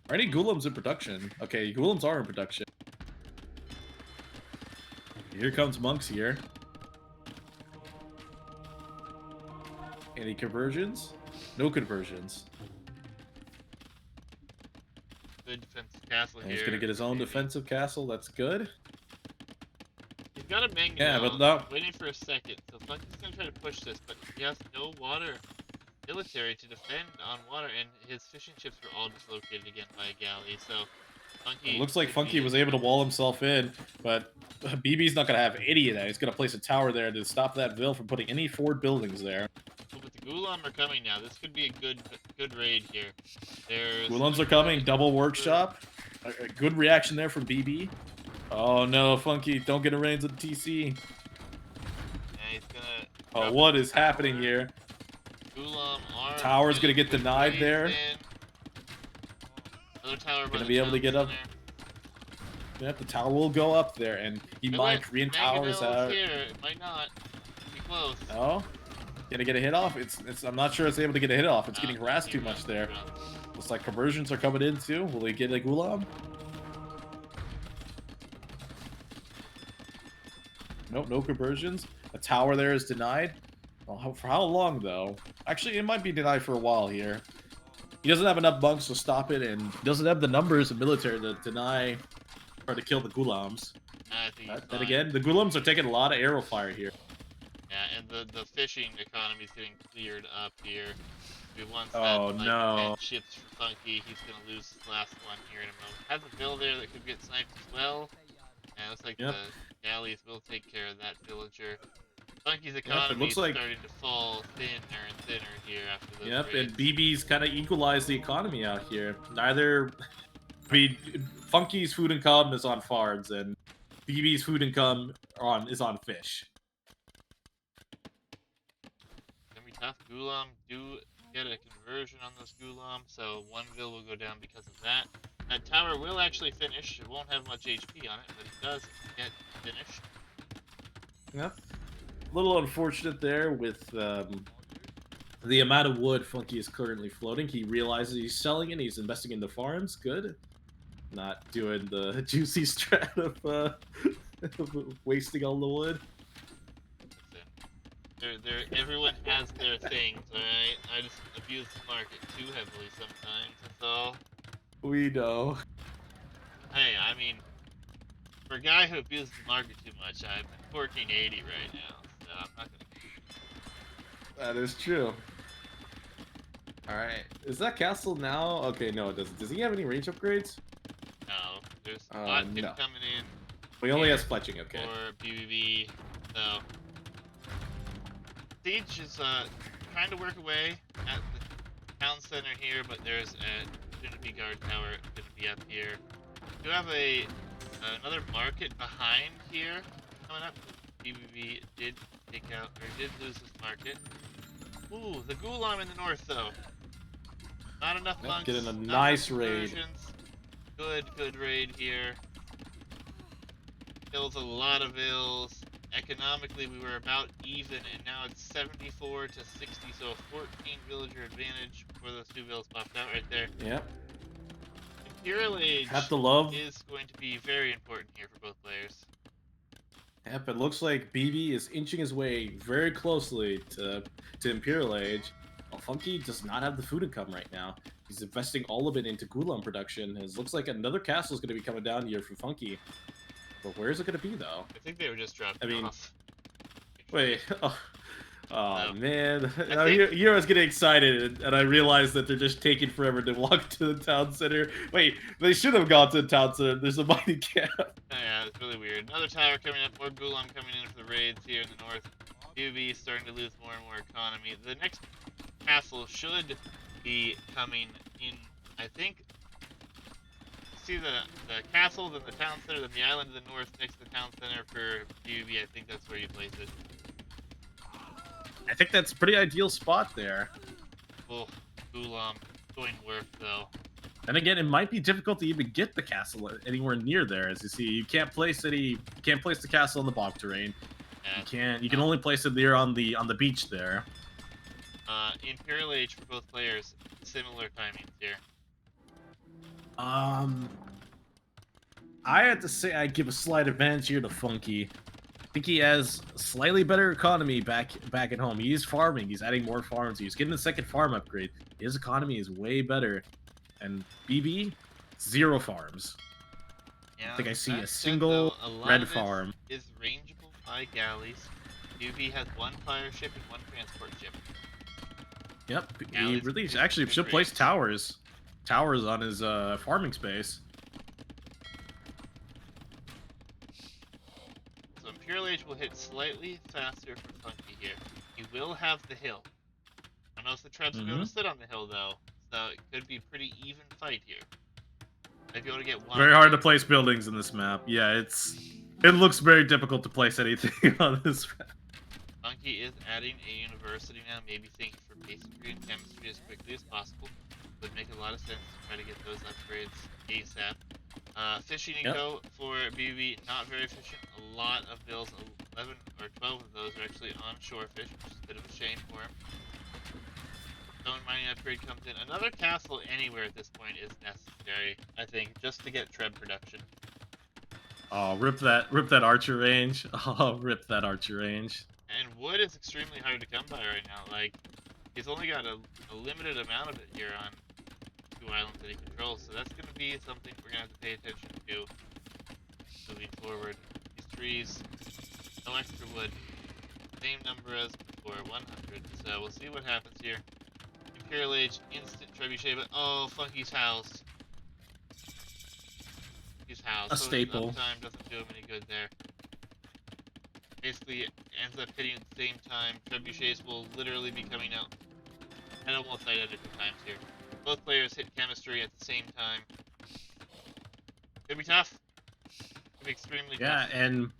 Are any Gulams in production? Okay, Gulams are in production. Here comes monks here. Any conversions? No conversions. Good defensive castle And here. he's gonna get his own maybe. defensive castle. That's good. He's got a mango. Yeah, but no. Waiting for a second. So Funky's gonna try to push this, but he has no water military to defend on water, and his fishing ships were all dislocated again by a galley. So Funky. It looks like could Funky be- was able to wall himself in, but BB's not gonna have any of that. He's gonna place a tower there to stop that Vil from putting any forward buildings there. Oh, but the Gulam are coming now. This could be a good raid here. There's Gulams are coming. Double workshop. A good reaction there from BB. Oh no, Funky! Don't get a reins of the TC. Yeah, he's gonna. Oh, drop what the is happening tower. here? Gulam are. Tower's gonna get good denied raids there. in. Another tower by Gonna the be able to town get up. center. Yep, the tower will go up there, and he might Korean towers out. Here. It might not. Be close. Oh, gonna get a hit off. It's. I'm not sure it's able to get a hit off. It's getting harassed too much there. Looks like conversions are coming in too. Will he get a Gulam? Nope, no conversions. A tower there is denied. Well, for how long though? Actually, it might be denied for a while here. He doesn't have enough bunks to stop it, and doesn't have the numbers of military to deny or to kill the Gulams. I think he's Then fine. again, the Gulams are taking a lot of arrow fire here. Yeah, and the fishing economy is getting cleared up here. We once Oh, had like no. 10 ships for Funky. He's gonna lose his last one here in a moment. Has a bill there that could get sniped as well. And it looks like Yep. the galleys will take care of that villager. Funky's it economy looks is like- starting to fall thinner and thinner here after those Yep, raids. and BB's kind of equalized the economy out here. Neither, I mean, Funky's food income is on farms, and BB's food income is on fish. Gonna be tough. Gulam do get a conversion on those Gulam, so one vil will go down because of that. That tower will actually finish. It won't have much HP on it, but it does get finished. Yep. A little unfortunate there with the amount of wood Funky is currently floating. He realizes he's selling it. He's investing in the farms. Good. Not doing the juicy strat of wasting all the wood. Everyone has their things, alright? I just abuse the market too heavily sometimes, that's all. We know. Hey, I mean, for a guy who abuses the market too much, I'm at 1480 right now, so I'm not gonna... That is true. Alright. Is that castle now? Okay, no, it doesn't. Does he have any range upgrades? No, there's a lot no. coming in He only has fletching, okay. for BBB, so... Siege is trying to work away at the town center here, but there's a soon-to-be guard tower going to be up here. We do have another market behind here coming up. BBB did take out, or did lose his market. Ooh, the Gulam in the north, though. Not enough Yep, monks, getting a not enough nice raid. conversions. Good raid here. Kills a lot of vills. Economically, we were about even, and now it's 74 to 60, so a 14 villager advantage before those two vills popped out right there. Yep. Imperial Age Have to love. is going to be very important here for both players. Yep, it looks like BB is inching his way very closely to Imperial Age. Well, Funky does not have the food income right now. He's investing all of it into Gulam production. It looks like another castle is going to be coming down here for Funky. But where is it going to be, though? I think they were just dropping off. Wait. Oh No. man. think- Here I was getting excited, and I realized that they're just taking forever to walk to the town center. Wait, they should have gone to the town center. There's a mighty camp. Yeah, it's really weird. Another tower coming up, more Gulam coming in for the raids here in the north. UB starting to lose more and more economy. The next castle should be coming in, I think. See the castle, then the town center, then the island to the north next to the town center for UB. I think that's where you place it. I think that's a pretty ideal spot there. Oh, Gulam going work though. And again, it might be difficult to even get the castle anywhere near there. As you see, you can't place the castle in the bog terrain. Yeah, You can only place it there on the beach there. Imperial Age for both players, similar timings here. I have to say I give a slight advantage here to Funky. I think he has slightly better economy back at home. He is farming. He's adding more farms. He's getting the second farm upgrade. His economy is way better. And BB, 0 farms. Yeah, I think I see a that single said, though, red farm. Is rangeable by galleys. UB has 1 fire ship and 1 transport ship. Yep, he Galleys really is actually good should place rates. towers on his farming space. So Imperial Age will hit slightly faster for Funky here. He will have the hill. I don't know if the Trebs will be able to sit on the hill though, so it could be a pretty even fight here. If you want to get one. Very hard to place buildings in this map. Yeah, it looks very difficult to place anything on this map. Funky is adding a university now, maybe thinking for basic degree and chemistry as quickly as possible. Would make a lot of sense to try to get those upgrades ASAP. Fishing and go for BB, not very efficient. A lot of bills, 11 or 12 of those are actually onshore fish, which is a bit of a shame for him. Stone mining upgrade comes in. Another castle anywhere at this point is necessary, I think, just to get Treb production. Oh, rip that archer range. Oh, rip that archer range. And wood is extremely hard to come by right now. Like, he's only got a limited amount of it here on 2 islands that he controls, so that's going to be something we're going to have to pay attention to moving forward. These trees, no extra wood, same number as before, 100, so we'll see what happens here. Imperial Age, instant trebuchet, but oh, Funky's housed. He's housed. A so staple. Uptime doesn't do him any good there. Basically, it ends up hitting at the same time. Trebuchets will literally be coming out at almost identical times here. Both players hit chemistry at the same time. Could be tough. Could be extremely tough. Yeah, and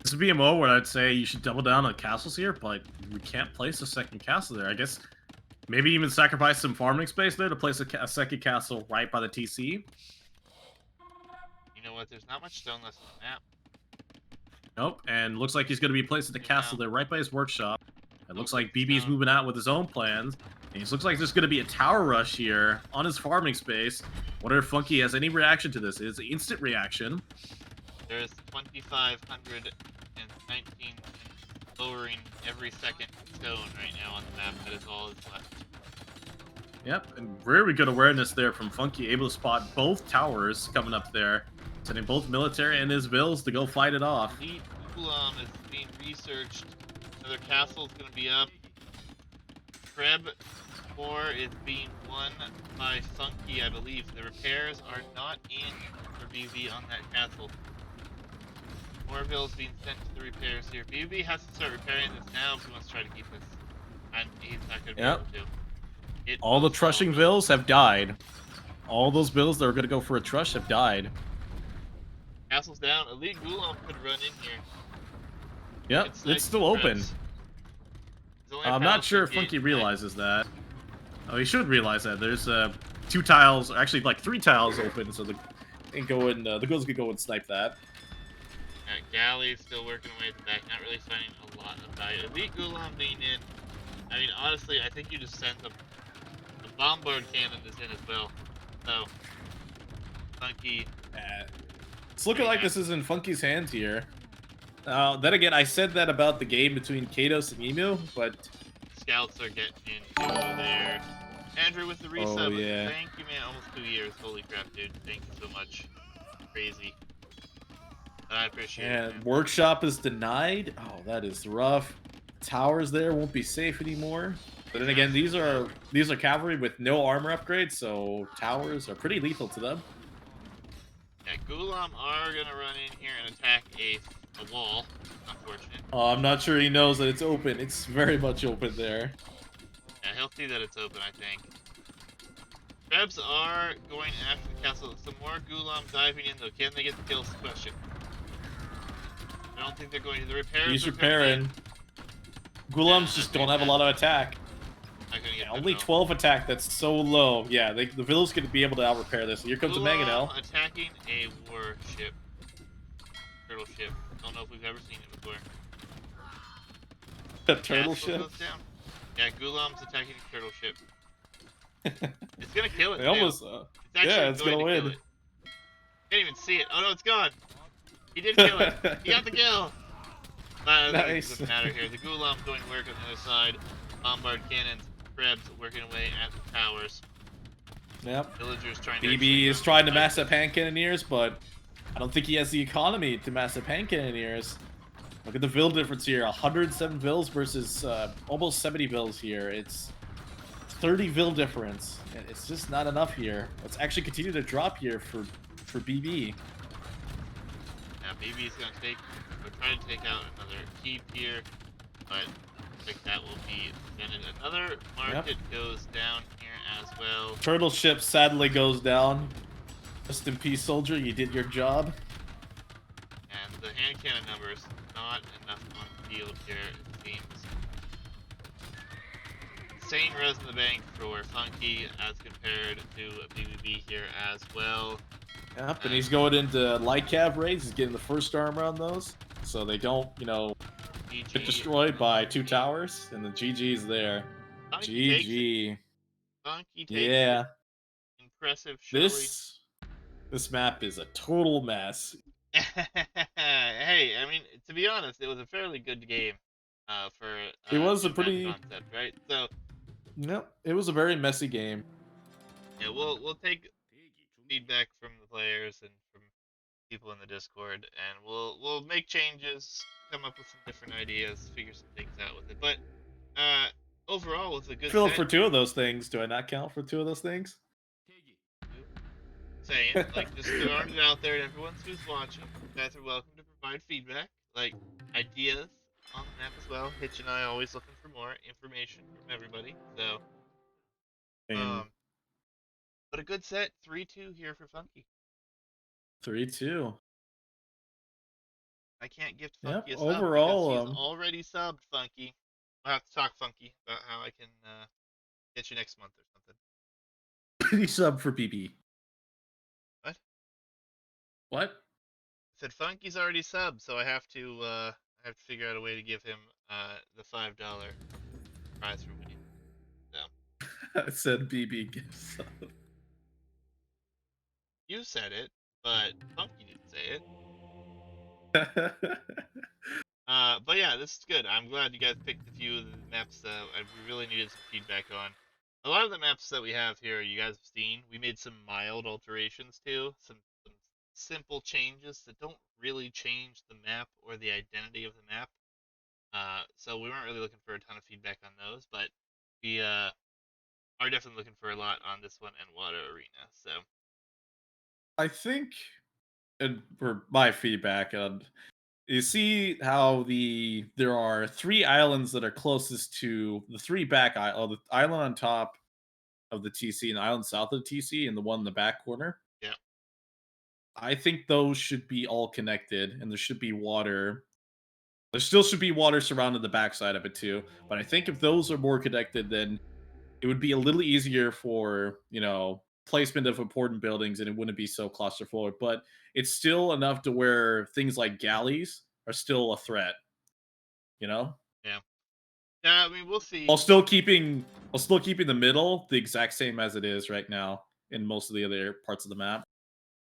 this is BMO where I'd say you should double down on castles here, but we can't place a second castle there. I guess maybe even sacrifice some farming space there to place a second castle right by the TC. You know what? There's not much stone left on the map. Nope, and looks like he's going to be placing the castle there right by his workshop. It looks like BB's moving out with his own plans. And it looks like there's going to be a tower rush here on his farming space. Wonder if Funky has any reaction to this. It's an instant reaction. There's 2,519 lowering every second stone right now on the map. That is all that's left. Yep, and very good awareness there from Funky, able to spot both towers coming up there, sending both military and his vills to go fight it off. Elite Ulam is being researched. Another castle is going to be up. Treb 4 is being won by Funky, I believe. The repairs are not in for BB on that castle. More vills being sent to the repairs here. BB has to start repairing this now if he wants to try to keep this. And he's not going to be able to. All the trushing vills have died. All those vills that were going to go for a trush have died. Castle's down. Elite Gulam could run in here. Yep, it's still open. He's only a I'm tile not sure should if get Funky like realizes that. Oh, he should realize that. There's 2 tiles, actually like 3 tiles open, so the girls could go and snipe that. Galley still working away at the back, not really finding a lot of value. Elite Gulam being in. I mean, honestly, I think you just sent the bombard cannon is in as well. So Funky Uh, it's looking pretty like this happy. is in Funky's hands here. Then again, I said that about the game between Kados and Emu, but Scouts are getting into there. Andrew with the oh resub. yeah. Thank you, man. Almost 2 years. Holy crap, dude. Thank you so much. Crazy. But I appreciate it, man. And workshop is denied. Oh, that is rough. Towers there won't be safe anymore. But then again, Exactly, these are cavalry with no armor upgrades, so towers are pretty lethal to them. yeah, Gulam are gonna run in here and attack a wall. Unfortunate. I'm not sure he knows that it's open. It's very much open there. Yeah, he'll see that it's open, I think. Rebs are going after the castle. Some more Gulam diving in, though. Can they get the kills? The question. I don't think they're going to. The repairs He's are coming in. repairing. Yeah, Gulams just don't have a lot of attack. not gonna get Yeah, them only at all. 12 attack. That's so low. Yeah, the villain's going to be able to out repair this. Here comes a Gulam Mangonel. attacking a warship. Turtle ship. Don't know if we've ever seen it before. A turtle Castle ship. goes down. Yeah, Gulam's attacking a turtle ship. It's gonna kill it, They too. almost. It's actually Yeah, it's going gonna to kill win. it. Can't even see it. Oh no, it's gone. He did kill it. He got the kill. But I think it Nice. doesn't matter here. The Gulam's doing work on the other side. Bombard cannons, Krebs working away at the towers. Yep. Villagers trying to BB is come trying to fight mass up this. hand cannoneers, but I don't think he has the economy to mass up hand cannoneers. Look at the bill difference here: 107 bills versus almost 70 bills here. It's 30 bill difference. It's just not enough here. Let's actually continue to drop here for BB. Now BB's gonna we're trying to take out another keep here, but I think that will be defended. Another market goes down here as well. Turtle ship sadly goes down. Rest in peace, soldier. You did your job. And the hand cannon numbers not enough on the field here, it seems. Insane res in the bank for Funky as compared to BBB here as well. Yep, and he's going into light cav raids. He's getting the first armor on those, so they don't, GG. get destroyed by 2 towers. And the GG's there. Funky takes it. GG. Funky takes it. Yeah. Impressive showing. This map is a total mess. Hey, I mean, to be honest, it was a fairly good game for It was a new map pretty. concept, right? So Yep. It was a very messy game. yeah, we'll take feedback from the players and from people in the Discord, and we'll make changes, come up with some different ideas, figure some things out with it. But uh, overall, it was a good Filled set. for 2 of those things. Do I not count for 2 of those things? Saying like just throwing it out there, and everyone who's watching, you guys are welcome to provide feedback, like ideas on the map as well. Hitch and I are always looking for more information from everybody. So, And but a good set, 3-2 here for Funky. 3-2. I can't gift Yep. Funky a sub because Overall, he's already subbed Funky. I'll have to talk Funky about how I can get you next month or something. pretty sub for BB. What? What? I said Funky's already subbed, so I have to figure out a way to give him the $5 prize for winning. So I said BB gives sub. you said it, but Funky didn't say it. But yeah, this is good. I'm glad you guys picked a few of the maps that we really needed some feedback on. A lot of the maps that we have here, you guys have seen. We made some mild alterations too, some simple changes that don't really change the map or the identity of the map. So we weren't really looking for a ton of feedback on those, but we are definitely looking for a lot on this one and Water Arena. So I think, and for my feedback, you see how there are 3 islands that are closest to the 3 back the island on top of the TC and the island south of the TC and the one in the back corner. yeah, I think those should be all connected, and there should be water There still should be water surrounding the backside of it too. But I think if those are more connected, then it would be a little easier for placement of important buildings, and it wouldn't be so claustrophobic. But it's still enough to where things like galleys are still a threat. You know, Yeah. Yeah, I mean, we'll see. while still keeping the middle the exact same as it is right now in most of the other parts of the map.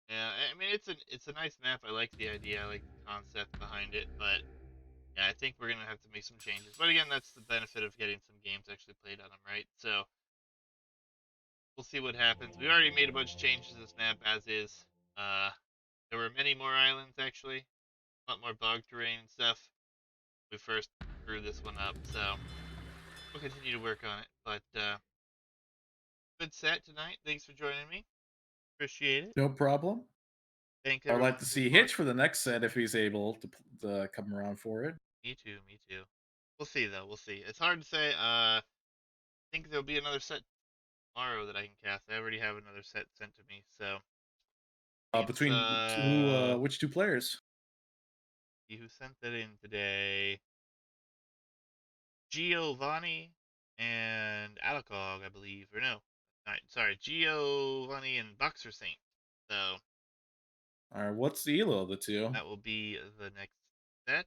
Yeah, I mean, it's a nice map. I like the idea. I like the concept behind it, but yeah, I think we're gonna have to make some changes. But again, that's the benefit of getting some games actually played on them, right? So we'll see what happens. We already made a bunch of changes to this map as is. Uh, there were many more islands actually, a lot more bog terrain and stuff. We first drew this one up, so we'll continue to work on it. But good set tonight. Thanks for joining me. Appreciate it. No problem. Thank I'd everyone like to who's see Hitch watched. for the next set if he's able to come around for it. Me too. Me too. We'll see though. We'll see. It's hard to say. I think there'll be another set tomorrow that I can cast. I already have another set sent to me, so it's Between two, which two players? see who sent that in today. Giovanni and Alacog, I believe, or no, sorry, Giovanni and Boxer Saint. So All right, what's the elo of the two? that will be the next set.